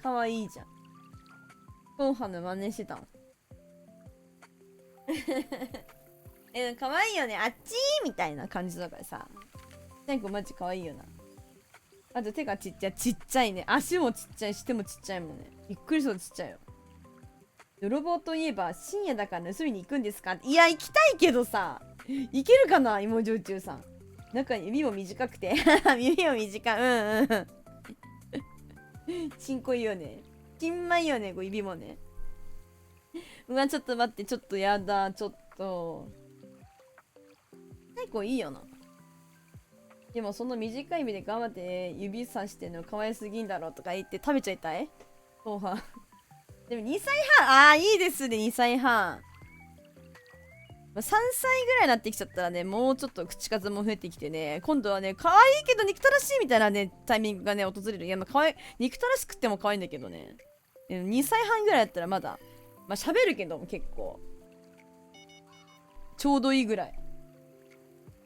可愛いじゃん。トーハの真似してたん。可愛いよね。あっちーみたいな感じだからさ。なんかマジ可愛いよな。あと手がちっちゃい。ちっちゃいね。足もちっちゃいし、手もちっちゃいもんね。びっくりするちっちゃいよ。泥棒といえば深夜だから盗みに行くんですか。いや、行きたいけどさ。行けるかな芋焼酎さん。中に指も短くて。指も短い。うんうん。ちんこいいよね。ちんまいよね、こう指もね。うわ、ちょっと待って、ちょっとやだ、ちょっと。最高いいよな。でもその短い指で頑張って指さしてんの可愛すぎんだろとか言って食べちゃいたい。そうは。でも2歳半、ああ、いいですね、2歳半。3歳ぐらいになってきちゃったらね、もうちょっと口数も増えてきてね、今度はね、可愛いけど憎たらしいみたいなね、タイミングがね、訪れる。いや、まあ、可愛い、憎たらしくても可愛いんだけどね。2歳半ぐらいだったらまだ、まあ喋るけども結構、ちょうどいいぐらい。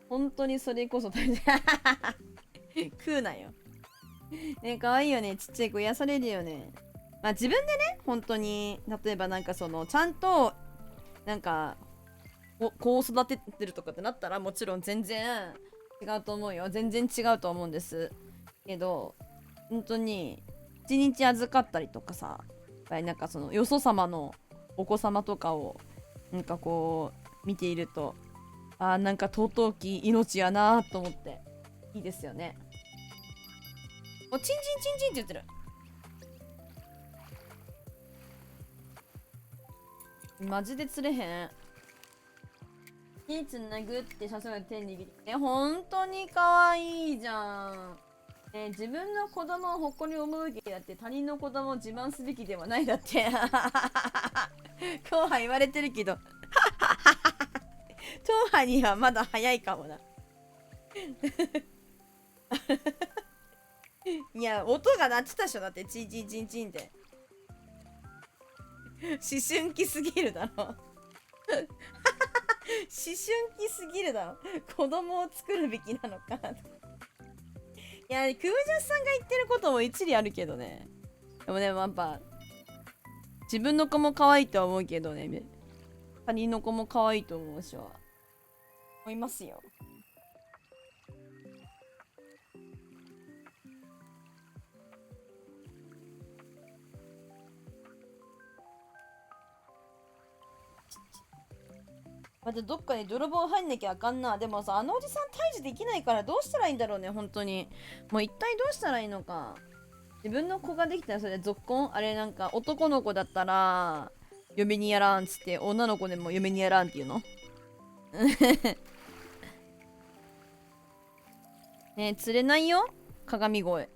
本当にそれこそ食うなよ。ね、可愛いよね。ちっちゃい子癒されるよね。まあ自分でね、本当に、例えばなんかその、ちゃんと、なんか、こう育ててるとかってなったらもちろん全然違うと思うよ。全然違うと思うんです。けど、本当に、一日預かったりとかさ、やっぱりなんかその、よそ様のお子様とかを、なんかこう、見ていると、あーなんか尊き命やなーと思って、いいですよね。お、チンチンチンチンって言ってる。マジで釣れへん。手つなぐってさすがに手握り。本当に可愛いじゃん。自分の子供を誇りに思うべきだって、他人の子供を自慢すべきではないだって。今日は言われてるけど。当派にはまだ早いかもな。いや、音が鳴ってたでしょ。だって、チンチンチンチンって。思春期すぎるだろ。思春期すぎるだろ。子供を作るべきなのか。いや、クージャスさんが言ってることも一理あるけどね。でもね、やっぱ、自分の子も可愛いとは思うけどね、他人の子も可愛いと思うしは。思いますよ。またどっかに泥棒入んなきゃあかんな。でもさ、あのおじさん退治できないからどうしたらいいんだろうね、本当に。もう一体どうしたらいいのか。自分の子ができたらそれで続婚あれなんか男の子だったら嫁にやらんっつって女の子でも嫁にやらんっていうのねえ、釣れないよ鏡声。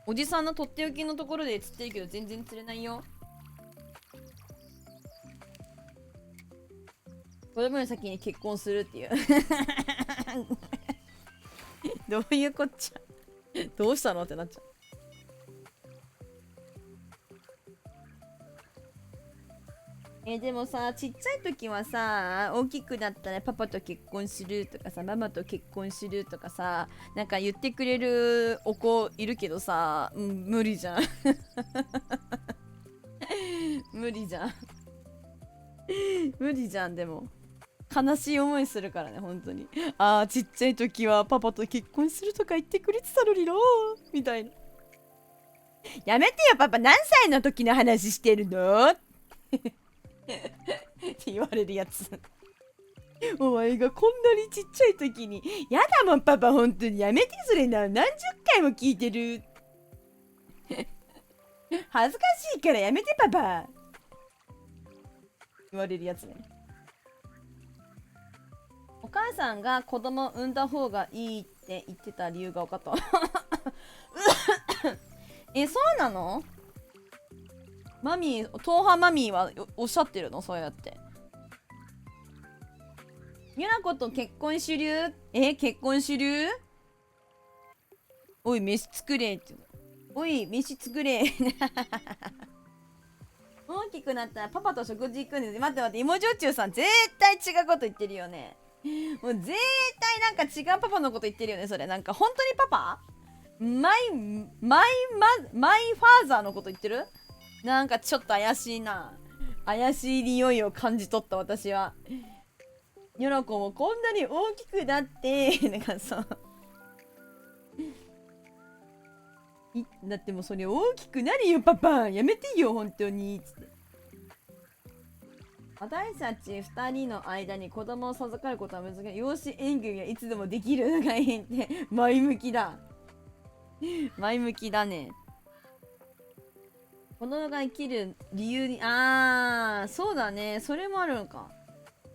おじさんのとっておきのところで釣ってるけど全然釣れないよ。子供より先に結婚するっていうどういうこっちゃどうしたのってなっちゃう。でもさ、ちっちゃい時はさ、大きくなったらパパと結婚するとかさ、ママと結婚するとかさ、なんか言ってくれるお子いるけどさ、無理じゃん無理じゃん無理じゃん。でも悲しい思いするからね、本当に。ああ、ちっちゃい時はパパと結婚するとか言ってくれてたのになみたいな。やめてよ、パパ何歳の時の話してるのって言われるやつお前がこんなにちっちゃい時にやだもんパパ、本当にやめてそれな、何十回も聞いてる恥ずかしいからやめてパパ言われるやつね。お母さんが子供産んだ方がいいって言ってた理由が分かったそうなの？マミー、トーハマミーはおっしゃってるの？そうやってゆなこと結婚主流？結婚主流？おい飯作れっておい飯作れ大きくなったらパパと食事行くんです。待って待って、芋焼酎さん絶対違うこと言ってるよね。もう絶対なんか違うパパのこと言ってるよね。それなんか本当にパパ？マイファーザーのこと言ってる？なんかちょっと怪しいな。怪しい匂いを感じ取った私は。ニョロコもこんなに大きくなってなんかさだってもうそれ大きくなるよパパやめてよ本当につって。私たち2人の間に子供を授かることは難しい。養子縁組はいつでもできるのがいいって前向きだ前向きだね。子供が生きる理由にそうだね、それもあるのか。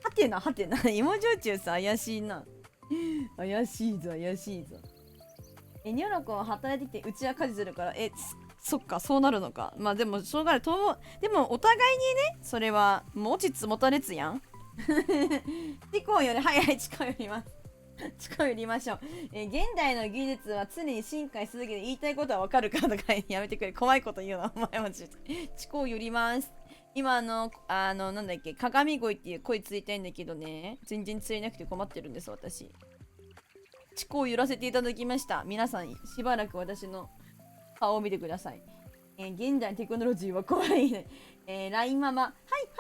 はてなはてな芋焼酎さ怪しいな怪しいぞ怪しいぞ。ニョロコは働いてきてうちは家事するからそっかそうなるのか。まあでもしょうがないと。でもお互いにね、それは持ちつ持たれつやんチコよりはいチコよりますチコよりましょう。現代の技術は常に進化し続けて言いたいことはわかるかとかやめてくれ。怖いこと言うのお前もチコよります。今なんだっけ、鏡声っていう声ついたいんだけどね、全然釣れなくて困ってるんです私。チコを揺らせていただきました。皆さんしばらく私の顔を見てください。現代テクノロジーは怖いね。LINE ママ、はいは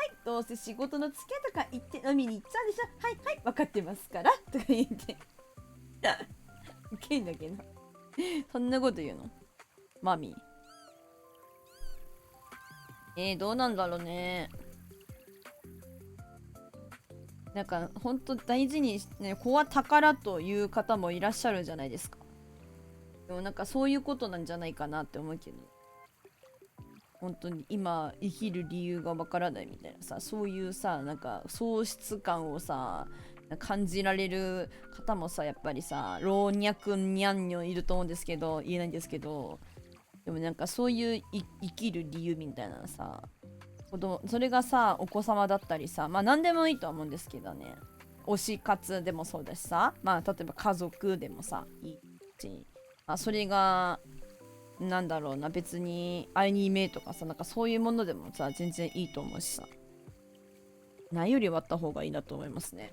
い、どうせ仕事の付き合いとか言って飲みに行っちゃうでしょ。はいはい、分かってますから。とか言って。ウケんだけど。そんなこと言うのマミー。どうなんだろうね。なんかほんと大事にね、子は宝という方もいらっしゃるじゃないですか。でもなんかそういうことなんじゃないかなって思うけど、本当に今生きる理由がわからないみたいなさ、そういうさ、なんか喪失感をさ感じられる方もさ、やっぱりさ老若にゃんにょいると思うんですけど、言えないんですけど、でもなんかそういう生きる理由みたいなさ、それがさお子様だったりさ、まあ何でもいいとは思うんですけどね、推し活でもそうだしさ、まあ例えば家族でもさいいし、それがなんだろうな、別にアニメとかさ、なんかそういうものでもさ全然いいと思うしさ、ないより割った方がいいなと思いますね。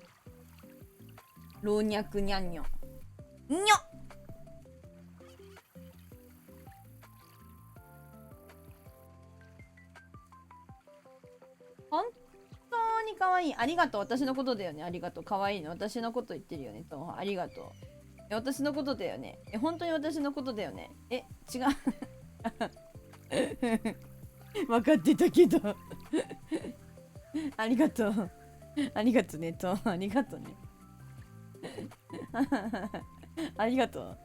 老若にゃんにょにょ本当に可愛い。ありがとう。私のことだよね。ありがとう。可愛いの。私のこと言ってるよね。とありがとう。私のことだよね。本当に私のことだよね。違う分かってたけどありがとう。ありがとねと、ありがとね。ありがと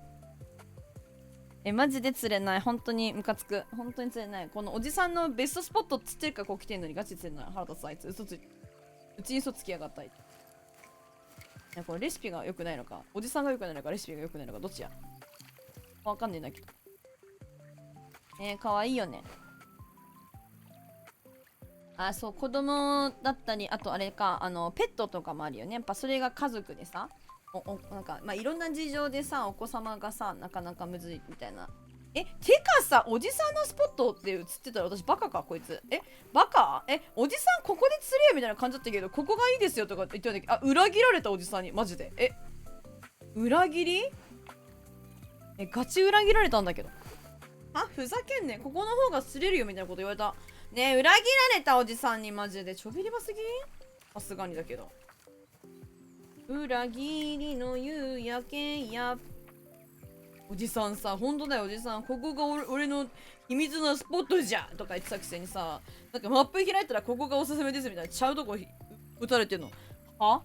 う。マジで釣れない。本当にムカつく。本当に釣れない。このおじさんのベストスポット釣ってるからこう来てんのにガチで釣れない。腹立つあいつ。嘘ついて。うちに嘘つきやがったい。これレシピが良くないのか。おじさんが良くないのか、レシピが良くないのか、どっちや。わかんねえんだけど。かわいいよね。あ、そう、子供だったり、あとあれか、ペットとかもあるよね。やっぱそれが家族でさ、なんか、まあ、いろんな事情でさ、お子様がさ、なかなかむずいみたいな。てかさ、おじさんのスポットって映ってたら私バカか、こいつ。バカおじさんここで釣れよみたいな感じだったけど、ここがいいですよとか言ってたんだけど、あ、裏切られたおじさんに、マジで。裏切りガチ裏切られたんだけど。ふざけんね。ここの方が釣れるよみたいなこと言われた。ねえ、裏切られたおじさんにマジでちょびりばすぎさすがにだけど。裏切りの夕焼けや。おじさんさ、ほんとだよおじさん。ここが俺の秘密のスポットじゃとか言ってたくせにさ、なんかマップ開いたらここがおすすめですみたいな。ちゃうとこ撃たれてんの。は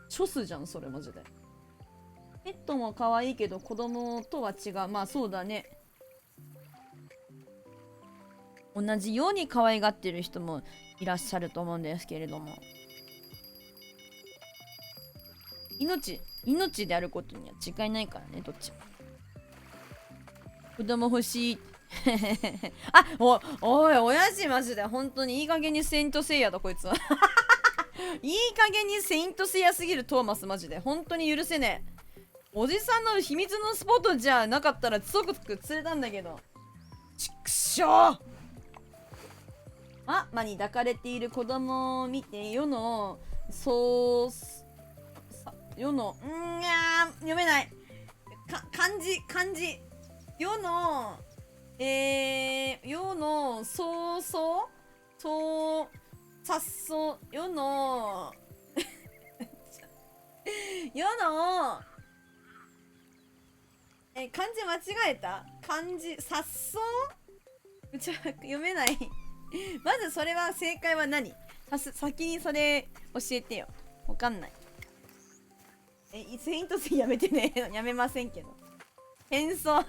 チョスじゃん、それマジで。ペットも可愛いけど子供とは違う。まあそうだね。同じように可愛がってる人もいらっしゃると思うんですけれども、命であることには違いないからね、どっちも。子供欲しい。あ、おい、親父マジで本当にいい加減にセイントセイヤだこいつは。いい加減にセイントセイヤすぎるトーマスマジで本当に許せねえ。おじさんの秘密のスポットじゃなかったら即釣れたんだけど。ちくしょう。魔に抱かれている子供を見て世の世の読めない漢字世の世の世の世の漢字間違えた。漢字さっそう読めないまずそれは正解は何？先にそれ教えてよ。わかんない。セイントセイやめてね。やめませんけど。変装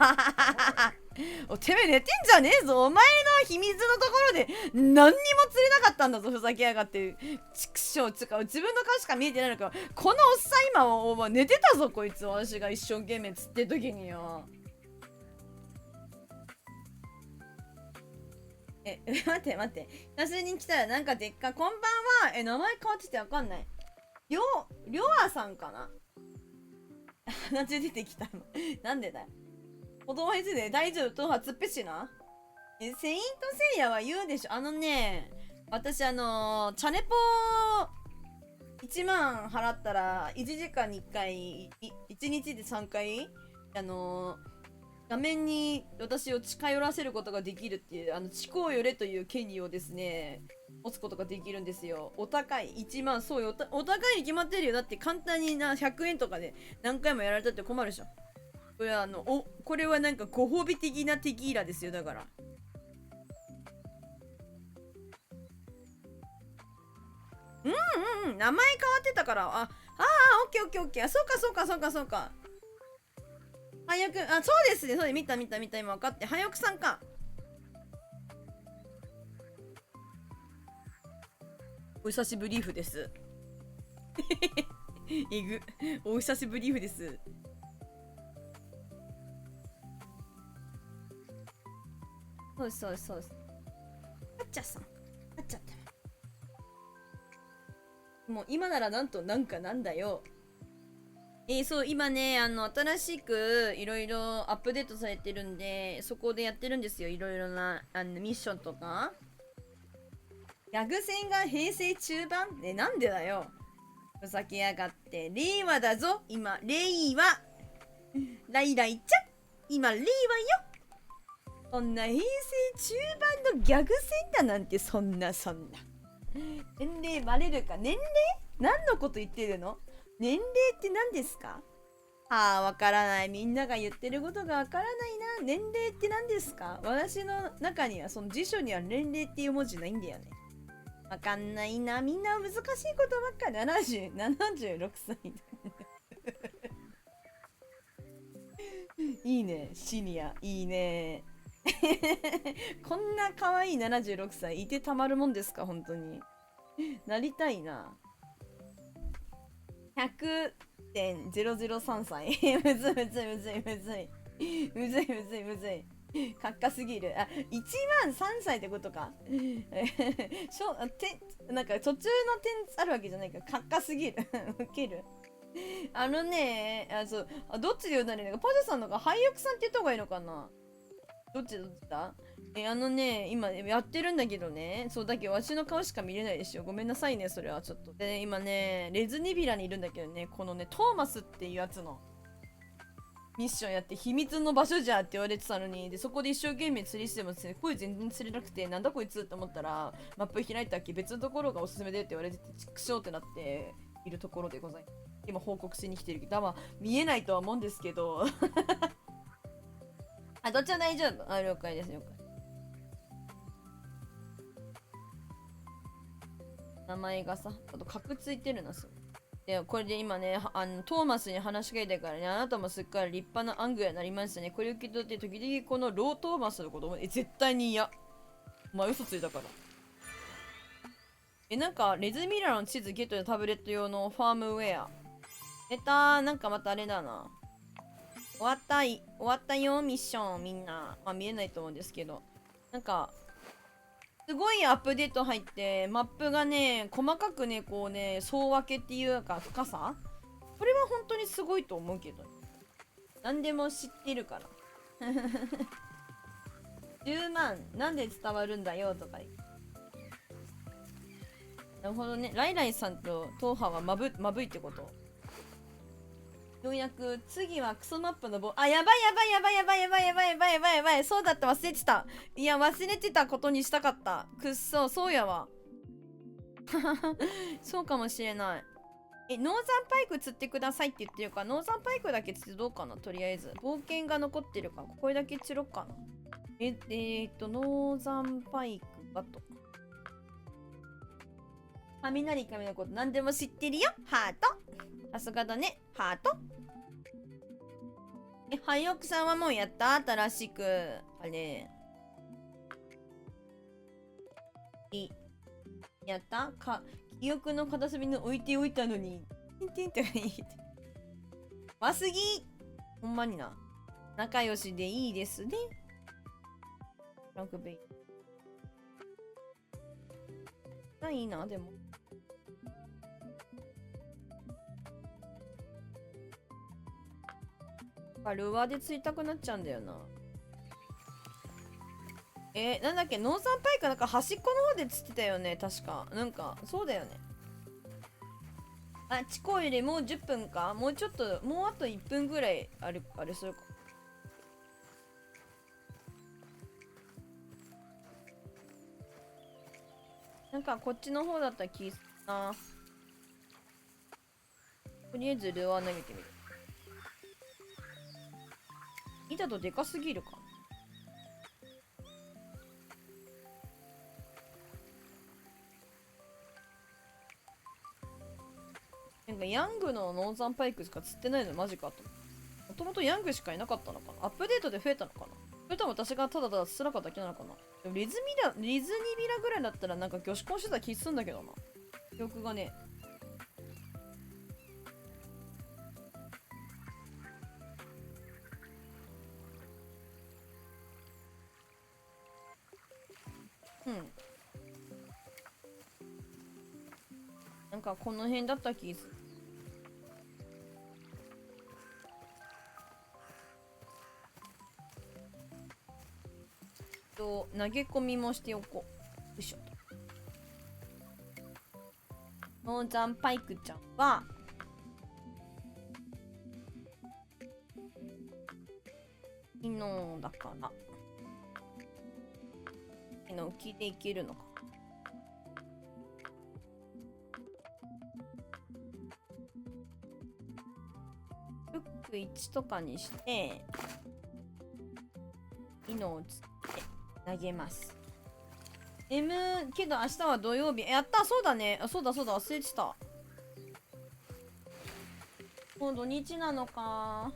おてめえ寝てんじゃねえぞ。お前の秘密のところで何にも釣れなかったんだぞ。ふざけやがって。ちくしょう。つか自分の顔しか見えてないのか。このおっさん今寝てたぞこいつ。私が一生懸命釣ってる時によ。待って久しぶりに来たらなんかでっか。こんばんは。名前変わっててわかんない。りょあさんかな。鼻血出てきたのなんでだよ。子供について大丈夫と初っぺしな。セイントセイヤは言うでしょ。私チャネポ1万払ったら1時間に1回1日で3回画面に私を近寄らせることができるっていう近寄れという権利をですね持つことができるんですよ。お高い1万。そうよ、お高いに決まってるよ。だって簡単に100円とかで何回もやられたって困るでしょ。これはこれはなんかご褒美的なテキーラですよ。だから名前変わってたから。オッケー。そうか早く。そうですね。そうで見た今分かって。早くさんか。お久しぶりふですお久しぶりふです。そうです。あっちゃさん。あっちゃった。もう今ならなんなんだよ。そう、今ね、新しくいろいろアップデートされてるんで、そこでやってるんですよ。いろいろなミッションとか。ギャグ戦が平成中盤なんでだよ。ふざけやがって。令和だぞ今。令和ライちゃん今、令和よ。そんな平成中盤のギャグ戦だなんてそんな。年齢バレるか。年齢何のこと言ってるの？年齢って何ですか？わからない。みんなが言ってることがわからないな。年齢って何ですか？私の中にはその辞書には年齢っていう文字ないんだよね。わかんないな。みんな難しいことばっかり。76歳。いいね。シニア。いいね。こんな可愛い76歳いてたまるもんですか、本当に。なりたいな。100.003歳。むずいむずいむずいむずい。むずいむずいむずい。かっかすぎる。あ、1万3歳ってことか。なんか途中の点あるわけじゃないから、かっかすぎる。ウケる。そう、どっちで言うならいいのか、ポジョさんのか、廃屋さんって言った方がいいのかな。どっちだ。今やってるんだけどね。そうだけど、わしの顔しか見れないでしょ。ごめんなさいね、それはちょっと。でね、今ね、レズニビラにいるんだけどね、このね、トーマスっていうやつのミッションやって、秘密の場所じゃって言われてたのに、で、そこで一生懸命釣りしてもですね、声全然釣れなくて、なんだこいつって思ったら、マップ開いたっけ、別のところがおすすめでって言われてて、チクショーってなっているところでございます。今報告しに来てるけど、まあ、見えないとは思うんですけど、あ、どっちは大丈夫。あ、了解です、了解。名前がさ、あと角ついてるな、そう。で、これで今ね、トーマスに話しかけてからね、あなたもすっかり立派なアングルになりましたね。これを受け取って、時々このロートーマスの子供、絶対に嫌。お前嘘ついたから。なんか、レズミラーの地図ゲットでタブレット用のファームウェア。出たー、なんかまたあれだな。終わったよ、ミッション、みんな。まあ見えないと思うんですけど。なんか、すごいアップデート入って、マップがね、細かくね、こうね、総分けっていうか、深さこれは本当にすごいと思うけど。何でも知ってるから。10万、なんで伝わるんだよ、とか言って。なるほどね。ライライさんとトーハはまぶいってこと。ようやく次はクソマップのあ、やばいやばいやばいやばいやばいやばいやばいやばいやばい。そうだって忘れてた。いや、忘れてたことにしたかった。くっそ、そうやわ。そうかもしれない。ノーザンパイク釣ってくださいって言ってるから、ノーザンパイクだけ釣ってどうかな、とりあえず。冒険が残ってるから、これだけ釣ろうかな。ノーザンパイクバット。雷神のこと何でも知ってるよ、ハート。さすがだね、ハート。ハイオクさんはもうやった、新しく。あれ。やった記憶の片隅に置いておいたのに。てんてんって言って。わすぎ。ほんまにな。仲良しでいいですね。ラグベイ。いいな、でも。ルアーで釣りたくなっちゃうんだよな。なんだっけ、ノーザンパイクなんか端っこの方で釣ってたよね、確か。なんか、そうだよね。あ、チコよりもう10分か、もうちょっと、もうあと1分ぐらいあれするか。なんかこっちの方だったら気するな。とりあえずルアー投げてみる。板とでかすぎるか。なんかヤングのノーザンパイクしか釣ってないのマジかと。もともとヤングしかいなかったのかな。アップデートで増えたのかな。それとも私がただただ釣らなかっただけなのかな。でもリズニビラぐらいだったらなんか魚種婚してた気すんだけどな。記憶がね。うん。なんかこの辺だった気する。投げ込みもしておこう。よいしょ。ノーザンパイクちゃんは昨日だから昨日でいけるのか。フック1とかにして昨日をつって投げます。M けど明日は土曜日。やった、そうだね。あ、そうだそうだ、忘れてた。もう土日なのか。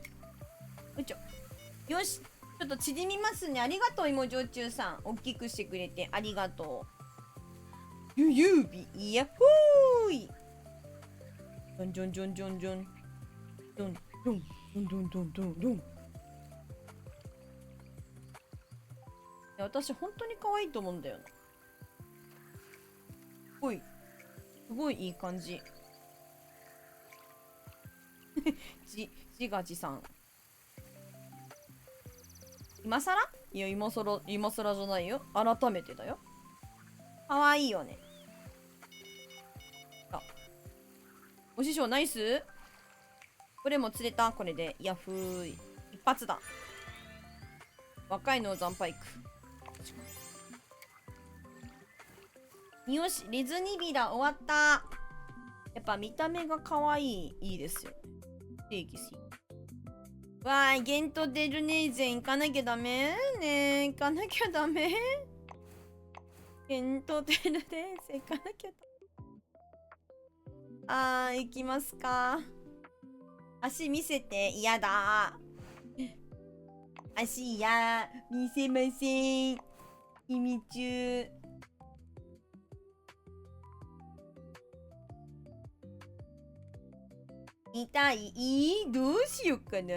よいしょ。よし。ちょっと縮みますね。ありがとう、芋焼酎さん。大きくしてくれてありがとう。指、いやほーい。どんどんどんどんどん。どんどんどんどんどんどんどん。私、本当に可愛いと思うんだよな。すごいいい感じ。自画自賛。今更？いや、今更じゃないよ。改めてだよ。かわいいよね。あ、お師匠ナイス。これも釣れた。これで。ヤフー。一発だ。若いの惨敗区。よし、レズニビラ終わった。やっぱ見た目が可愛い、いいですよ。定義し。わーい、ゲントデルネーゼン行かなきゃダメねえ、行かなきゃダメ。ゲントデルネーゼン行かなきゃダメ。行きますか。足見せて、嫌だ。足嫌、見せません。秘密。痛い？どうしよっかな。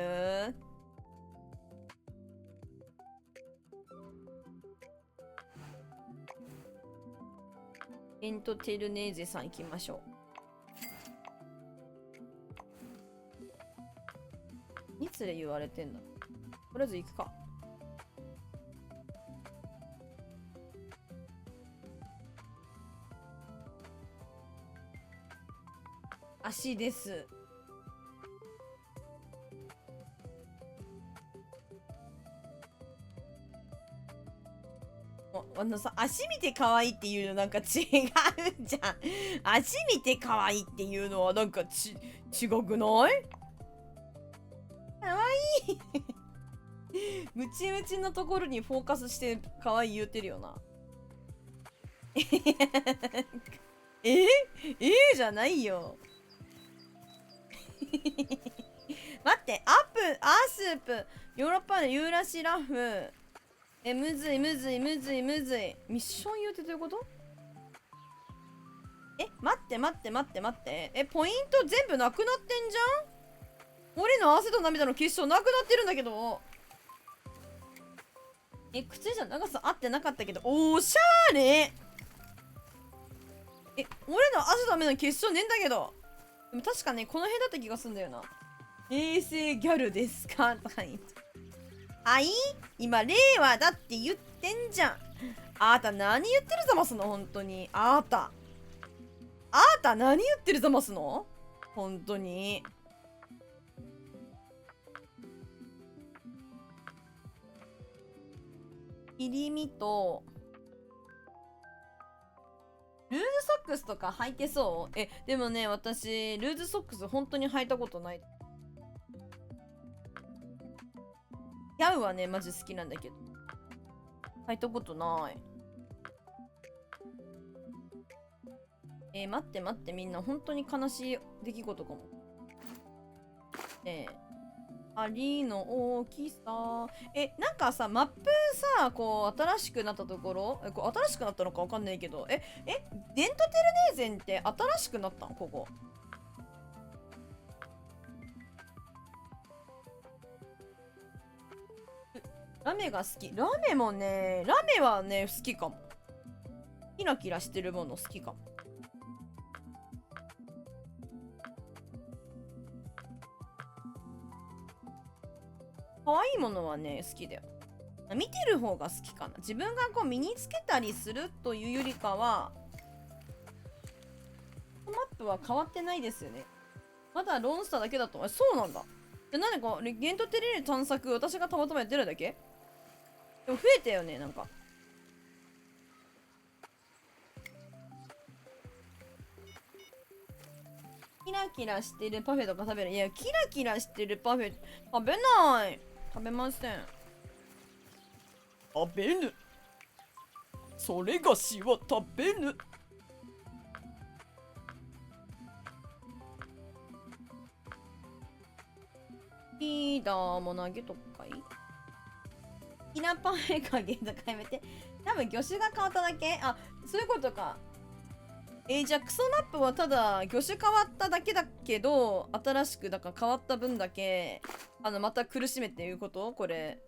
エントテルネーゼさん行きましょう。いつで言われてんだ。とりあえず行くか。足です。さ、足見て可愛いっていうのなんか違うじゃん。足見て可愛いっていうのはなんか違くない？可愛いムチムチのところにフォーカスして可愛い言うてるよな。じゃないよ。待って、アースープ、ヨーロッパのユーラシラフ。むずい。ミッション言うてどういうこと？待って。ポイント全部なくなってんじゃん。俺の汗と涙の結晶なくなってるんだけど。靴じゃ長さ合ってなかったけど、おしゃれ。俺の汗と涙の結晶ねえんだけど。でも確かね、この辺だった気がするんだよな。平成ギャルですかとか言って。今、令和だって言ってんじゃん。あーた何言ってるざますの本当に。あーた何言ってるざますの本当に。切り身と、ルーズソックスとか履いてそう？でもね、私、ルーズソックス本当に履いたことない。ギャウはね、マジ好きなんだけど。履いたことない。待って、みんな、本当に悲しい出来事かも。アリの大きさ。なんかさ、マップさ、こう、新しくなったところ、こう新しくなったのかわかんないけど、デントテルネーゼンって新しくなったんここ。ラメが好き。ラメもね、ラメはね、好きかも。キラキラしてるもの好きかも。可愛いものはね、好きだよ。見てる方が好きかな。自分がこう身につけたりするというよりかは、マップは変わってないですよね。まだロンスターだけだと。そうなんだ。なんでか、ゲントテレレ探索、私がたまたまやってるだけ？でも増えたよね、なんか。キラキラしてるパフェとか食べる？いや、キラキラしてるパフェ食べない。食べません。食べぬ。それがしは食べぬ。リーダーも投げとくかい。キラパンかゲーとかやめて。多分魚種が変わっただけ。あ、そういうことか。じゃあクソマップはただ魚種変わっただけだけど、新しくだから変わった分だけまた苦しめっていうこと？これ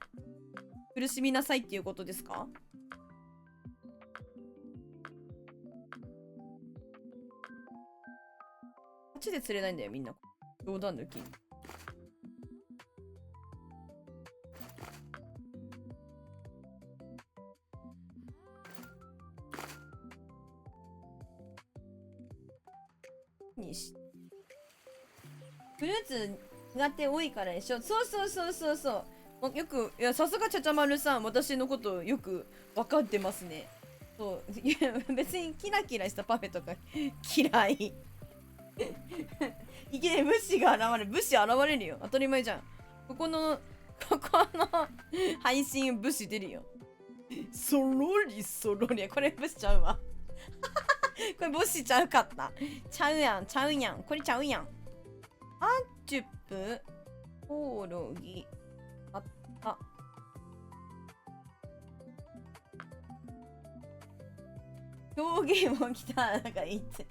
苦しみなさいっていうことですか？こっちで釣れないんだよみんな。冗談抜き。にしフルーツ苦手多いからでしょ。そうそうそうそうそう。よく、いや、さすがちゃちゃまるさん、私のことよく分かってますね。そう、いや、別にキラキラしたパフェとか嫌い。いきなり武士が現れる。武士現れるよ。当たり前じゃん。ここの配信武士出るよ。そろりそろり。これ武士ちゃうわ。これ武士ちゃうかった。ちゃうやん、ちゃうやん。これちゃうやん。アンチュップ、コオロギ、あった。表現も来た。なんかいいって。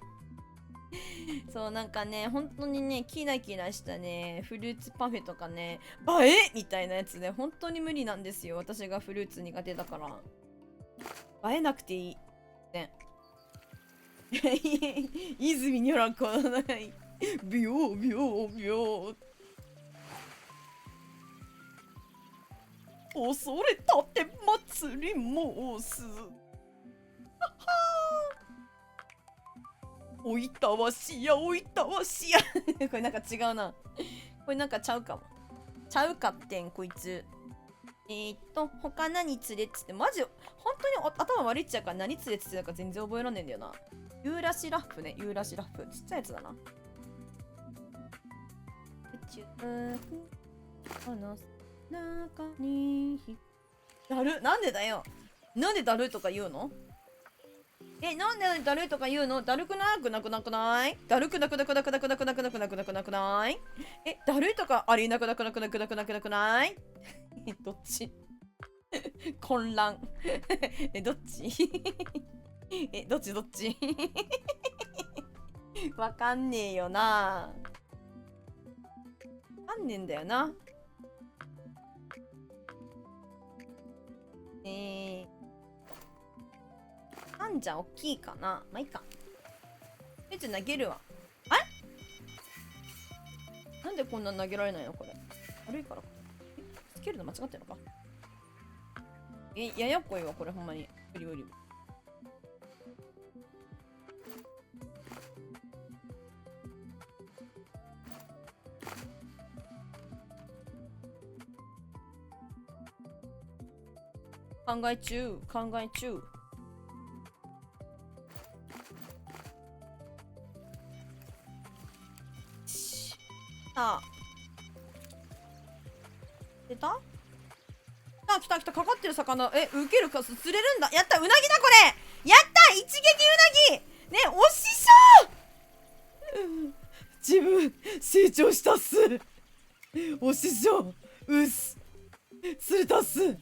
そう、なんかね、本当にね、キラキラしたね、フルーツパフェとかね、映えみたいなやつね、本当に無理なんですよ。私がフルーツ苦手だから。映えなくていい。ね。泉にょらこない。ビョービョービョー。恐れたて祭り申す。おいたわしやおいたわしや。これなんか違うな。これなんかちゃうかも。ちゃうかってんこいつ。他何釣れっつって、マジ本当に頭悪いっちゃうから何釣れっつってたか全然覚えらんねえんだよな。ユーラシラッフね、ユーラシラッフ。ちっちゃいやつだな。宇宙この中にだる、なんでだよ。なんでだるとか言うの？なんでだるとか言うの？だるくなくなくなくないだるくなくなくなくなくなくなくなくなくなくなくないだるいとかありなくなくなくなくなくなくなくないどっち混乱どっちどっちどっちわかんねえよな。わかんねえんだよな。なんじゃ、おっきいかな。まあ、いいか。投げるわ。あれなんでこんな投げられないのこれ。悪いからか。つけるの間違ってるのか。ややっこいわ、これほんまに。ブリブリ。考え中、考え中。あ、出た？来た来た、かかってる魚。受けるか、釣れるんだ。やった、うなぎだこれ。やった、一撃うなぎ。ね、お師匠。自分成長したっす。お師匠うっす、釣れたっす。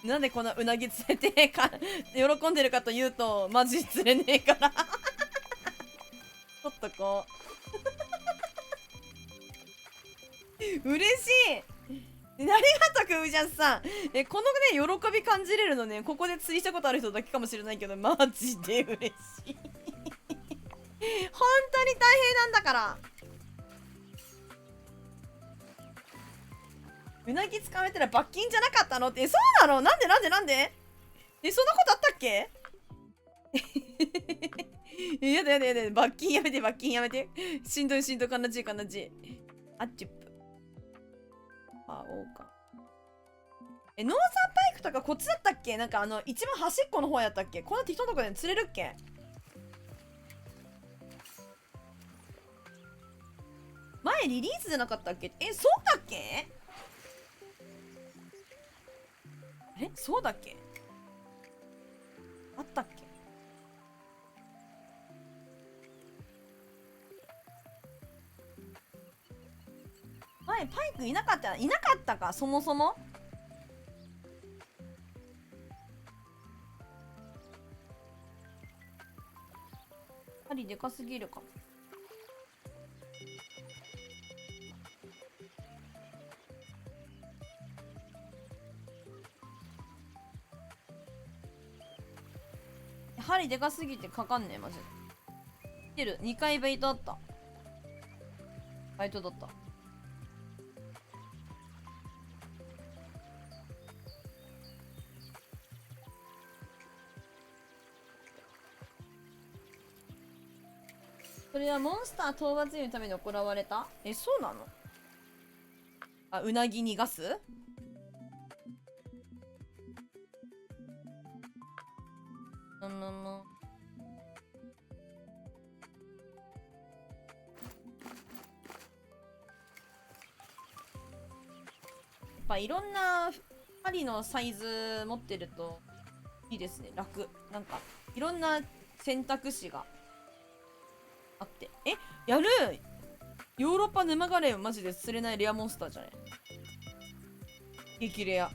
なんでこんなうなぎ釣れてか喜んでるかというと、マジ釣れねえからちょっとこう嬉しい。ありがとうくうじゃんさん。このね喜び感じれるのね、ここで釣りしたことある人だけかもしれないけど、マジで嬉しい本当に大変なんだから。うなぎ捕まえたら罰金じゃなかったのって。そうなの？なんでなんでなんでそんなことあったっけやだやだやだ、罰金やめて罰金やめて。しんどいしんどい、かなじいかなじい。あっちゅっぷ。あ、おうか。ノーザンパイクとかこっちだったっけ？なんか一番端っこの方やったっけ？こんな適当なとこで釣れるっけ？前リリースじゃなかったっけ？そうだっけ？そうだっけ？あったっけ？前パイクいなかったか、そもそも。針でかすぎるか。針でかすぎてかかんねえマジで。来てる。2回ベイトあった。バイトだった。それはモンスター討伐員のために行われた？え、そうなの？あ、うなぎ逃がす？やっぱいろんな針のサイズ持ってるといいですね。楽。なんかいろんな選択肢があって。え、やる？ヨーロッパ沼ガレーマジで釣れないレアモンスターじゃない？激レア。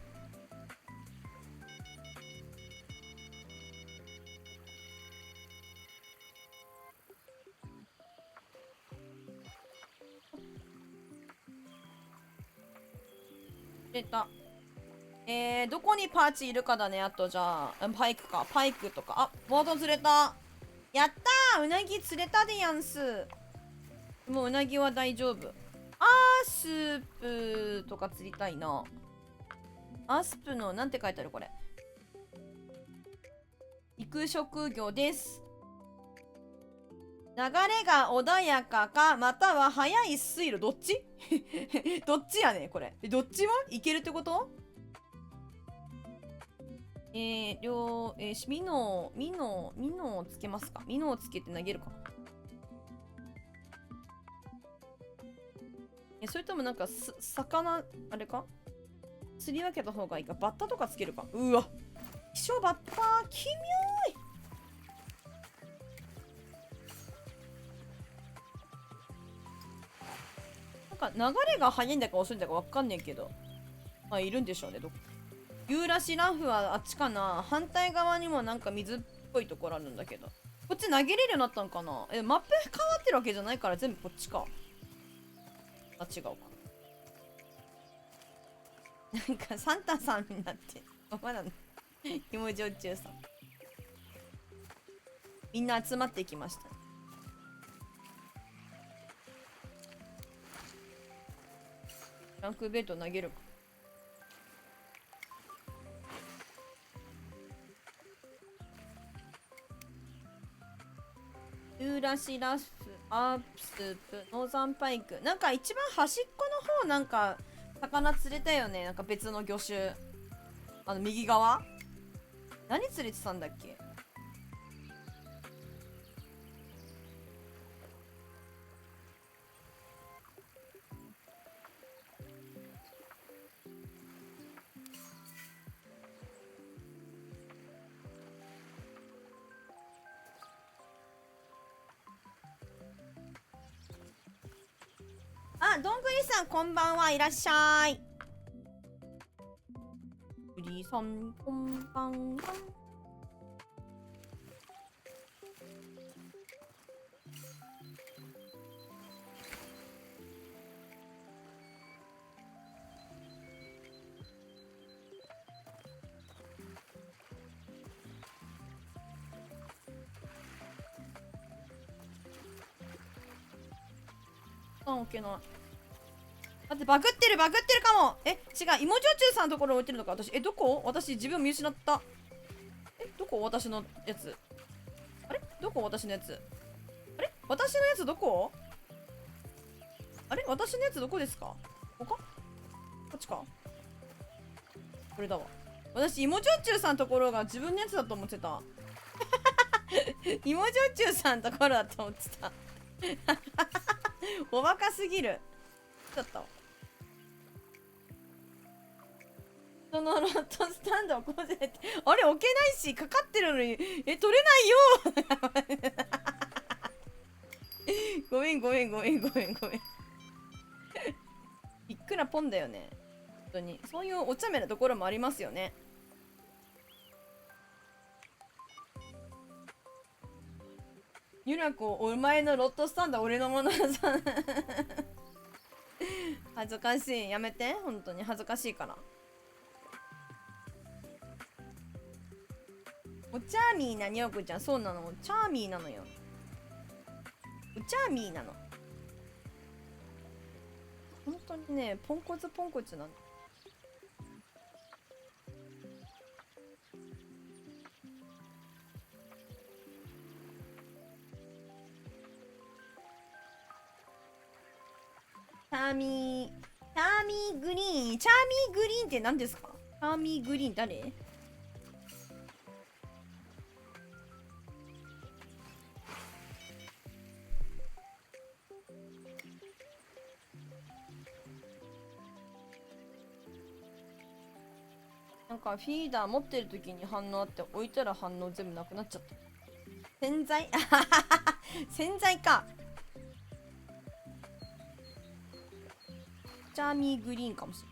出た。どこにパーチいるかだね。あとじゃあパイクか。パイクとか。あ、ボート釣れた。やったー、うなぎ釣れたでやんす。もううなぎは大丈夫。スープとか釣りたいな。アスプのなんて書いてあるこれ。育殖魚です。流れが穏やかかまたは速い水路、どっちどっちやねこれ。どっちもいけるってこと？ミノをつけますか？ミノをつけて投げるか。それともなんか魚あれか、釣り分けた方がいいか。バッタとかつけるか。うわ、希少バッター奇妙い。なんか流れが速いんだか遅いんだか分かんねえけど、まあいるんでしょうね。どこユーラシラフはあっちかな。反対側にもなんか水っぽいところあるんだけど、こっち投げれるようになったんかな。マップ変わってるわけじゃないから全部こっちか。あ、違うか。なんかサンタさんになってまだひもじょうちゅうさん。みんな集まってきました。ランクベッド投げるか。ユーラシラフ、アープスープ、ノーザンパイク。なんか一番端っこの方なんか魚釣れたよね。なんか別の魚種。右側何釣れてたんだっけ？あ、どんぐりさんこんばんはいらっしゃい。ぐりさんこんばんは。オッケーな。待って、バグってるかも。違う、芋焼酎さんのところ置いてるのか。私、どこ？私、自分見失った。どこ？私のやつ。あれ？どこ？私のやつ。あれ？私のやつどこ？あれ？私のやつどこですか？ここか？こっちか？これだわ。私、芋焼酎さんのところが自分のやつだと思ってた。芋焼酎さんのところだと思ってた。おバカすぎる。ちょっと。そのロットスタンドをこうやって、あれ置けないし、かかってるのに、取れないよごめん。びっくらぽんだよね。本当に。そういうお茶目なところもありますよね。ゆらこ、お前のロットスタンドは俺のものださ。恥ずかしい。やめて。本当に恥ずかしいから。おチャーミーなにょうこちゃん。そうなの。チャーミーなのよ。おチャーミーなの。本当にね、ポンコツなの。チャーミーグリーン。チャーミーグリーンって何ですか？チャーミーグリーン誰？なんかフィーダー持ってる時に反応あって置いたら反応全部なくなっちゃった。洗剤洗剤か。チャーミーグリーンかもし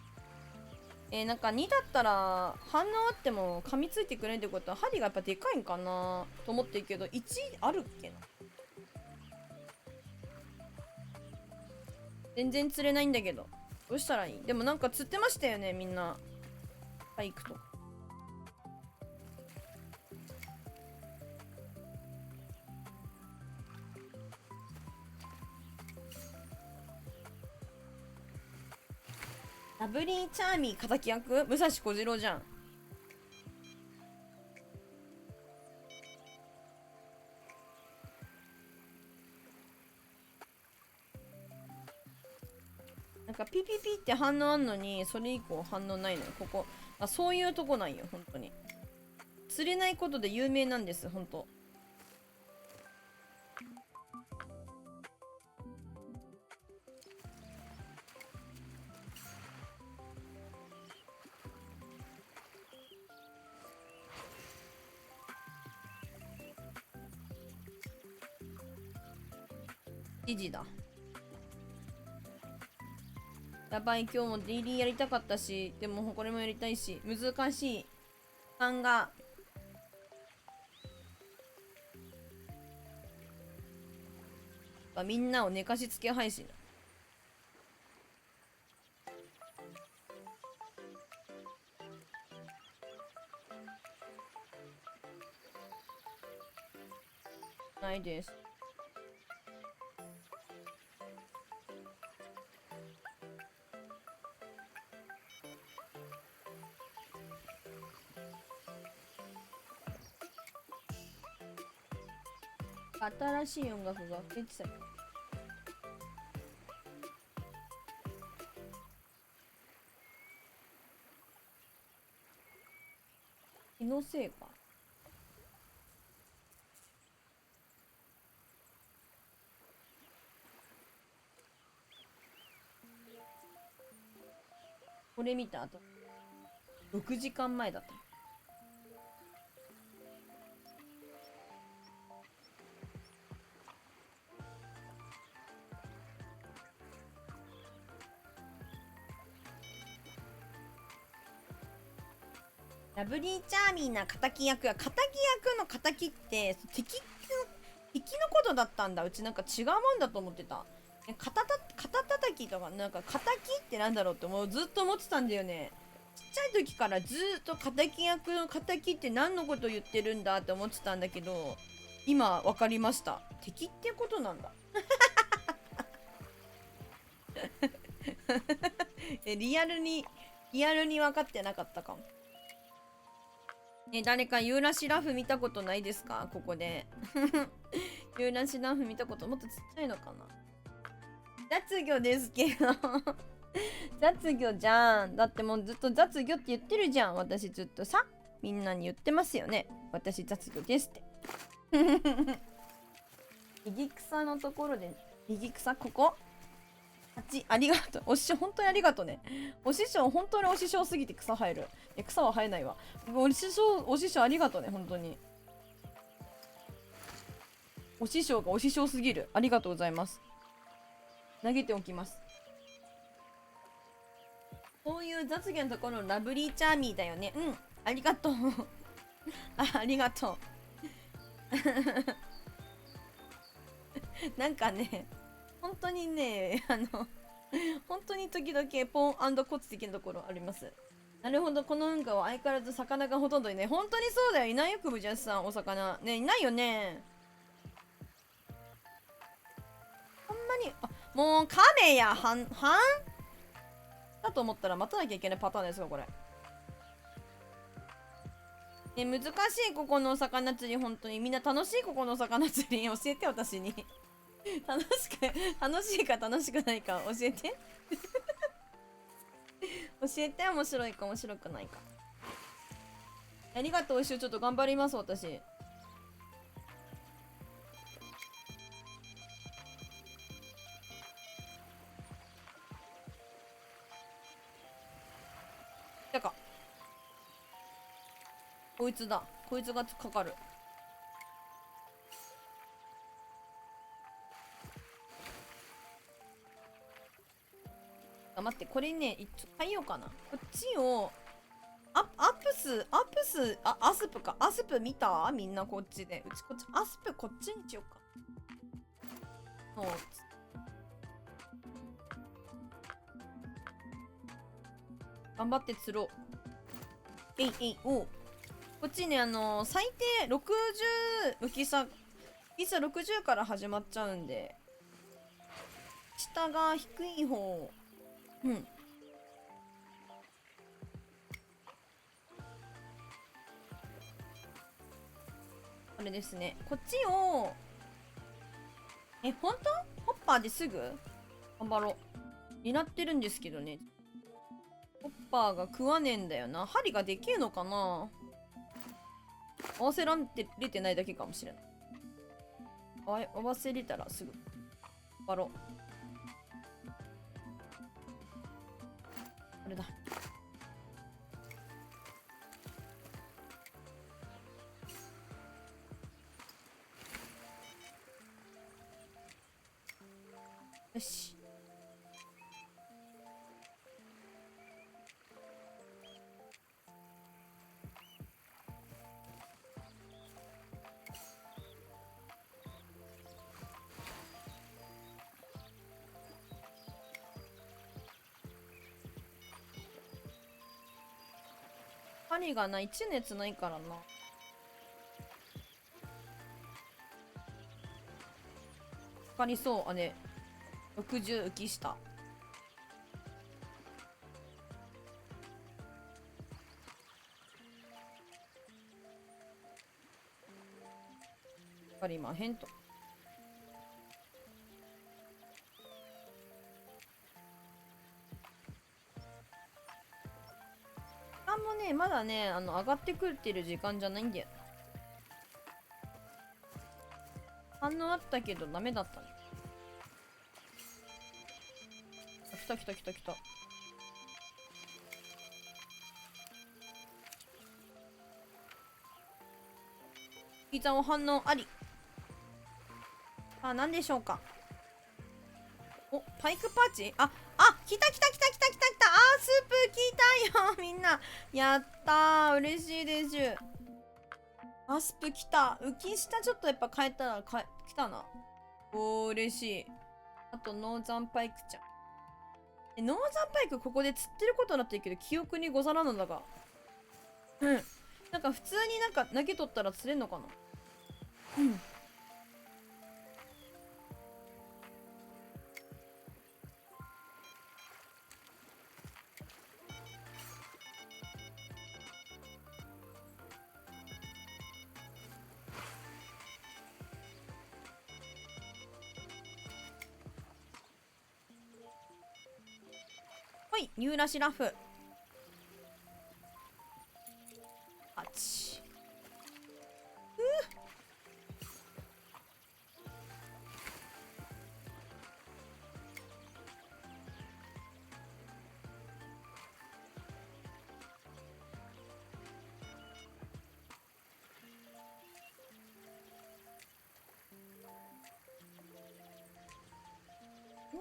れない。なんか2だったら反応あっても噛みついてくれるってことは針がやっぱでかいんかなと思ってるけど、1あるっけな。全然釣れないんだけどどうしたらいい？でもなんか釣ってましたよね、みんな。バイクと。ラブリーチャーミー敵役武蔵小次郎じゃん。なんかピピピって反応あんのにそれ以降反応ないのよ。ここそういうとこなんよ。本当に釣れないことで有名なんです。本当。時事だ。やばい、今日もデイリーやりたかったし、でもこれもやりたいし、難しい。漫画。みんなを寝かしつけ配信だ。ないです。新しい音楽が出てた。気のせいか。これ見た後6時間前だった。ラブリーチャーミーな敵役や敵役の敵って敵のことだったんだ。うちなんか違うもんだと思ってた。肩叩きとかなんか敵ってなんだろうってずっと思ってたんだよね。ちっちゃい時からずっと敵役の敵って何のこと言ってるんだって思ってたんだけど、今分かりました。敵ってことなんだ。リアルに分かってなかったかも。誰かユーラシラフ見たことないですか？ここで。ユーラシラフ見たこともっとちっちゃいのかな。雑魚ですけど。雑魚じゃん。だってもうずっと雑魚って言ってるじゃん。私ずっとさ、みんなに言ってますよね。私雑魚ですって。右草のところで、右草ここありがとう。お師匠、本当にありがとうね。お師匠、本当にお師匠すぎて草生える。草は生えないわ。お師匠ありがとうね、本当に。お師匠がお師匠すぎる。ありがとうございます。投げておきます。そういう雑魚のところのラブリーチャーミーだよね。うん。ありがとう。ありがとう。なんかね、本当にね、本当に時々ポンコツ的なところあります。なるほど、この運河は相変わらず魚がほとんどいない。本当にそうだよ。いないよ、クブジャスさん、お魚。ね、いないよね。ほんまに、もう、カメや、だと思ったら待たなきゃいけないパターンですか、これ。難しい、ここのお魚釣り、本当に。みんな楽しい、ここのお魚釣り。教えて、私に。楽しいか楽しくないか教えて。教えて、面白いか面白くないか。ありがとう、一緒ちょっと頑張ります、私。てか。こいつだ。こいつがかかる。待って、これね、変えようかな。こっちを、アスプか。アスプ見たみんなこっちで。こっち、アスプこっちにしようか。頑張って釣ろう。こっちね、最低60、浮き差、60から始まっちゃうんで、下が低い方、うん。これですね。こっちを、本当ホッパーですぐ頑張ろう。になってるんですけどね。ホッパーが食わねえんだよな。針がでけえのかな。合わせられてないだけかもしれない。合わせれたらすぐ。頑張ろう。あれだ。よし。針がない、地熱ないからな。かかりそう。ね。60浮きした。かかりまへんと。時間もね、まだね、上がってくってる時間じゃないんだよ。反応あったけどダメだったね。来た来た来た来た。ピザを反応あり。何でしょうか。パイクパーチ、来た来た来た来た来た来た。スープ来たよみんな。やったー、嬉しいです。スープ来た。浮き下ちょっとやっぱ変えたら来たな。嬉しい。あとノーザンパイクちゃん。ノーザンパイクここで釣ってることになってるけど記憶にござらんのだが。なんか普通になんか投げとったら釣れんのかな。はい、ニューラシラフ。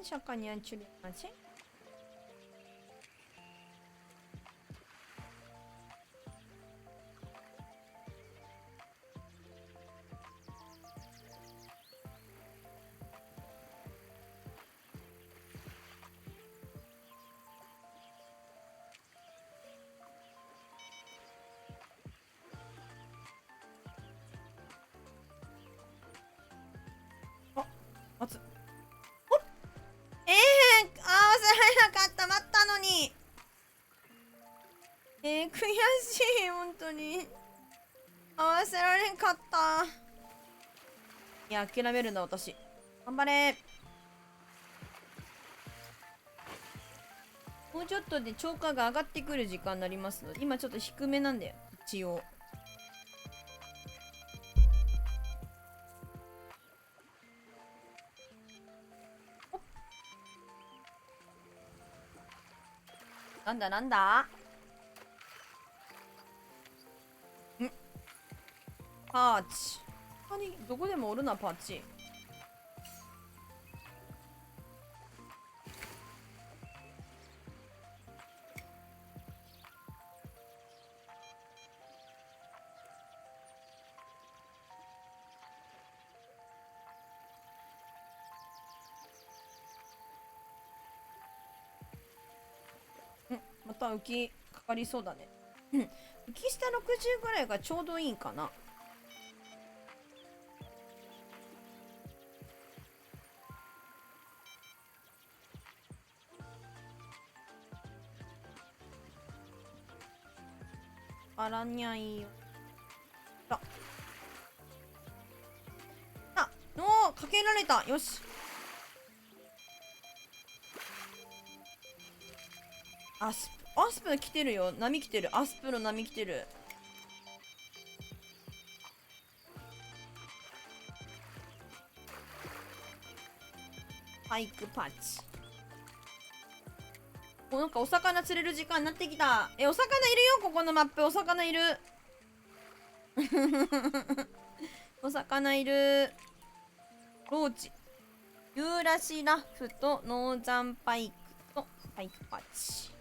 샤카니안 추리하지?熱っ。合わせられなかった。待ったのに。悔しい。本当に合わせられんかった。いや、諦めるな私。頑張れ。もうちょっとで超過が上がってくる時間になりますので、今ちょっと低めなんだよ一応。なんだなんだんパーチ。どこでもおるなパーチ。また浮きかかりそうだね。浮き下60ぐらいがちょうどいいんかな。あらにゃいよ。おー、かけられた。よし。アスプ来てるよ。波来てる。アスプの波来てる。パイクパッチ。もうなんかお魚釣れる時間になってきた。お魚いるよ。ここのマップお魚いる。お魚いる。ローチ、ユーラシラフとノーザンパイクとパイクパッチ。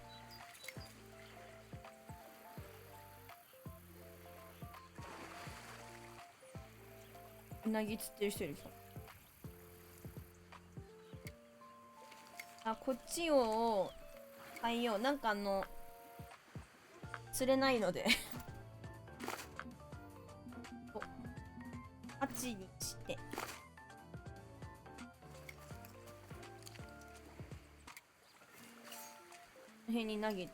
うなぎ釣ってる人いる。あ、こっちを変えよう。なんか釣れないので8にしてこの辺に投げて、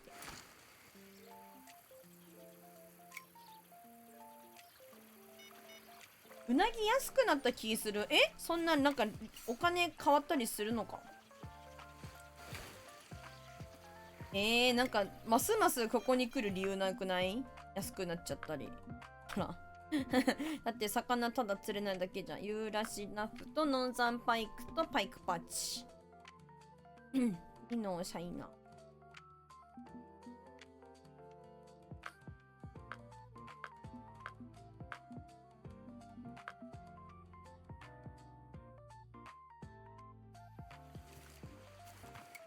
うなぎ安くなった気する。そんななんかお金変わったりするのか。なんかますますここに来る理由なくない？安くなっちゃったり。ほらだって魚ただ釣れないだけじゃん。ユーラシラフとノンザンパイクとパイクパッチ。いいのシャイな。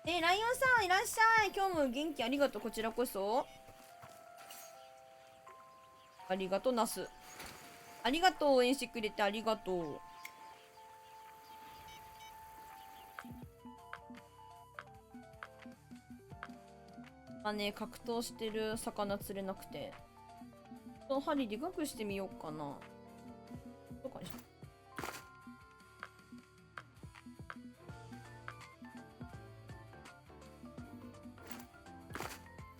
ライオンさんいらっしゃい。今日も元気ありがとう。こちらこそありがとう。ナスありがとう。応援してくれてありがとう。格闘してる魚釣れなくて、針でかくしてみようかな。どうかにしよう。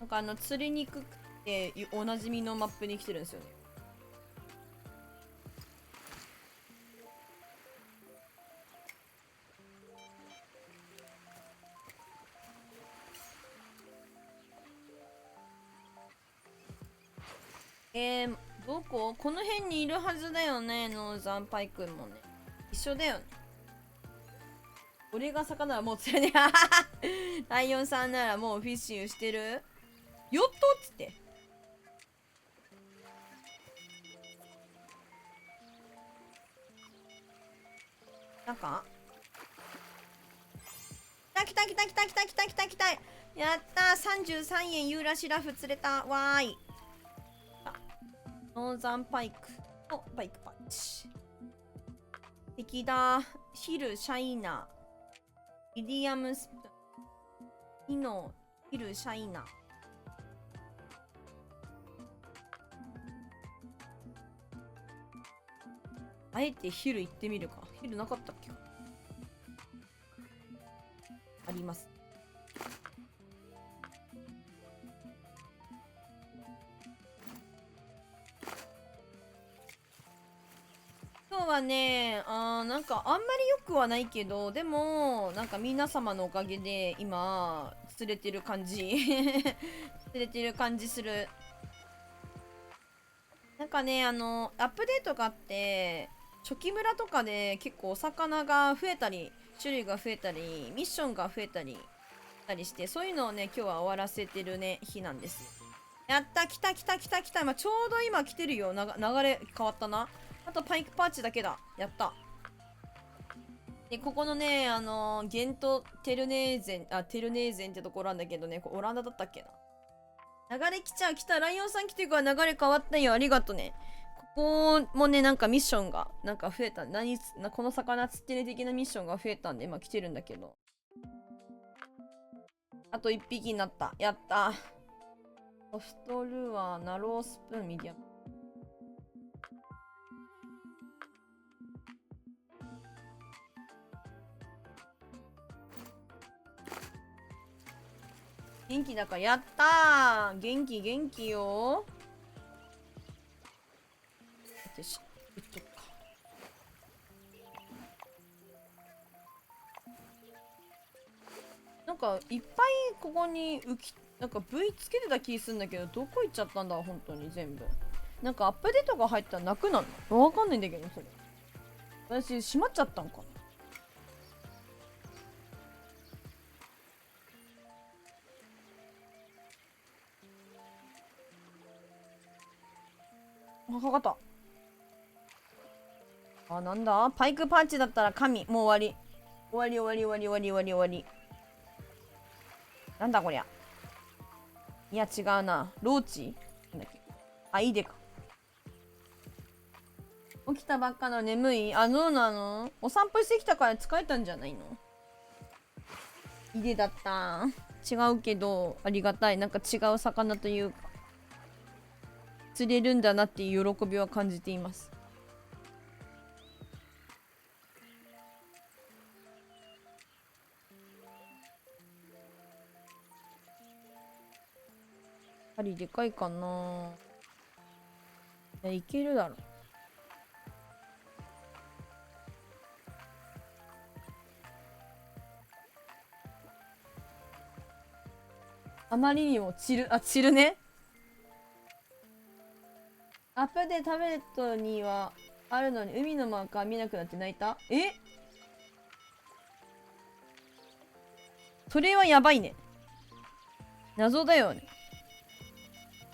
なんか釣りにくくておなじみのマップに来てるんですよね。どこ？この辺にいるはずだよね。ノーザンパイ君もね。一緒だよね。俺が魚はもう釣れねえ。ライオンさんならもうフィッシングしてる？よっとっつって。なんか来た来た来た来た来た来た来た。やったー、33円ユーラシラフ釣れた。わーい。ノーザンパイクのパイクパンチ。敵だ。ヒル、シャイナ。ミディアムスプーン。イノ、ヒル、シャイナ。あえてヒル行ってみるか。ヒルなかったっけ？あります。今日はね、なんかあんまり良くはないけど、でも、なんか皆様のおかげで今、釣れてる感じ。釣れてる感じする。なんかね、アップデートがあって、初期村とかで結構お魚が増えたり、種類が増えたり、ミッションが増えたりして、そういうのをね、今日は終わらせてるね、日なんです。やった、来た来た来た来た。今、ちょうど今来てるよ。流れ変わったな。あとパイクパーチだけだ。やった。で、ここのね、ゲント・テルネーゼン、テルネーゼンってところなんだけどね、オランダだったっけな。流れ来た。ライオンさん来てから流れ変わったよ。ありがとね。ここもね、なんかミッションが、なんか増えた。この魚釣ってる的なミッションが増えたんで、今来てるんだけど。あと1匹になった。やった。ソフトルアー、ナロースプーン、ミディアム。元気だから、やったー。元気よー。よし、打っとくか。なんか、いっぱいここになんか V つけてた気するんだけど、どこ行っちゃったんだ、本当に全部。なんかアップデートが入ったらなくなるの？わかんないんだけど、それ。私、閉まっちゃったんかな。かかった。なんだパイクパンチだったら神。もう終わり。終わり。なんだこりゃ。いや、違うな。ローチなんだっけ。いいでか。起きたばっかの眠い。どうなの？お散歩してきたから疲れたんじゃないの？いでだった。違うけど、ありがたい。なんか違う魚というか、釣れるんだなっていう喜びは感じています。針でかいかな。いけるだろ。あまりにも散るね。アップでタブレットにはあるのに海のマーカー見なくなって泣いた？それはやばいね。謎だよね。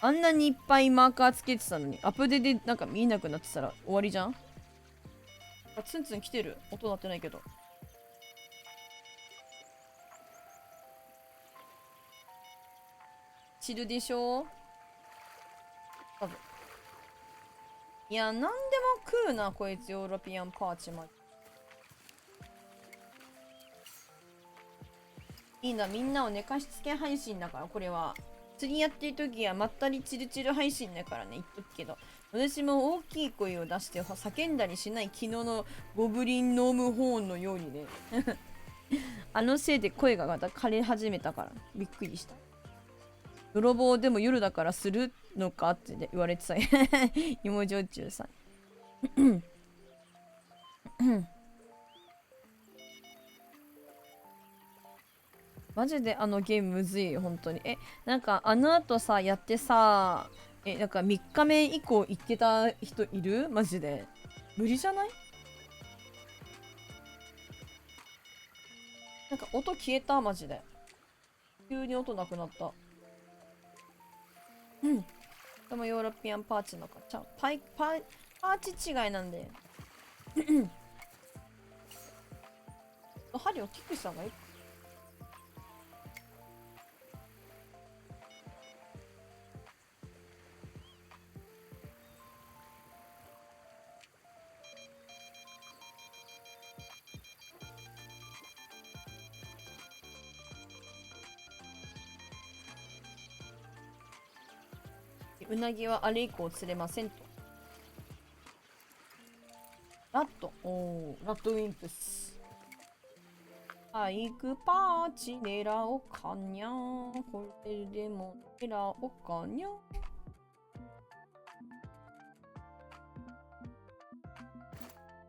あんなにいっぱいマーカーつけてたのに、アップデでなんか見えなくなってたら終わりじゃん。ツンツン来てる。音鳴ってないけど。散るでしょ？多分。いや、なんでも食うな、こいつ、ヨーロピアンパーチマジ。いいな、みんなを寝かしつけ配信だから、これは。釣りやってる時はまったりチルチル配信だからね、言っとくけど。私も大きい声を出して叫んだりしない昨日のゴブリンノームホーンのようにね。あのせいで声がまた枯れ始めたから、びっくりした。泥棒でも夜だからするのかって言われてた。芋焼酎さん。マジであのゲームむずいよ、本当に。なんかあの後さ、やってさ、なんか3日目以降行ってた人いる？マジで。無理じゃない？なんか音消えた、マジで。急に音なくなった。うん。でもヨーロピアンパーチのか。パーチ違いなんで。針を大きくした方がいい。うなぎはあれ以降釣れませんと。ラット。おー、ラットウィンプス。バイクパーチ狙おうかにゃー。これでも狙おうかにゃー。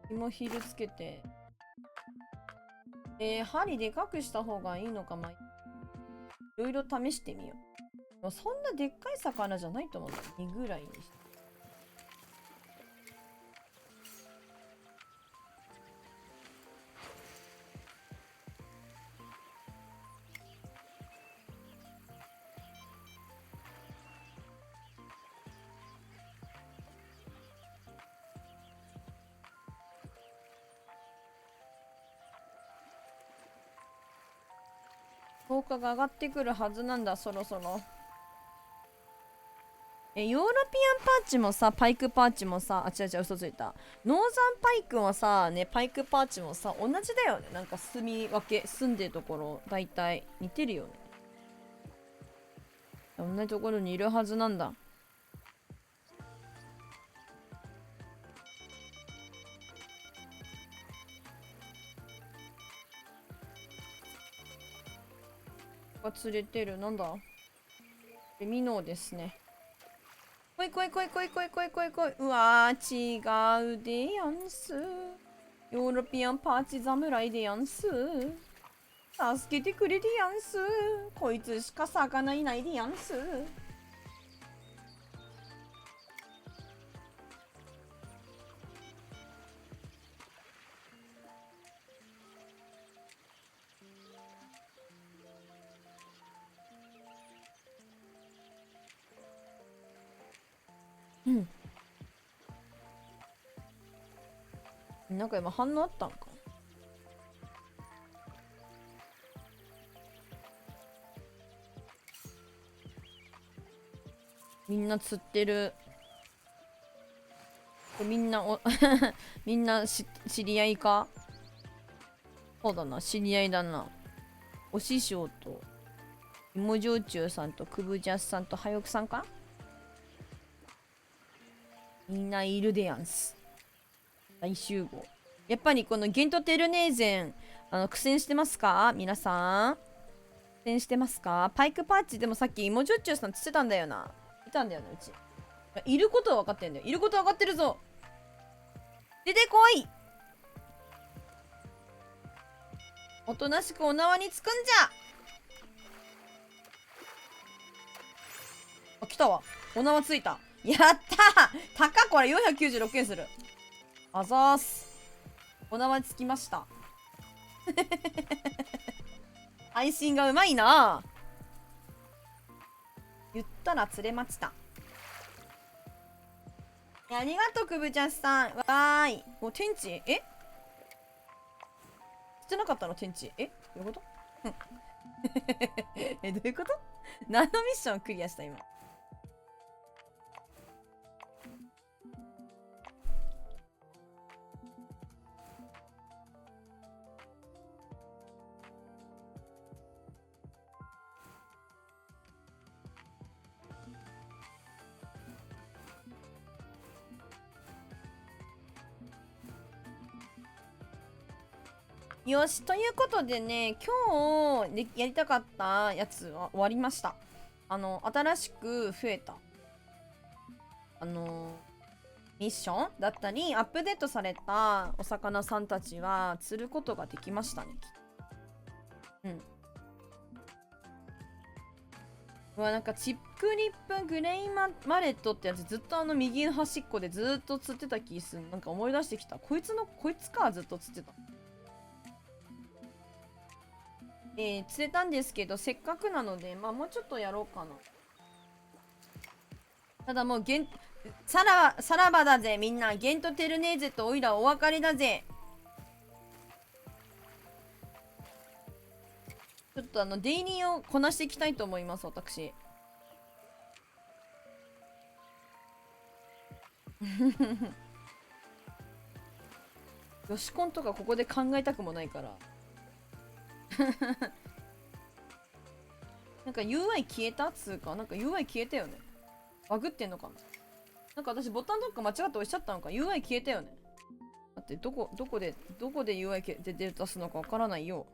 紐ヒルつけて。針でかくした方がいいのか、まあ、いろいろ試してみよう。そんなでっかい魚じゃないと思うんだ。2ぐらいにして。効果が上がってくるはずなんだ、そろそろ。ヨーロピアンパーチもさ、パイクパーチもさ、あ、違う違う、嘘ついた。ノーザンパイクもさ、ね、パイクパーチもさ、同じだよね。なんか住み分け、住んでるところ、大体似てるよね。同じところにいるはずなんだ。が釣れてる。なんだミノーですね。こいこいこいこいこいこいこいこい。うわー、違うでやんす。ヨーロピアンパーチ侍でやんす。助けてくれでやんす。こいつしか魚いないでやんす。うん。なんか今反応あったんか。みんな釣ってる。みんなみんな知り合いか。そうだな、知り合いだな。お師匠と芋焼酎さんとくぶジャスさんとはよくさんか。みんないるでやんす。大集合。やっぱりこのゲントテルネーゼン、苦戦してますか皆さん。苦戦してますか。パイクパーチでもさっき芋焼酎さんつってたんだよな。いたんだよな、うち。いることは分かってんだよ。いることは分かってるぞ。出てこい。おとなしくお縄につくんじゃ。あ、来たわ。お縄ついた。やったー。高これ496円する。あざーす。お縄つきました。配信がうまいな。言ったら釣れました。ありがとう、くぶちゃんさん。わーい。お、天地えしてなかったの天地どういうことどういうこと。何のミッションクリアした今。よし、ということでね、今日やりたかったやつは終わりました。新しく増えた、ミッションだったり、アップデートされたお魚さんたちは釣ることができましたね。うん。うわ、なんかチップリップグレイマレットってやつずっと右の端っこでずっと釣ってた気する。なんか思い出してきた。こいつか、ずっと釣ってた。釣れたんですけど、せっかくなので、まあもうちょっとやろうかな。ただもうさらばだぜ、みんな。ゲントテルネーゼとオイラお別れだぜ。ちょっとデイリーをこなしていきたいと思います、私。よしコンとかここで考えたくもないから。なんか UI 消えたっつうか、なんか UI 消えたよね。バグってんのかな。なんか私ボタンどっか間違って押しちゃったのか。 UI 消えたよね。だってどこで UI で出すのかわからないよ。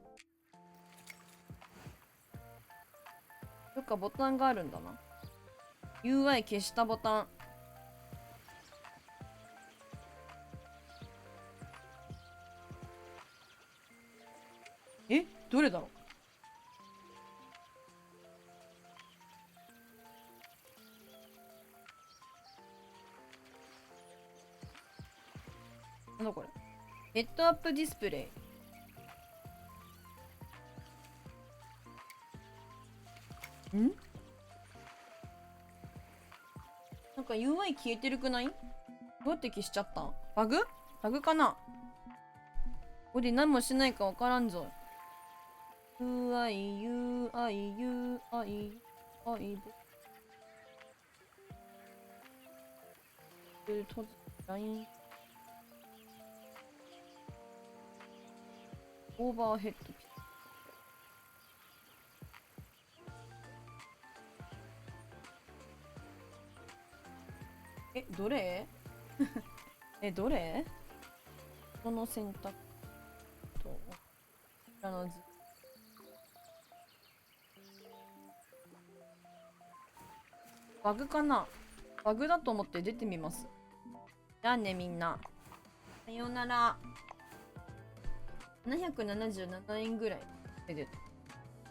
どっかボタンがあるんだな。UI 消したボタン。え、どれだろう。なんだこれ。ヘッドアップディスプレイ。なんか UI 消えてるくない？どうやって消しちゃった？バグかな？ここで何もしないかわからんぞ。UI 閉じ LINE オーバーヘッドどれどれ？この選択とこちらの図。バグかな？バグだと思って出てみます。じゃあねみんな。さようなら。777円ぐらいでち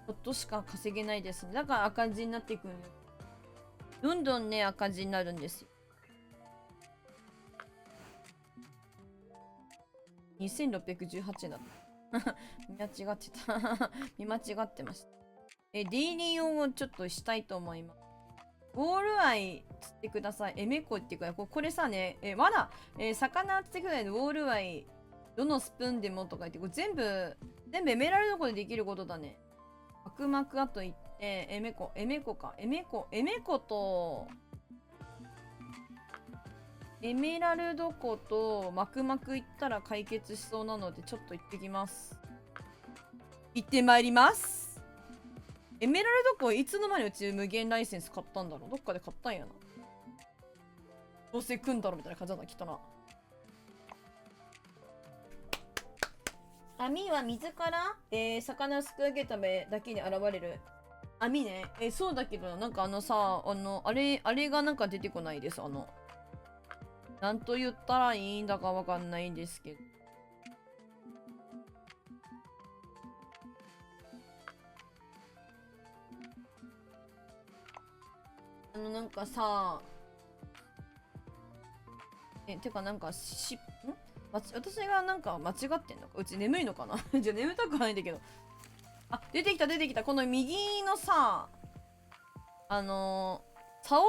ょっとしか稼げないですね。だから赤字になっていくんよ。どんどんね赤字になるんですよ。2618円だった。見間違ってた。見間違ってました。デイリー用をちょっとしたいと思います。ウォールアイ釣ってください。メコっていうか、これさね、わら、魚釣ってください。ウォールアイ、どのスプーンでもとか言って、これ全部エメラルド湖でできることだね。マクマクあと言って、エメコと、エメラルド湖とマクマク行ったら解決しそうなので、ちょっと行ってきます。行ってまいります。エメラルド湖いつの間にうち無限ライセンス買ったんだろう。どっかで買ったんやな。どうせ組んだろみたいな感じだな、きっとな。網は水から、魚をすくい上げるためだけに現れる網ね。そうだけど、なんかあれがなんか出てこないです。なんと言ったらいいんだかわかんないんですけど。なんかさ、てかなんか私がなんか間違ってんのか？うち眠いのかな？じゃあ眠たくないんだけど。あ、出てきた。この右のさ、竿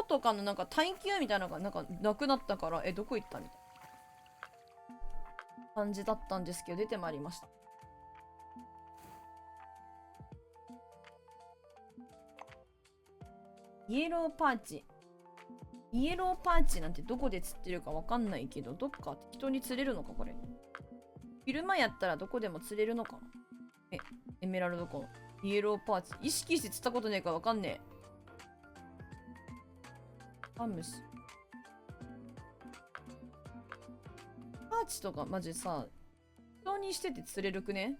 とかのなんか耐久みたいなのがなんかなくなったから、どこ行ったみたいな感じだったんですけど、出てまいりました。イエローパーチなんてどこで釣ってるかわかんないけど、どっか適当に釣れるのかこれ。昼間やったらどこでも釣れるのか。エメラルドコン。イエローパーチ。意識して釣ったことねえかわかんねえ。パーチとかマジさ、適当にしてて釣れるくね？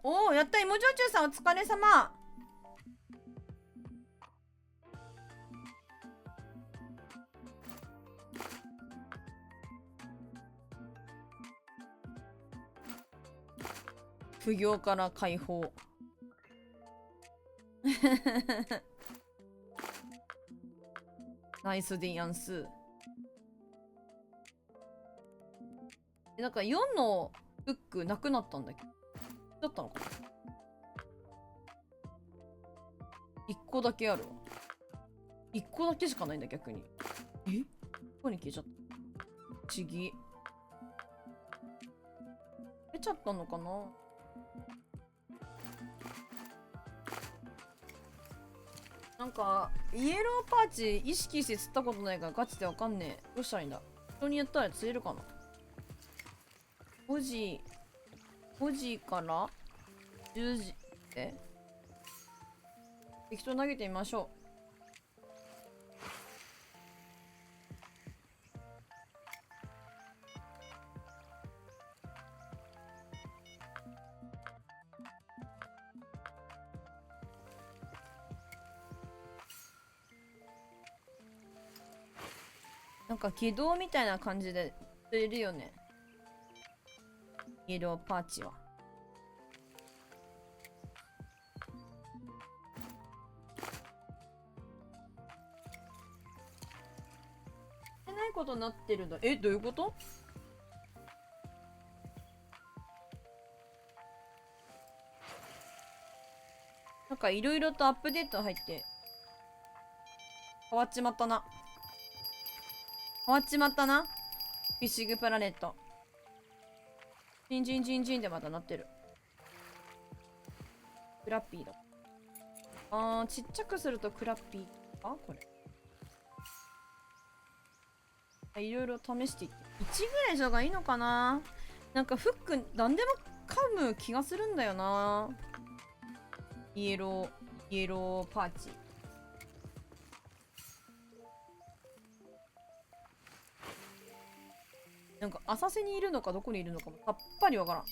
おやった、芋焼酎さんお疲れ様。不行から解放。ナイスでやんす。なんか4のフックなくなったんだけど。だったのかな？ 1 個だけあるわ。1個だけしかないんだ逆に。どこに消えちゃった？不思議。出ちゃったのかな？なんかイエローパーチ意識して釣ったことないからガチでわかんねえ。どうしたらいいんだ？人にやったら釣れるかな？5時から10時適当投げてみましょう。なんか軌道みたいな感じで釣れるよね。イエローパーチは。ないことになってるんだ。え、どういうこと？なんかいろいろとアップデート入って変わっちまったな。変わっちまったな。フィッシングプラネット。チンチンチンチンってまたなってる。クラッピーだ。ちっちゃくするとクラッピーかこれ。いろいろ試していって。1ぐらいの方がいいのかな。なんかフック何でも噛む気がするんだよな。イエローパーチ。なんか浅瀬にいるのかどこにいるのかもさっぱりわからん。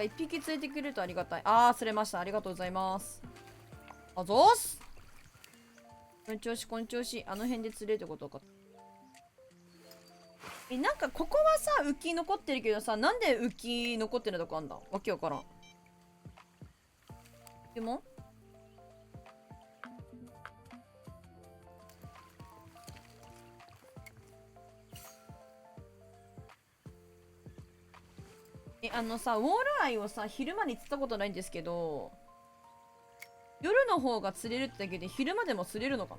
一匹連れてくれるとありがたい。あー、釣れました。ありがとうございます。あざーす。こん調子、こん調子。あの辺で釣れるってことか。なんかここはさ、浮き残ってるけどさ、なんで浮き残ってるとこあんだわけわからん。でもあのさ、ウォールアイをさ、昼間に釣ったことないんですけど、夜の方が釣れるってだけで昼間でも釣れるのか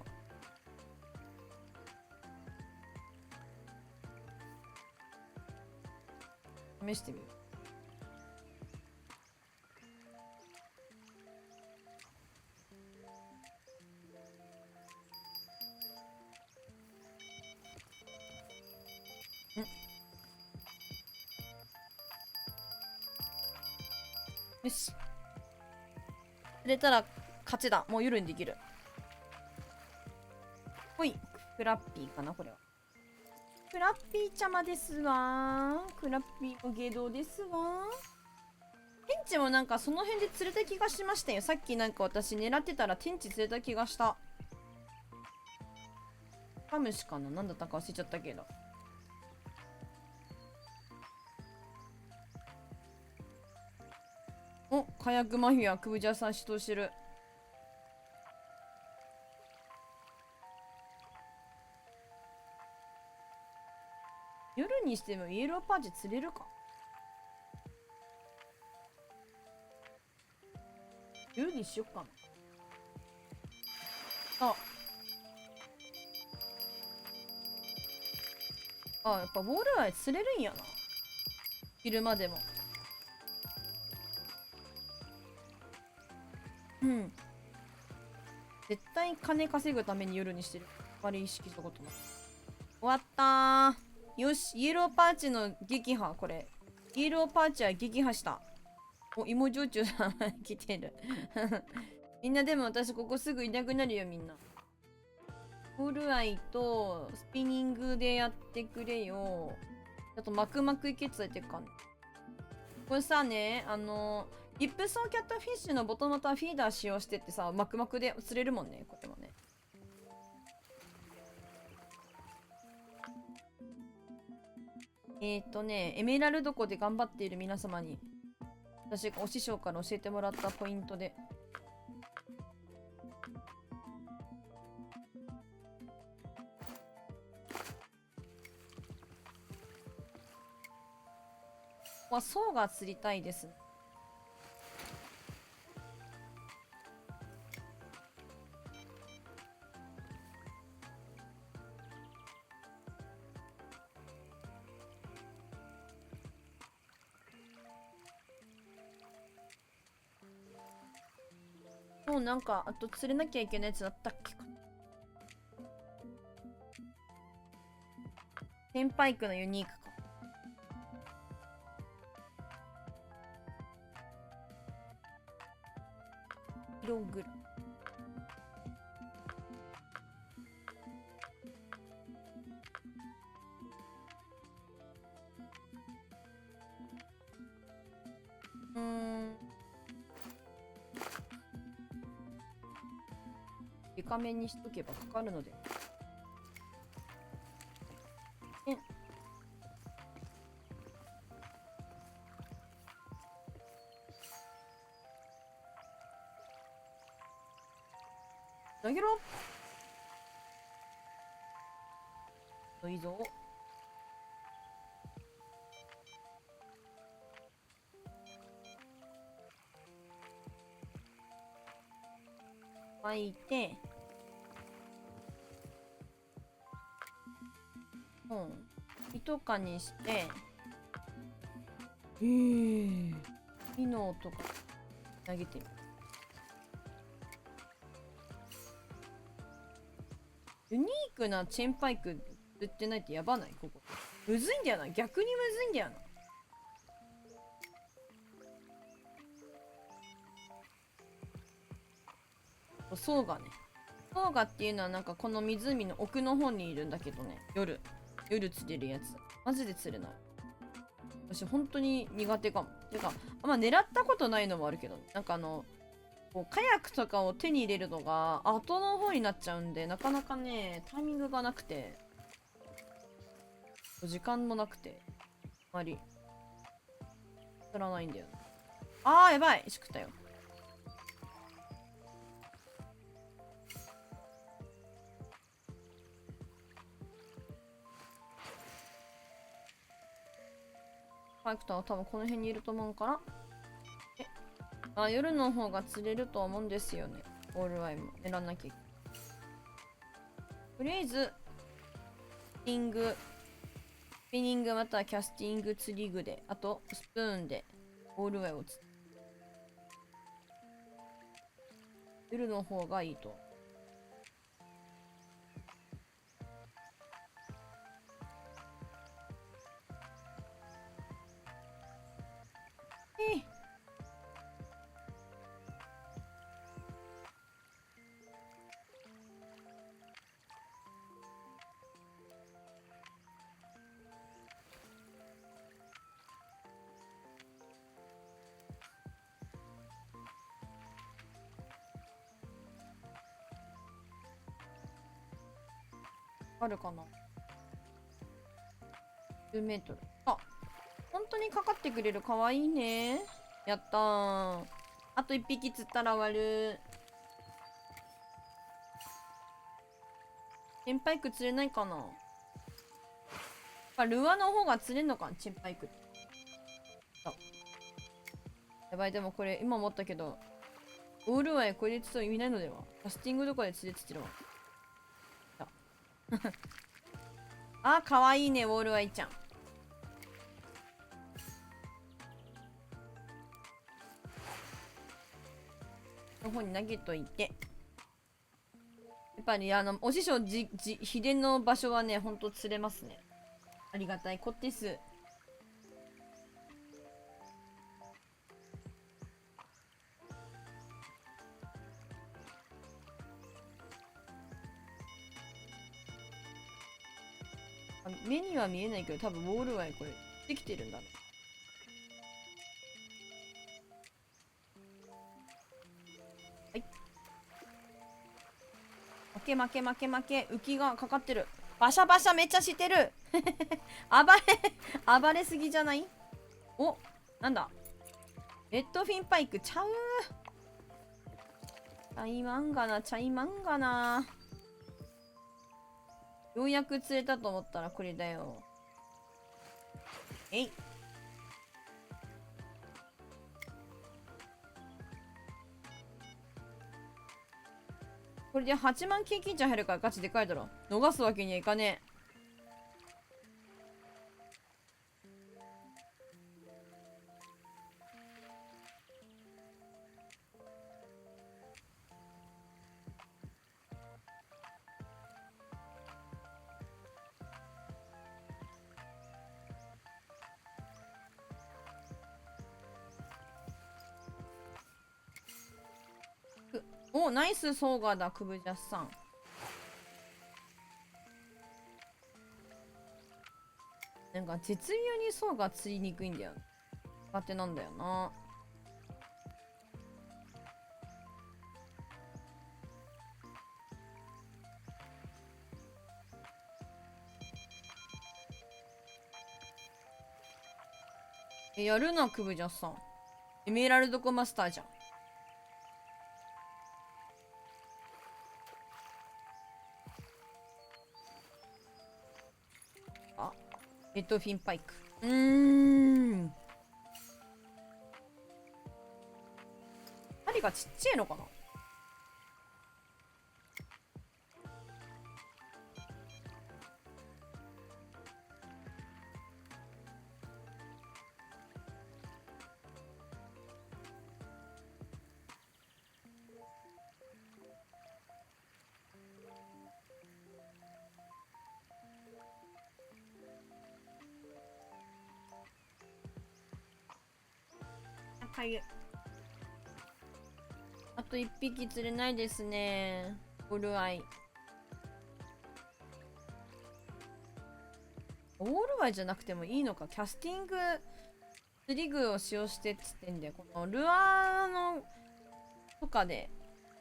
な。試してみる。よし。釣れたら勝ちだ。もう夜にできる。ほい。クラッピーかなこれは。クラッピーちゃまですわー。クラッピーの下道ですわー。天地もなんかその辺で釣れた気がしましたよ。さっきなんか私狙ってたら天地釣れた気がした。カムシかな、なんだったか忘れちゃったけど。お、火薬マフィア、クブジャさん指導してる。夜にしてもイエローパーチ釣れるか。夜にしよっかな。やっぱボールアイ釣れるんやな。昼間でも。うん。絶対金稼ぐために夜にしてる。あれ意識したことない。終わったー。よし、イエローパーチの撃破、これ。イエローパーチは撃破した。お、芋焼酎さん来てる。みんなでも私ここすぐいなくなるよ、みんな。ボールアイとスピニングでやってくれよ。あとマクマクいけついてるかん。これさね、リップソーキャットフィッシュのボトムとはフィーダー使用してってさ、マクマクで釣れるもんね、これもね。エメラルド湖で頑張っている皆様に、私がお師匠から教えてもらったポイントで。層が釣りたいです。もうなんかあと釣れなきゃいけないやつだったっけか。テンパイクのユニークか。色グラ。デカめにしとけばかかるので。投げろ。いいぞ。巻いて、糸かにして、火の音か投げてみる。ユニークなチェーンパイク売ってないってやばない？ここむずいんだよな。逆にむずいんだよな。ソウガね。ソウガっていうのはなんかこの湖の奥の方にいるんだけどね。夜釣れるやつ。マジで釣れない。私本当に苦手かも。てか、狙ったことないのもあるけど、なんかこうカヤックとかを手に入れるのが後の方になっちゃうんで、なかなかね、タイミングがなくて、時間もなくて、あまり、釣らないんだよ。やばいしくったよ。カヤックとは多分この辺にいると思うから。夜の方が釣れると思うんですよね。オールワイも狙わなきゃいけない。とりあえず、スピニングまたはキャスティング釣り具で、あとスプーンでオールワイを釣る。夜の方がいいと。あるかな。10メートル。本当にかかってくれる。かわいいね。やったー。あと1匹釣ったら終わる。チェンパイク釣れないかな。ルアーの方が釣れんのかな、チェンパイクって。やばい、でもこれ今思ったけど、オールワイこれで釣ると意味ないのでは。キャスティングとかで釣れって言ってるわ。かわいいね、オールワイちゃん。の方に投げといて。やっぱりお師匠秘伝の場所はね、ほんと釣れますね。ありがたいこってす。目には見えないけど、多分ウォールワイこれできてるんだね。はい。負け。浮きがかかってる。バシャバシャめっちゃしてる。暴れすぎじゃない？なんだ。レッドフィンパイクちゃう。チャイマンガナ。ようやく釣れたと思ったらこれだよ。これで8万経験値入るからガチでかいだろ。逃すわけにはいかねえ。お、ナイスソーガだ、クブジャスさん。なんか絶妙にソーガ釣りにくいんだよ。苦手なんだよな。やるな、クブジャスさん。エメラルドコマスターじゃん。あ、レッドフィンパイク。針がちっちゃいのかな。かゆい。あと1匹釣れないですね。オールアイ。オールアイじゃなくてもいいのか。キャスティング釣り具を使用してっつってんで、このルアーのとかで、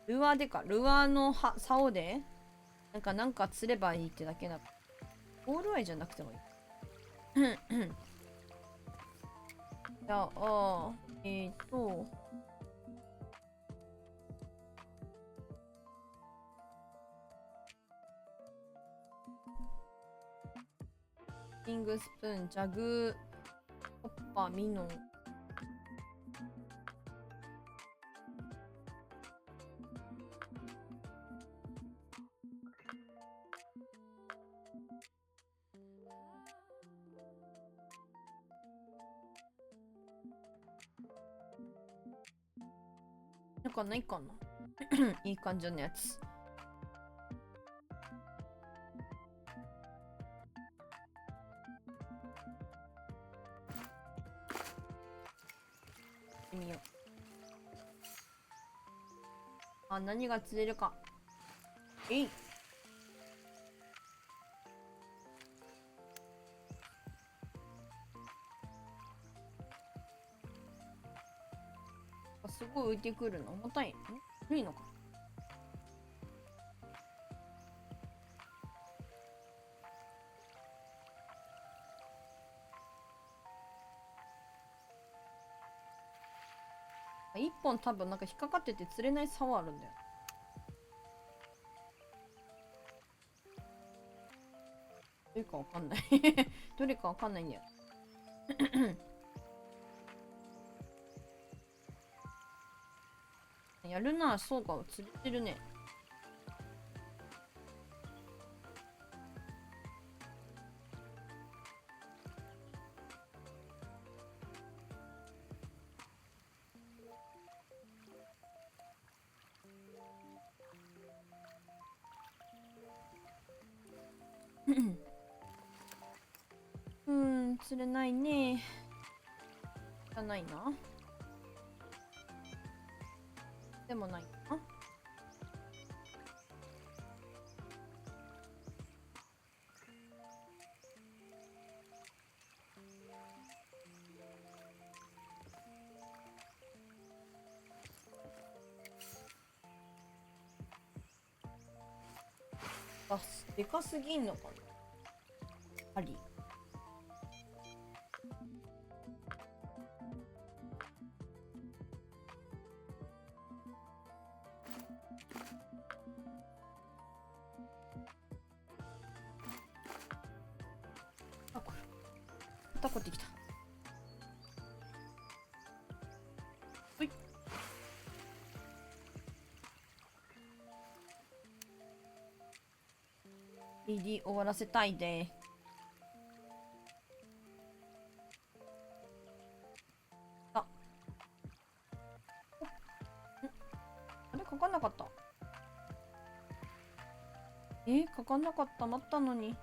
ルアーの竿でなんか釣ればいいってだけな。オールアイじゃなくてもいい。じゃあ、リングスプーン、ジャグ、ホッパー、ミノン。なんかないかな。いい感じのやつ。見よう。あ、何が釣れるか。えい。すごい浮いてくるの。重たい。軽いのか。一本多分なんか引っかかってて釣れない竿あるんだよ。どれかわかんない。どれかわかんないんだよ。やるな、そうか、釣れてるね。釣れないね。じゃないな。でもないな。あ、でかすぎんのかな。針。あ、これ。またこってきた。ほい。DD 終わらせたいで。あ。あれかかんなかった。かかんなかった。待ったのに。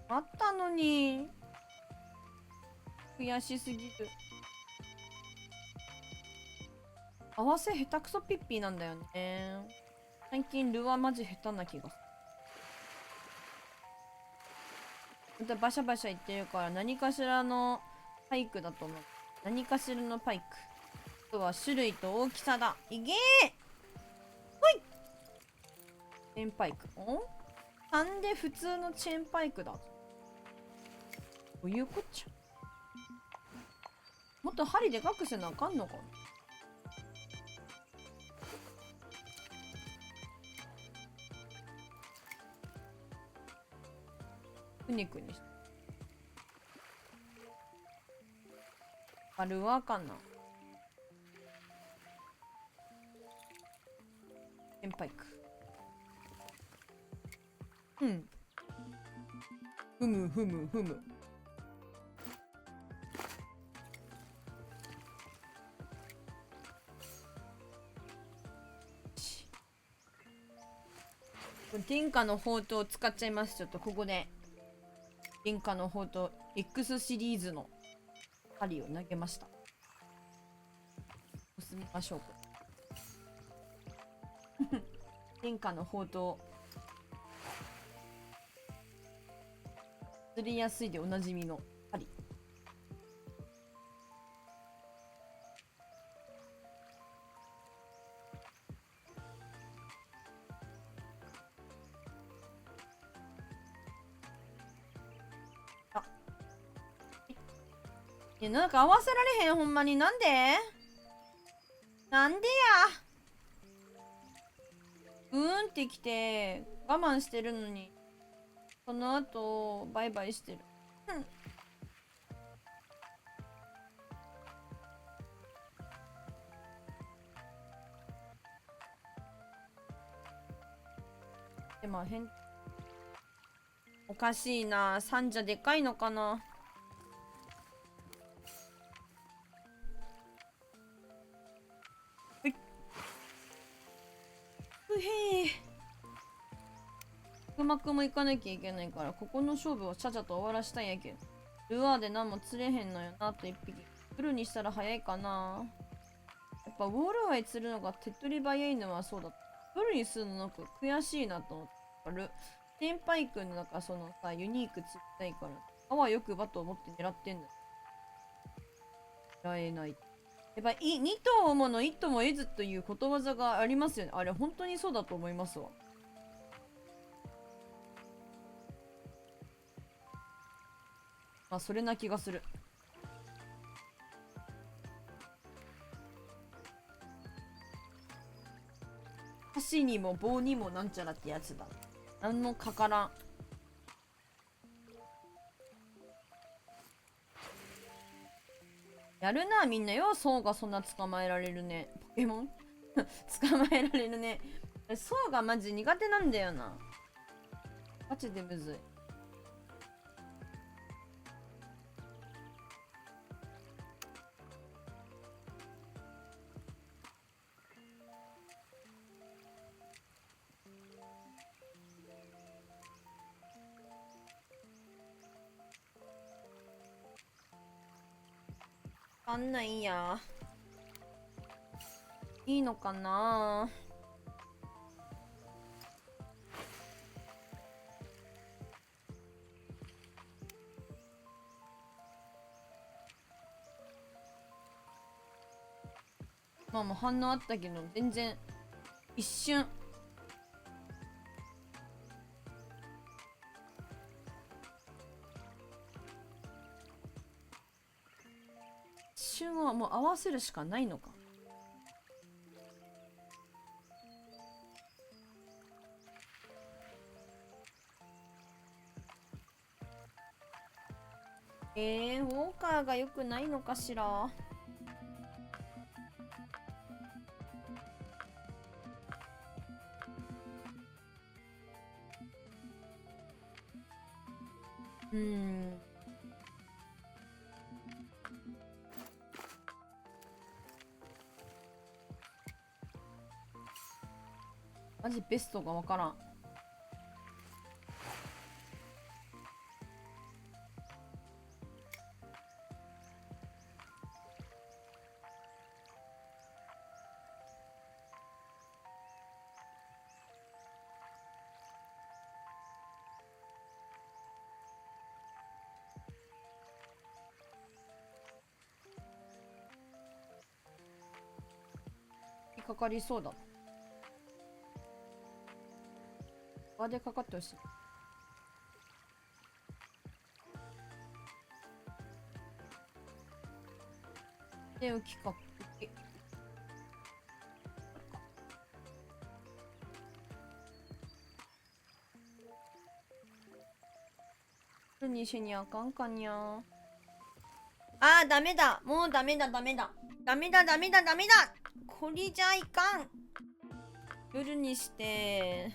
あったのに。悔しすぎる。合わせ下手くそピッピーなんだよね。最近ルアマジ下手な気がする。またバシャバシャ言ってるから何かしらのパイクだと思う。何かしらのパイク。あとは種類と大きさだ。いけーほいチェーンパイク。3で普通のチェーンパイクだ。どういうこっちゃ。もっと針でかくせなあかんのかな。くにくにして。あるわかな。チェーンパイク。うん。ふむふむふむ。天下の宝刀を使っちゃいます。ちょっとここで天下の宝刀 X シリーズの針を投げました。進みましょう。天下の宝刀釣りやすいでおなじみの針。なんか合わせられへん。ほんまに。なんでなんでや。ってきて我慢してるのにその後バイバイしてる。でも変おかしいな。三者でかいのかな。うへえ。うまくもいかなきゃいけないからここの勝負をちゃちゃと終わらしたいんやけど、ルアーで何も釣れへんのよな。と一匹フルにしたら早いかな。やっぱウォールアイ釣るのが手っ取り早いのはそうだ。フルにするのなんか悔しいなと思ってる。先輩くんのなんかそのさユニーク釣りたいからあわよくばと思って狙ってんの。狙えない。やっぱり2頭をもの1頭も得ずということわざがありますよね。あれ本当にそうだと思いますわ。まあそれな気がする。箸にも棒にもなんちゃらってやつだ。なんもかからん。やるなみんなよ。そうがそんな捕まえられるね。ポケモン捕まえられるね。そうがマジ苦手なんだよな。マジでむずい。あんないや。いいのかな。まあもう反応あったけど全然一瞬はもう合わせるしかないのか。ウォーカーが良くないのかしら。マジベストがわからん。かかりそうだな。輪でかかってほしい。で、浮きか。何しにあかんかにゃ。あー、ダメだ。もうダメだ、ダメだ。ダメだ、ダメだ、ダメだ。これじゃいかん。夜にして、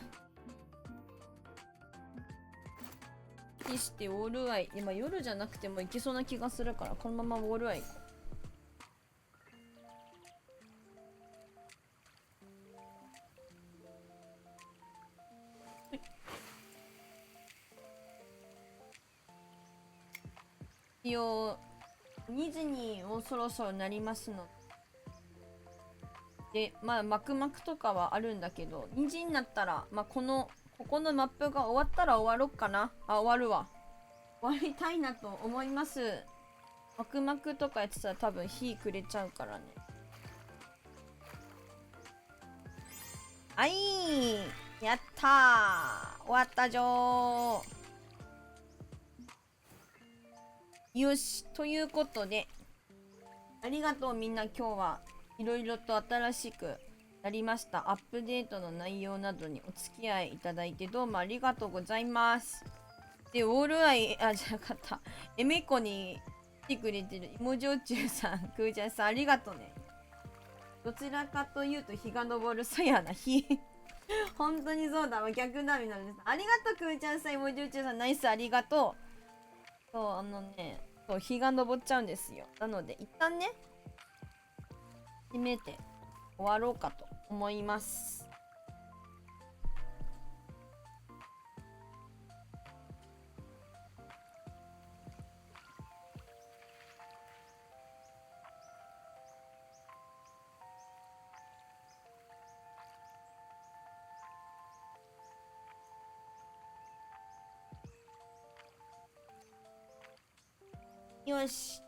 オールアイ。今夜じゃなくてもいけそうな気がするから、このままオールアイ行こう。一応2時にもうそろそろなりますので、まあマクマクとかはあるんだけど、2時になったら、まあここのマップが終わったら終わろっかな。あ、終わるわ。終わりたいなと思います。マクマクとかやってたら多分火くれちゃうからね。はい、やったー、終わったじょー。よし、ということで、ありがとうみんな。今日はいろいろと新しくなりましたアップデートの内容などにお付き合いいただいてどうもありがとうございます。で、オールアイ、あ、じゃなかった。エメコに来てくれてる芋焼酎さん、クーちゃんさん、ありがとうね。どちらかというと日が昇る。そうやな、本当にそうだわ。逆だみなです。ありがとう、クーちゃんさん、芋焼酎さん、ナイス、ありがとう。そう、そう、日が昇っちゃうんですよ。なので、一旦ね、閉めて終わろうかと思います。よし。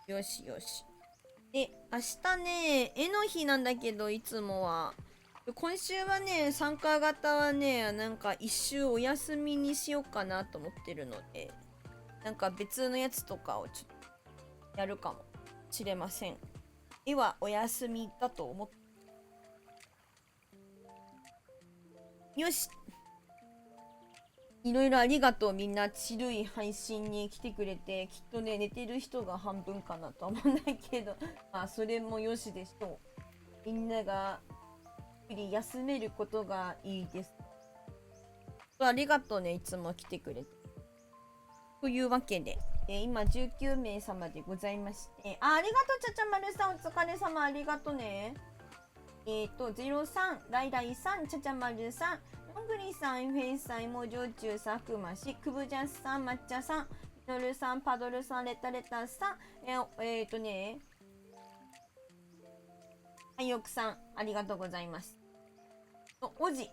よしよし。で、明日ね、絵の日なんだけど、いつもは。今週はね、参加型はね、なんか一周お休みにしようかなと思ってるので、なんか別のやつとかをちょっとやるかもしれません。絵はお休みだと思って。よし。いろいろありがとう。みんなちるい配信に来てくれて、きっとね、寝てる人が半分かなとは思うんだけど、まあそれもよしでしょう。みんながゆっくり休めることがいいです。ありがとうね、いつも来てくれて。というわけで、今19名様でございまして、ありがとう、ちゃちゃまるさん、お疲れ様、ありがとうね。03、ライライさん、ちゃちゃまるさん、ロングリーさん、フェイスさん、芋焼酎さん、くまし、くぶじゃすさん、抹茶さん、ミノルさん、パドルさん、レタレタさん、はい、よくさん、ありがとうございます。おじ、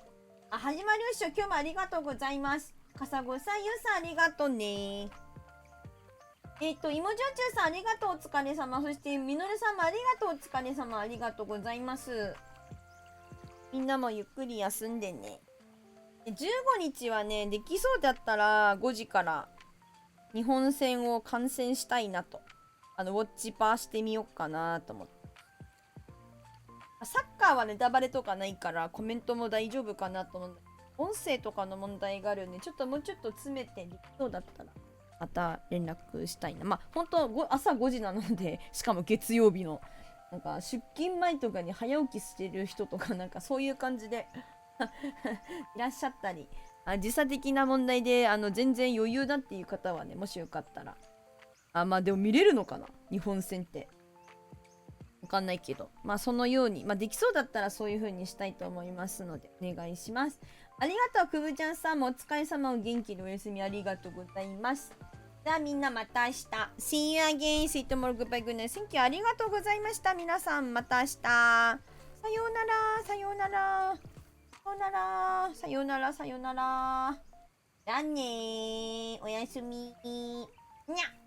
始まりました。今日もありがとうございます。かさごさん、ゆうさん、ありがとうね。芋焼酎さん、ありがとう、お疲れ様。そして、みのるさんもありがとう、お疲れ様。ありがとうございます。みんなもゆっくり休んでね。15日はね、できそうだったら5時から日本戦を観戦したいなと。ウォッチパーしてみようかなと思って。サッカーはネタバレとかないからコメントも大丈夫かなと思うんだけど、音声とかの問題があるんで、もうちょっと詰めてできそうだったら、また連絡したいな。まあ、本当朝5時なので、しかも月曜日の。なんか出勤前とかに早起きしてる人とかなんかそういう感じでいらっしゃったり、時差的な問題で全然余裕だっていう方はね、もしよかったら、まあでも見れるのかな、日本戦って。わかんないけど、まあそのように、まあできそうだったらそういう風にしたいと思いますので、お願いします。ありがとう、くぶちゃんさんもお疲れ様、お元気でお休みありがとうございます。じゃあみんなまた明日。See you again. See you tomorrow. Goodbye. Good night. Thank you. ありがとうございました。皆さん、また明日。さようなら。さようなら。さようなら。さようなら。さようなら。じゃあねー。おやすみ。にゃ。